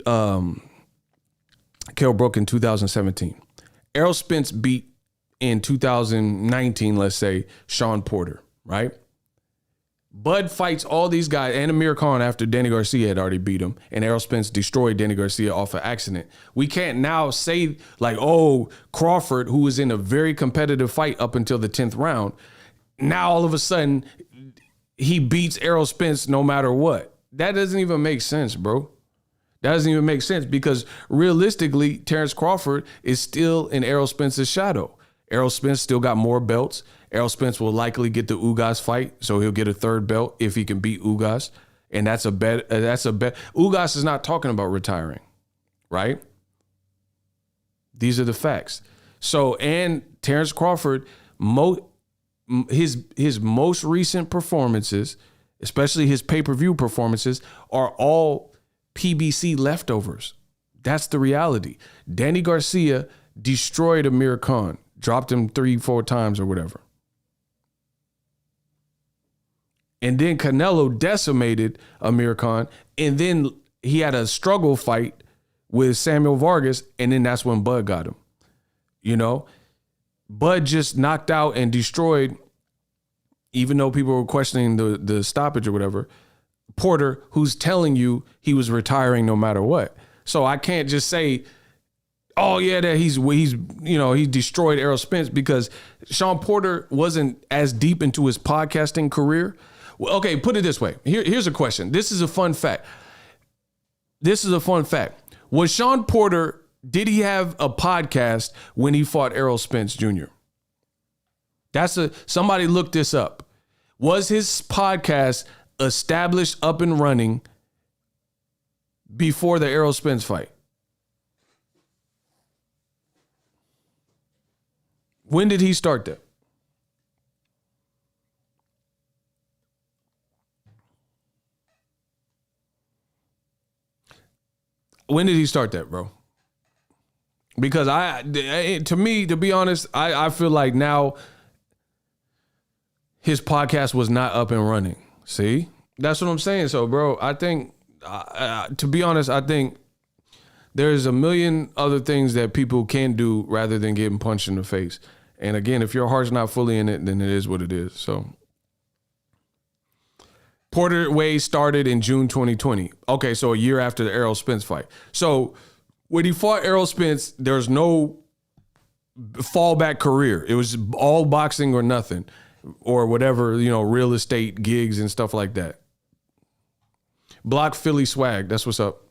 Kell Brook in 2017. Errol Spence beat in 2019, let's say, Shawn Porter, right? Bud fights all these guys and Amir Khan after Danny Garcia had already beat him, and Errol Spence destroyed Danny Garcia off an accident. We can't now say like, oh, Crawford, who was in a very competitive fight up until the 10th round, now all of a sudden he beats Errol Spence no matter what. That doesn't even make sense, bro. That doesn't even make sense because realistically, Terence Crawford is still in Errol Spence's shadow. Errol Spence still got more belts. Errol Spence will likely get the Ugas fight, so he'll get a third belt if he can beat Ugas, and that's a bet. Ugas is not talking about retiring, right? These are the facts. So, and Terence Crawford, his most recent performances, especially his pay-per-view performances, are all PBC leftovers. That's the reality. Danny Garcia destroyed Amir Khan, dropped him 3-4 times or whatever. And then Canelo decimated Amir Khan. And then he had a struggle fight with Samuel Vargas. And then that's when Bud got him. You know, Bud just knocked out and destroyed, even though people were questioning the stoppage or whatever, Porter, who's telling you he was retiring no matter what. So I can't just say, oh yeah, that he's he destroyed Errol Spence, because Shawn Porter wasn't as deep into his podcasting career. Well, okay, put it this way. Here's a question. This is a fun fact. Was Shawn Porter, did he have a podcast when he fought Errol Spence Jr.? Somebody look this up. Was his podcast established, up and running before the Errol Spence fight? When did he start that? When did he start that, bro? Because to be honest, I feel like now his podcast was not up and running. See? That's what I'm saying. So, bro, I think, to be honest, I think there's a million other things that people can do rather than getting punched in the face. And again, if your heart's not fully in it, then it is what it is. So Porter Way started in June 2020. Okay, so a year after the Errol Spence fight. So when he fought Errol Spence, there's no fallback career. It was all boxing or nothing, or whatever, real estate gigs and stuff like that. Block Philly Swag. That's what's up.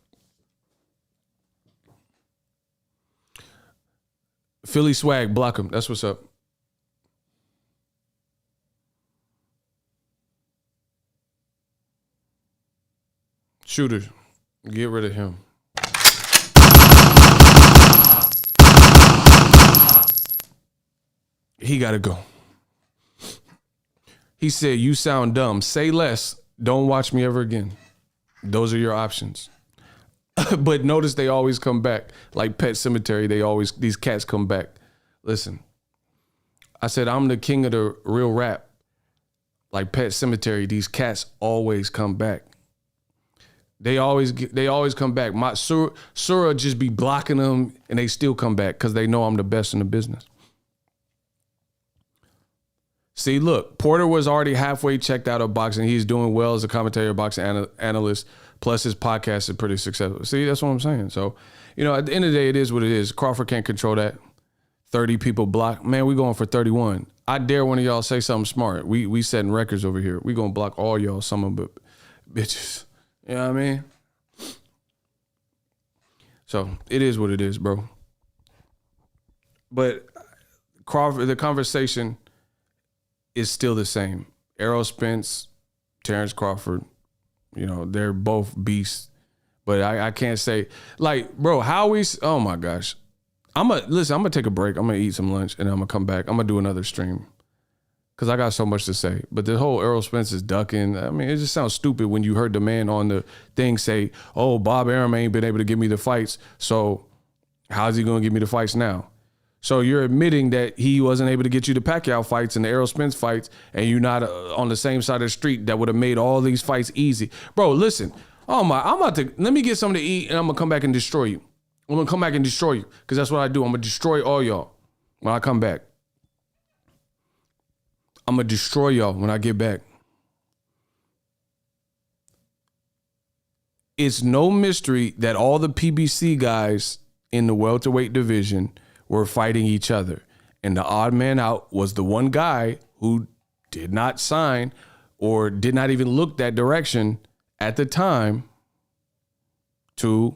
Philly Swag, block him. That's what's up. Shooter, get rid of him. He got to go. He said, you sound dumb. Say less. Don't watch me ever again. Those are your options. But notice they always come back. Like Pet Cemetery, these cats come back. Listen, I said, I'm the king of the real rap. Like Pet Cemetery, these cats always come back. They always come back. My Sura just be blocking them, and they still come back because they know I'm the best in the business. See, look, Porter was already halfway checked out of boxing. He's doing well as a commentator, boxing analyst, plus his podcast is pretty successful. See, that's what I'm saying. So, at the end of the day, it is what it is. Crawford can't control that. 30 people block. Man, we going for 31. I dare one of y'all say something smart. We setting records over here. We gonna block all y'all, some of them bitches. You know what I mean? So it is what it is, bro. But Crawford, the conversation is still the same. Errol Spence, Terence Crawford, they're both beasts. But I can't say, like, bro, oh my gosh. I'm gonna take a break. I'm gonna eat some lunch and I'm gonna come back. I'm gonna do another stream because I got so much to say. But the whole Errol Spence is ducking. I mean, it just sounds stupid when you heard the man on the thing say, oh, Bob Arum ain't been able to give me the fights, so how's he gonna give me the fights now? So you're admitting that he wasn't able to get you the Pacquiao fights and the Errol Spence fights, and you're not on the same side of the street that would have made all these fights easy. Bro, listen. I'm about to, let me get something to eat and I'm gonna come back and destroy you. I'm gonna come back and destroy you because that's what I do. I'm gonna destroy all y'all when I come back. I'm gonna destroy y'all when I get back. it's no mystery that all the PBC guys in the welterweight division were fighting each other. And the odd man out was the one guy who did not sign or did not even look that direction at the time to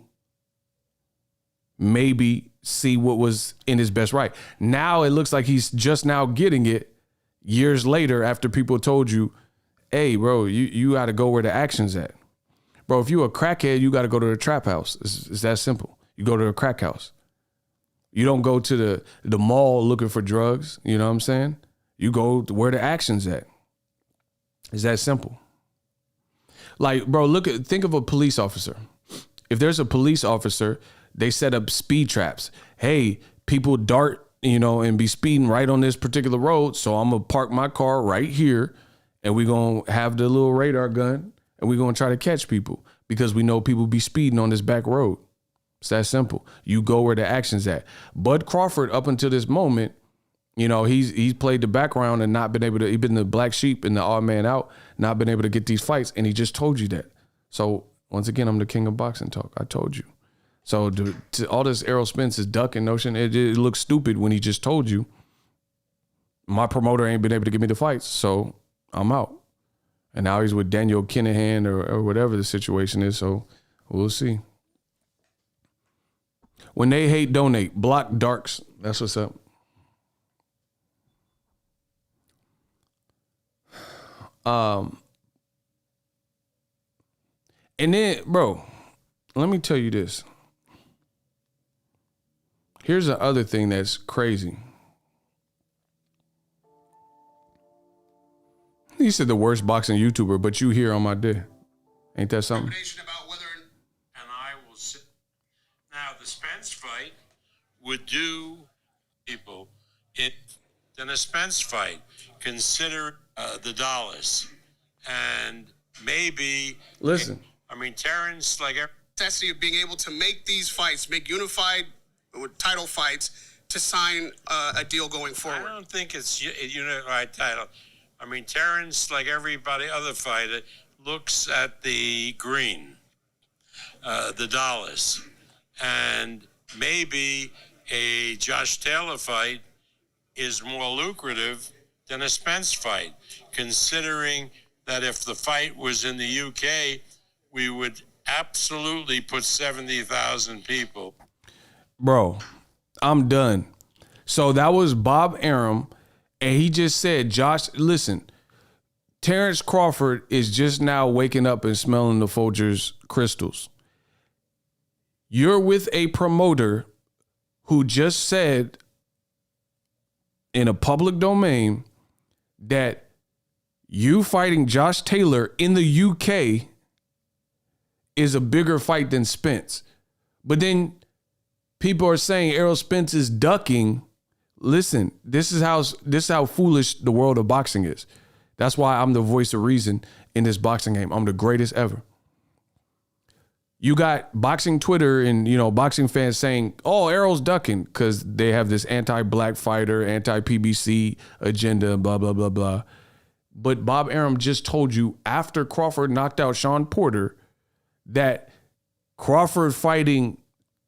maybe see what was in his best right. Now it looks like he's just now getting it years later after people told you, hey, bro, you got to go where the action's at. Bro, if you a crackhead, you got to go to the trap house. It's that simple. You go to the crack house. You don't go to the mall looking for drugs. You know what I'm saying? You go to where the action's at. It's that simple. Like, bro, think of a police officer. If there's a police officer, they set up speed traps. Hey, people dart, and be speeding right on this particular road. So I'm going to park my car right here and we're going to have the little radar gun and we're going to try to catch people because we know people be speeding on this back road. It's that simple. You go where the action's at. Bud Crawford, up until this moment, he's played the background and not been able to, he's been the black sheep and the odd man out, not been able to get these fights. And he just told you that. So once again, I'm the king of boxing talk. I told you. So to all this Errol Spence is ducking notion, it looks stupid when he just told you, my promoter ain't been able to give me the fights, so I'm out. And now he's with Daniel Kinahan or whatever the situation is, so we'll see. When they hate, donate. Block darks. That's what's up. And then, bro, let me tell you this. Here's the other thing that's crazy. You said the worst boxing YouTuber, but you here on my day. Ain't that something? About whether and I will sit. Now, the Spence fight would do people in a Spence fight consider the dollars and maybe. Listen. Terence, necessity of being able to make these fights, make unified title fights to sign a deal going forward. I don't think it's a unified title. Terence, like everybody other fighter, looks at the green, the dollars, and maybe a Josh Taylor fight is more lucrative than a Spence fight, considering that if the fight was in the UK, we would absolutely put 70,000 people. Bro, I'm done. So that was Bob Arum, and he just said, Josh, listen, Terence Crawford is just now waking up and smelling the Folgers crystals. You're with a promoter who just said in a public domain that you fighting Josh Taylor in the UK is a bigger fight than Spence. But then people are saying Errol Spence is ducking. Listen, this is how foolish the world of boxing is. That's why I'm the voice of reason in this boxing game. I'm the greatest ever. You got boxing Twitter and, boxing fans saying, oh, Errol's ducking because they have this anti-black fighter, anti-PBC agenda, blah, blah, blah, blah. But Bob Arum just told you after Crawford knocked out Shawn Porter that Crawford fighting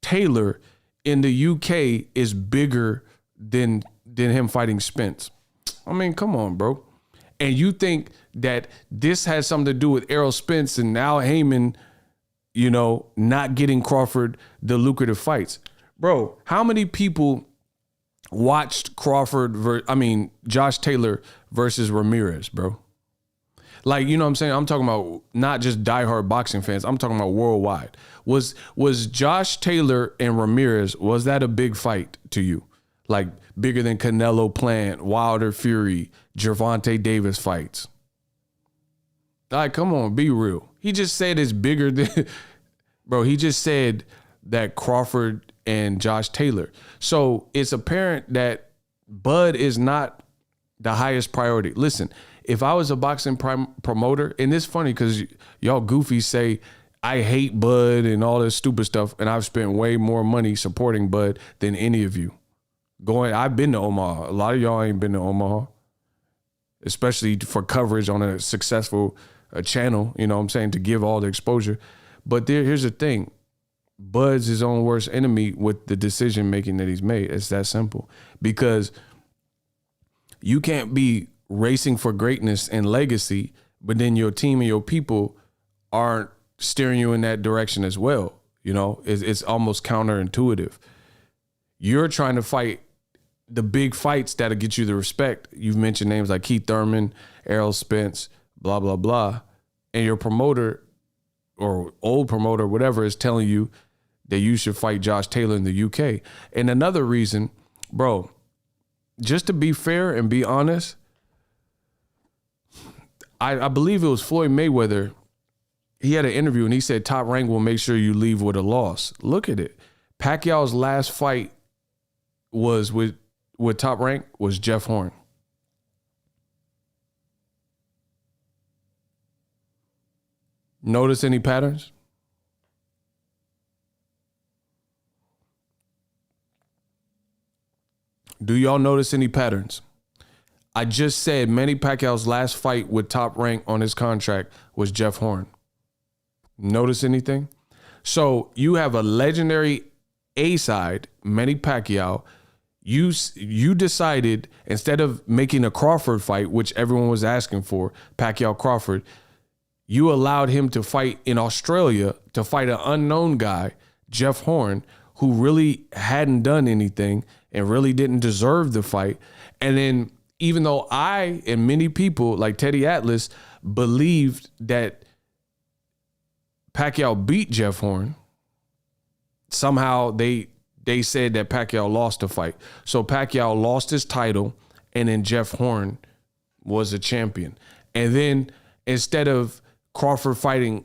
Taylor in the UK is bigger than him fighting Spence. Come on, bro. And you think that this has something to do with Errol Spence and Al Heyman, not getting Crawford the lucrative fights. Bro, how many people watched Josh Taylor versus Ramirez, bro? Like, you know what I'm saying? I'm talking about not just diehard boxing fans. I'm talking about worldwide. Was Josh Taylor and Ramirez, was that a big fight to you? Like bigger than Canelo Plant, Wilder Fury, Gervonta Davis fights? Like, come on, be real. He just said it's bigger than, bro, he just said that Crawford and Josh Taylor. So it's apparent that Bud is not the highest priority. Listen, if I was a boxing promoter, and it's funny because y'all goofies say I hate Bud and all this stupid stuff, and I've spent way more money supporting Bud than any of you. I've been to Omaha. A lot of y'all ain't been to Omaha, especially for coverage on a successful channel, to give all the exposure. But here's the thing. Bud's his own worst enemy with the decision making that he's made. It's that simple. Because you can't be racing for greatness and legacy, but then your team and your people aren't steering you in that direction as well. You know, it's almost counterintuitive. You're trying to fight the big fights that'll get you the respect. You've mentioned names like Keith Thurman, Errol Spence, blah, blah, blah. And your promoter or old promoter, whatever, is telling you that you should fight Josh Taylor in the UK. And another reason, bro, just to be fair and be honest, I believe it was Floyd Mayweather. He had an interview and he said Top Rank will make sure you leave with a loss. Look at it. Pacquiao's last fight was with Top Rank was Jeff Horn. Notice any patterns? Do y'all notice any patterns? I just said Manny Pacquiao's last fight with Top Rank on his contract was Jeff Horn. Notice anything? So you have a legendary A-side, Manny Pacquiao. You decided, instead of making a Crawford fight, which everyone was asking for, Pacquiao-Crawford, you allowed him to fight in Australia, to fight an unknown guy, Jeff Horn, who really hadn't done anything and really didn't deserve the fight. And then even though I and many people like Teddy Atlas believed that Pacquiao beat Jeff Horn, somehow they said that Pacquiao lost the fight. So Pacquiao lost his title, and then Jeff Horn was a champion. And then instead of Crawford fighting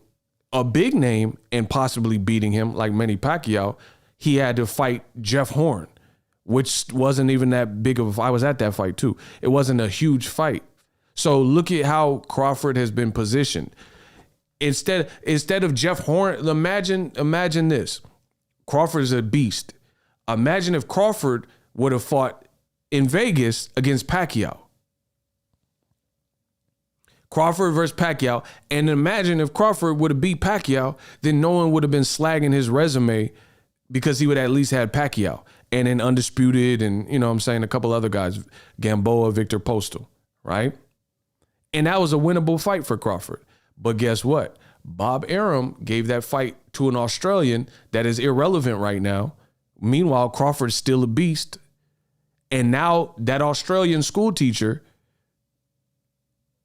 a big name and possibly beating him like Manny Pacquiao, he had to fight Jeff Horn, which wasn't even that big of a fight. I was at that fight too. It wasn't a huge fight. So look at how Crawford has been positioned. Instead of Jeff Horn, imagine this. Crawford is a beast. Imagine if Crawford would have fought in Vegas against Pacquiao. Crawford versus Pacquiao. And imagine if Crawford would have beat Pacquiao, then no one would have been slagging his resume because he would at least had Pacquiao and then Undisputed and, you know what I'm saying, a couple other guys, Gamboa, Victor Postal, right? And that was a winnable fight for Crawford. But guess what? Bob Arum gave that fight to an Australian that is irrelevant right now. Meanwhile, Crawford's still a beast. And now that Australian school teacher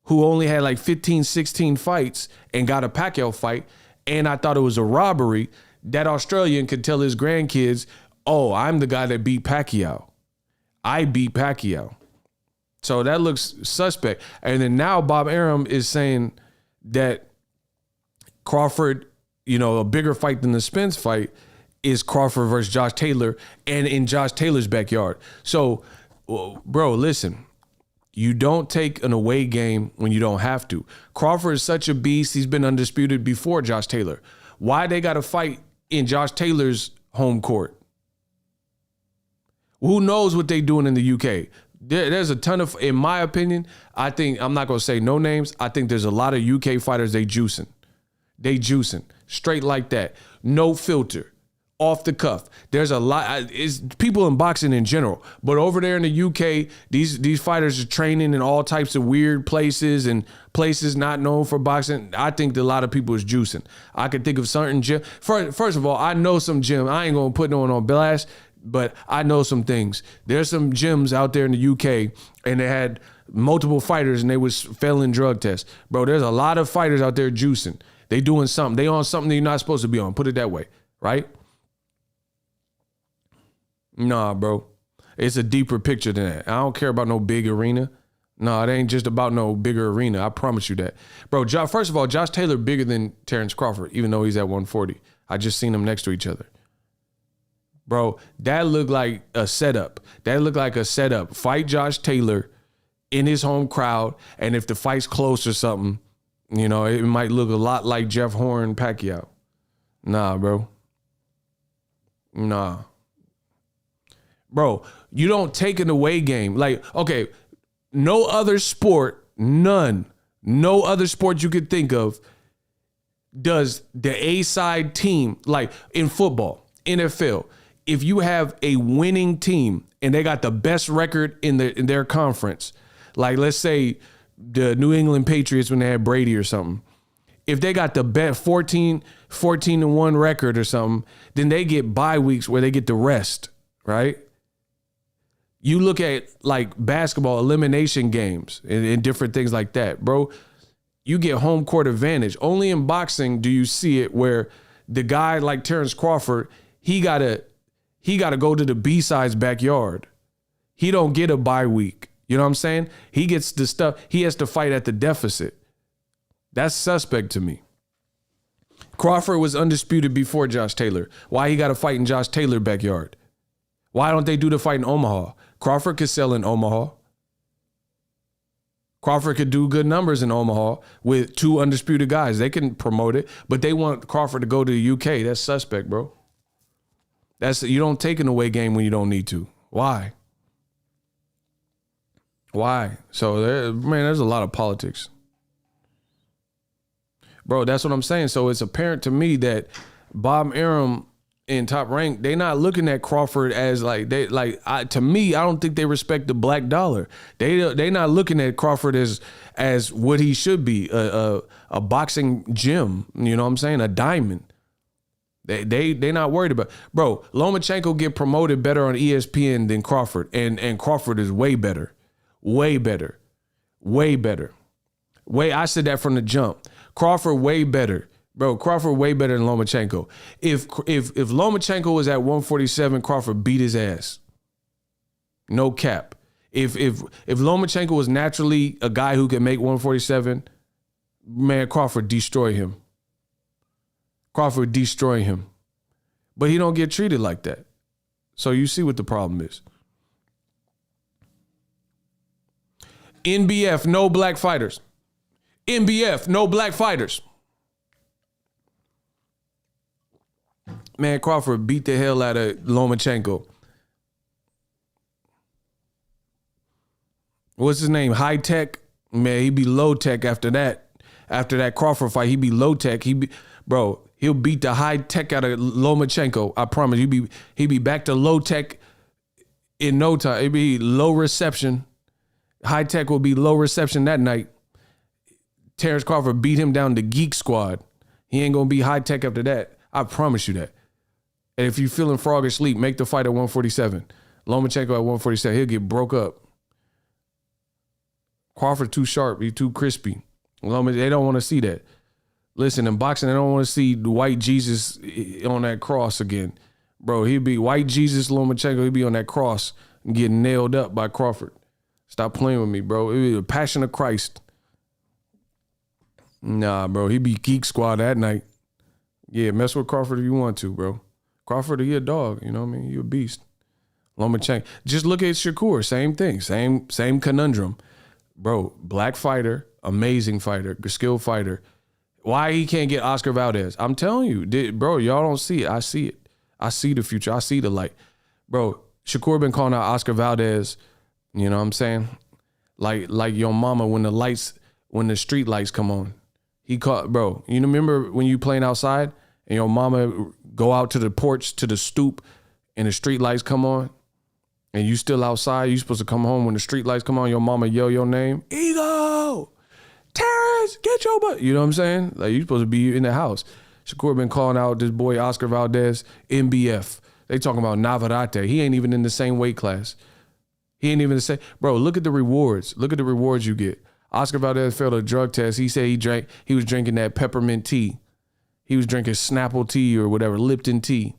who only had like 15, 16 fights and got a Pacquiao fight, and I thought it was a robbery, that Australian could tell his grandkids, oh, I'm the guy that beat Pacquiao. I beat Pacquiao. So that looks suspect. And then now Bob Arum is saying that Crawford, you know, a bigger fight than the Spence fight is Crawford versus Josh Taylor, and in Josh Taylor's backyard. So, bro, listen, you don't take an away game when you don't have to. Crawford is such a beast. He's been undisputed before Josh Taylor. Why they got to fight in Josh Taylor's home court? Who knows what they doing in the UK? There's a ton of, in my opinion, I think, I'm not going to say no names. I think there's a lot of UK fighters they juicing. They juicing. Straight like that. No filter. Off the cuff. There's a lot. It's people in boxing in general. But over there in the UK, these fighters are training in all types of weird places and places not known for boxing. I think that a lot of people is juicing. I could think of certain gym. First of all, I know some gym. I ain't going to put no one on blast, but I know some things. There's some gyms out there in the UK, and they had multiple fighters, and they was failing drug tests. Bro, there's a lot of fighters out there juicing. They doing something. They on something they're not supposed to be on. Put it that way, right? Nah, bro. It's a deeper picture than that. I don't care about no big arena. No, it ain't just about no bigger arena. I promise you that. Bro, first of all, Josh Taylor bigger than Terence Crawford, even though he's at 140. I just seen them next to each other. Bro, that looked like a setup. Fight Josh Taylor in his home crowd, and if the fight's close or something, you know, it might look a lot like Jeff Horn Pacquiao. Nah, bro. Nah. Bro, you don't take an away game. Like, okay, no other sport you could think of, does the A-side team, like in football, NFL, if you have a winning team and they got the best record in their conference, like let's say the New England Patriots when they had Brady or something, if they got the best 14-1 record or something, then they get bye weeks where they get the rest, right? You look at like basketball elimination games and different things like that, bro. You get home court advantage. Only in boxing do you see it where the guy like Terence Crawford, he gotta go to the B-side's backyard. He don't get a bye week. You know what I'm saying? He gets the stuff. He has to fight at the deficit. That's suspect to me. Crawford was undisputed before Josh Taylor. Why he got to fight in Josh Taylor's backyard? Why don't they do the fight in Omaha? Crawford could sell in Omaha. Crawford could do good numbers in Omaha with 2 undisputed guys. They can promote it, but they want Crawford to go to the UK. That's suspect, bro. You don't take an away game when you don't need to. Why? So, there's a lot of politics. Bro, that's what I'm saying. So it's apparent to me that Bob Arum in Top Rank, they not looking at Crawford as to me, I don't think they respect the black dollar. They not looking at Crawford as what he should be, a boxing gem, you know what I'm saying? A diamond. They not worried about. Bro, Lomachenko get promoted better on ESPN than Crawford, and Crawford is way better. Way better. I said that from the jump. Crawford way better. Bro, Crawford way better than Lomachenko. If Lomachenko was at 147, Crawford beat his ass. No cap. If Lomachenko was naturally a guy who could make 147, man, Crawford destroy him. Crawford destroy him. But he don't get treated like that. So you see what the problem is. NBF, no black fighters. NBF, no black fighters. Man, Crawford beat the hell out of Lomachenko. What's his name? High Tech? Man, he be low tech after that. After that Crawford fight, he be low tech. He'll beat the high tech out of Lomachenko. I promise. He be back to low tech in no time. It'd be low reception. High tech will be low reception that night. Terence Crawford beat him down to Geek Squad. He ain't gonna be high tech after that. I promise you that. And if you feeling frog asleep, make the fight at 147. Lomachenko at 147, he'll get broke up. Crawford too sharp, he too crispy. They don't want to see that. Listen, in boxing, they don't want to see the white Jesus on that cross again. Bro, he'd be white Jesus Lomachenko, he'd be on that cross and getting nailed up by Crawford. Stop playing with me, bro. It was the passion of Christ. Nah, bro, he be Geek Squad that night. Yeah, mess with Crawford if you want to, bro. Crawford, he a dog, you know what I mean? You a beast. Lomachenko. Just look at Shakur, same thing, same conundrum. Bro, black fighter, amazing fighter, skilled fighter. Why he can't get Oscar Valdez? I'm telling you, bro, y'all don't see it. I see it. I see the future. I see the light. Bro, Shakur been calling out Oscar Valdez, you know what I'm saying? Like your mama when the street lights come on. He caught, bro, you remember when you playing outside and your mama go out to the porch, to the stoop, and the street lights come on, and you still outside, you supposed to come home when the street lights come on, your mama yell your name, Ego, Terrence, get your butt. You know what I'm saying? Like, you supposed to be in the house. Shakur been calling out this boy Oscar Valdez, NBF. They talking about Navarrete. He ain't even in the same weight class. He ain't even the same. Bro, look at the rewards. Look at the rewards you get. Oscar Valdez failed a drug test. He said he was drinking that peppermint tea. He was drinking Snapple tea or whatever, Lipton tea.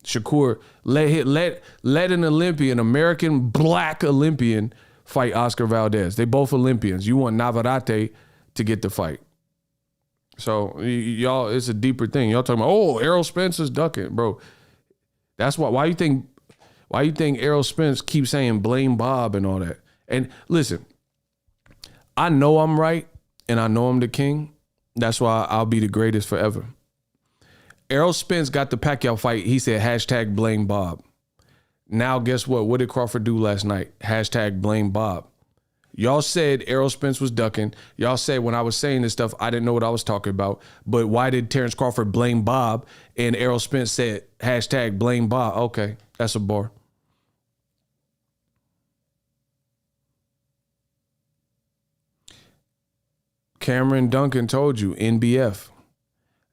Shakur, let an Olympian, American black Olympian, fight Oscar Valdez. They both Olympians. You want Navarrete to get the fight. So y'all, it's a deeper thing. Y'all talking about, Errol Spence is ducking, bro. That's why you think Errol Spence keeps saying blame Bob and all that. And listen, I know I'm right and I know I'm the king. That's why I'll be the greatest forever. Errol Spence got the Pacquiao fight. He said hashtag blame Bob. Now guess what? What did Crawford do last night? Hashtag blame Bob. Y'all said Errol Spence was ducking. Y'all said when I was saying this stuff, I didn't know what I was talking about. But why did Terence Crawford blame Bob and Errol Spence said hashtag blame Bob? Okay, that's a bar. Cameron Duncan told you, NBF.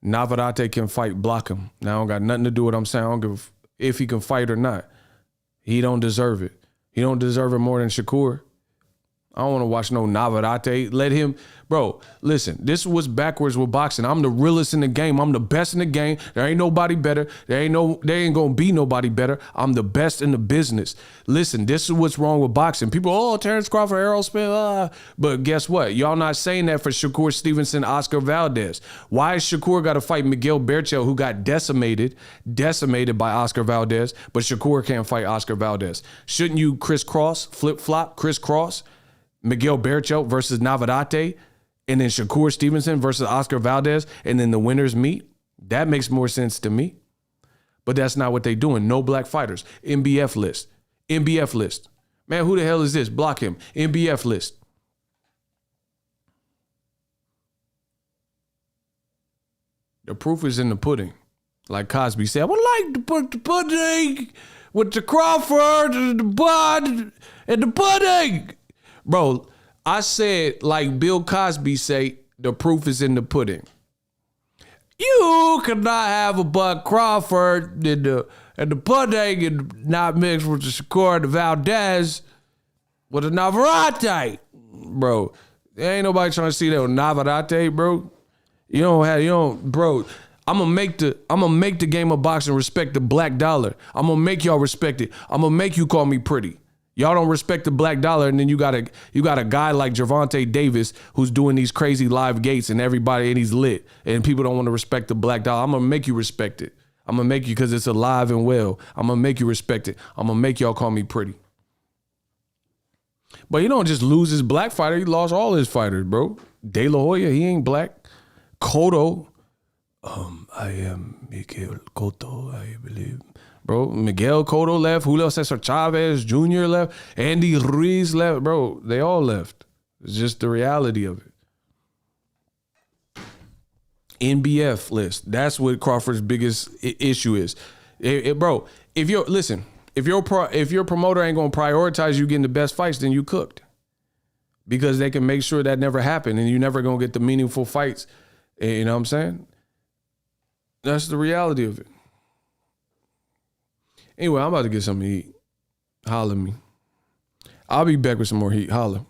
Navarrete can fight, block him. Now, I don't got nothing to do with what I'm saying. I don't give if he can fight or not. He don't deserve it. He don't deserve it more than Shakur. I don't want to watch no Navarrete. Let him, bro, listen, this was backwards with boxing. I'm the realest in the game. I'm the best in the game. There ain't nobody better. There ain't going to be nobody better. I'm the best in the business. Listen, this is what's wrong with boxing. People, oh, Terence Crawford, Errol Spence, But guess what? Y'all not saying that for Shakur Stevenson, Oscar Valdez. Why has Shakur got to fight Miguel Berchelt, who got decimated by Oscar Valdez, but Shakur can't fight Oscar Valdez? Shouldn't you crisscross, flip-flop, crisscross? Miguel Berchelt versus Navarrete, and then Shakur Stevenson versus Oscar Valdez, and then the winners meet? That makes more sense to me. But that's not what they doing. No black fighters. NBF list. NBF list. Man, who the hell is this? Block him. NBF list. The proof is in the pudding. Like Cosby said, I would like to put the pudding with the Crawford and the Bud and the pudding. Bro, I said, like Bill Cosby say, the proof is in the pudding. You cannot have a Bud Crawford and the pudding and not mixed with the Shakur and the Valdez with the Navarrete. Bro, there ain't nobody trying to see that with Navarrete, bro. Bro. I'm gonna make the game of boxing respect the black dollar. I'm gonna make y'all respect it. I'm gonna make you call me pretty. Y'all don't respect the black dollar, and then you got a guy like Gervonta Davis who's doing these crazy live gates and he's lit, and people don't want to respect the black dollar. I'm gonna make you respect it. I'm gonna make you, because it's alive and well. I'm gonna make you respect it. I'm gonna make y'all call me pretty. But he don't just lose his black fighter. He lost all his fighters, bro. De La Hoya, he ain't black. Cotto, I am Miguel Cotto, I believe. Bro, Miguel Cotto left. Julio Cesar Chavez Jr. left. Andy Ruiz left. Bro, they all left. It's just the reality of it. NBF list. That's what Crawford's biggest issue is. Bro, if your promoter ain't gonna prioritize you getting the best fights, then you cooked. Because they can make sure that never happened, and you never gonna get the meaningful fights. You know what I'm saying? That's the reality of it. Anyway, I'm about to get something to eat. Holla at me. I'll be back with some more heat. Holla.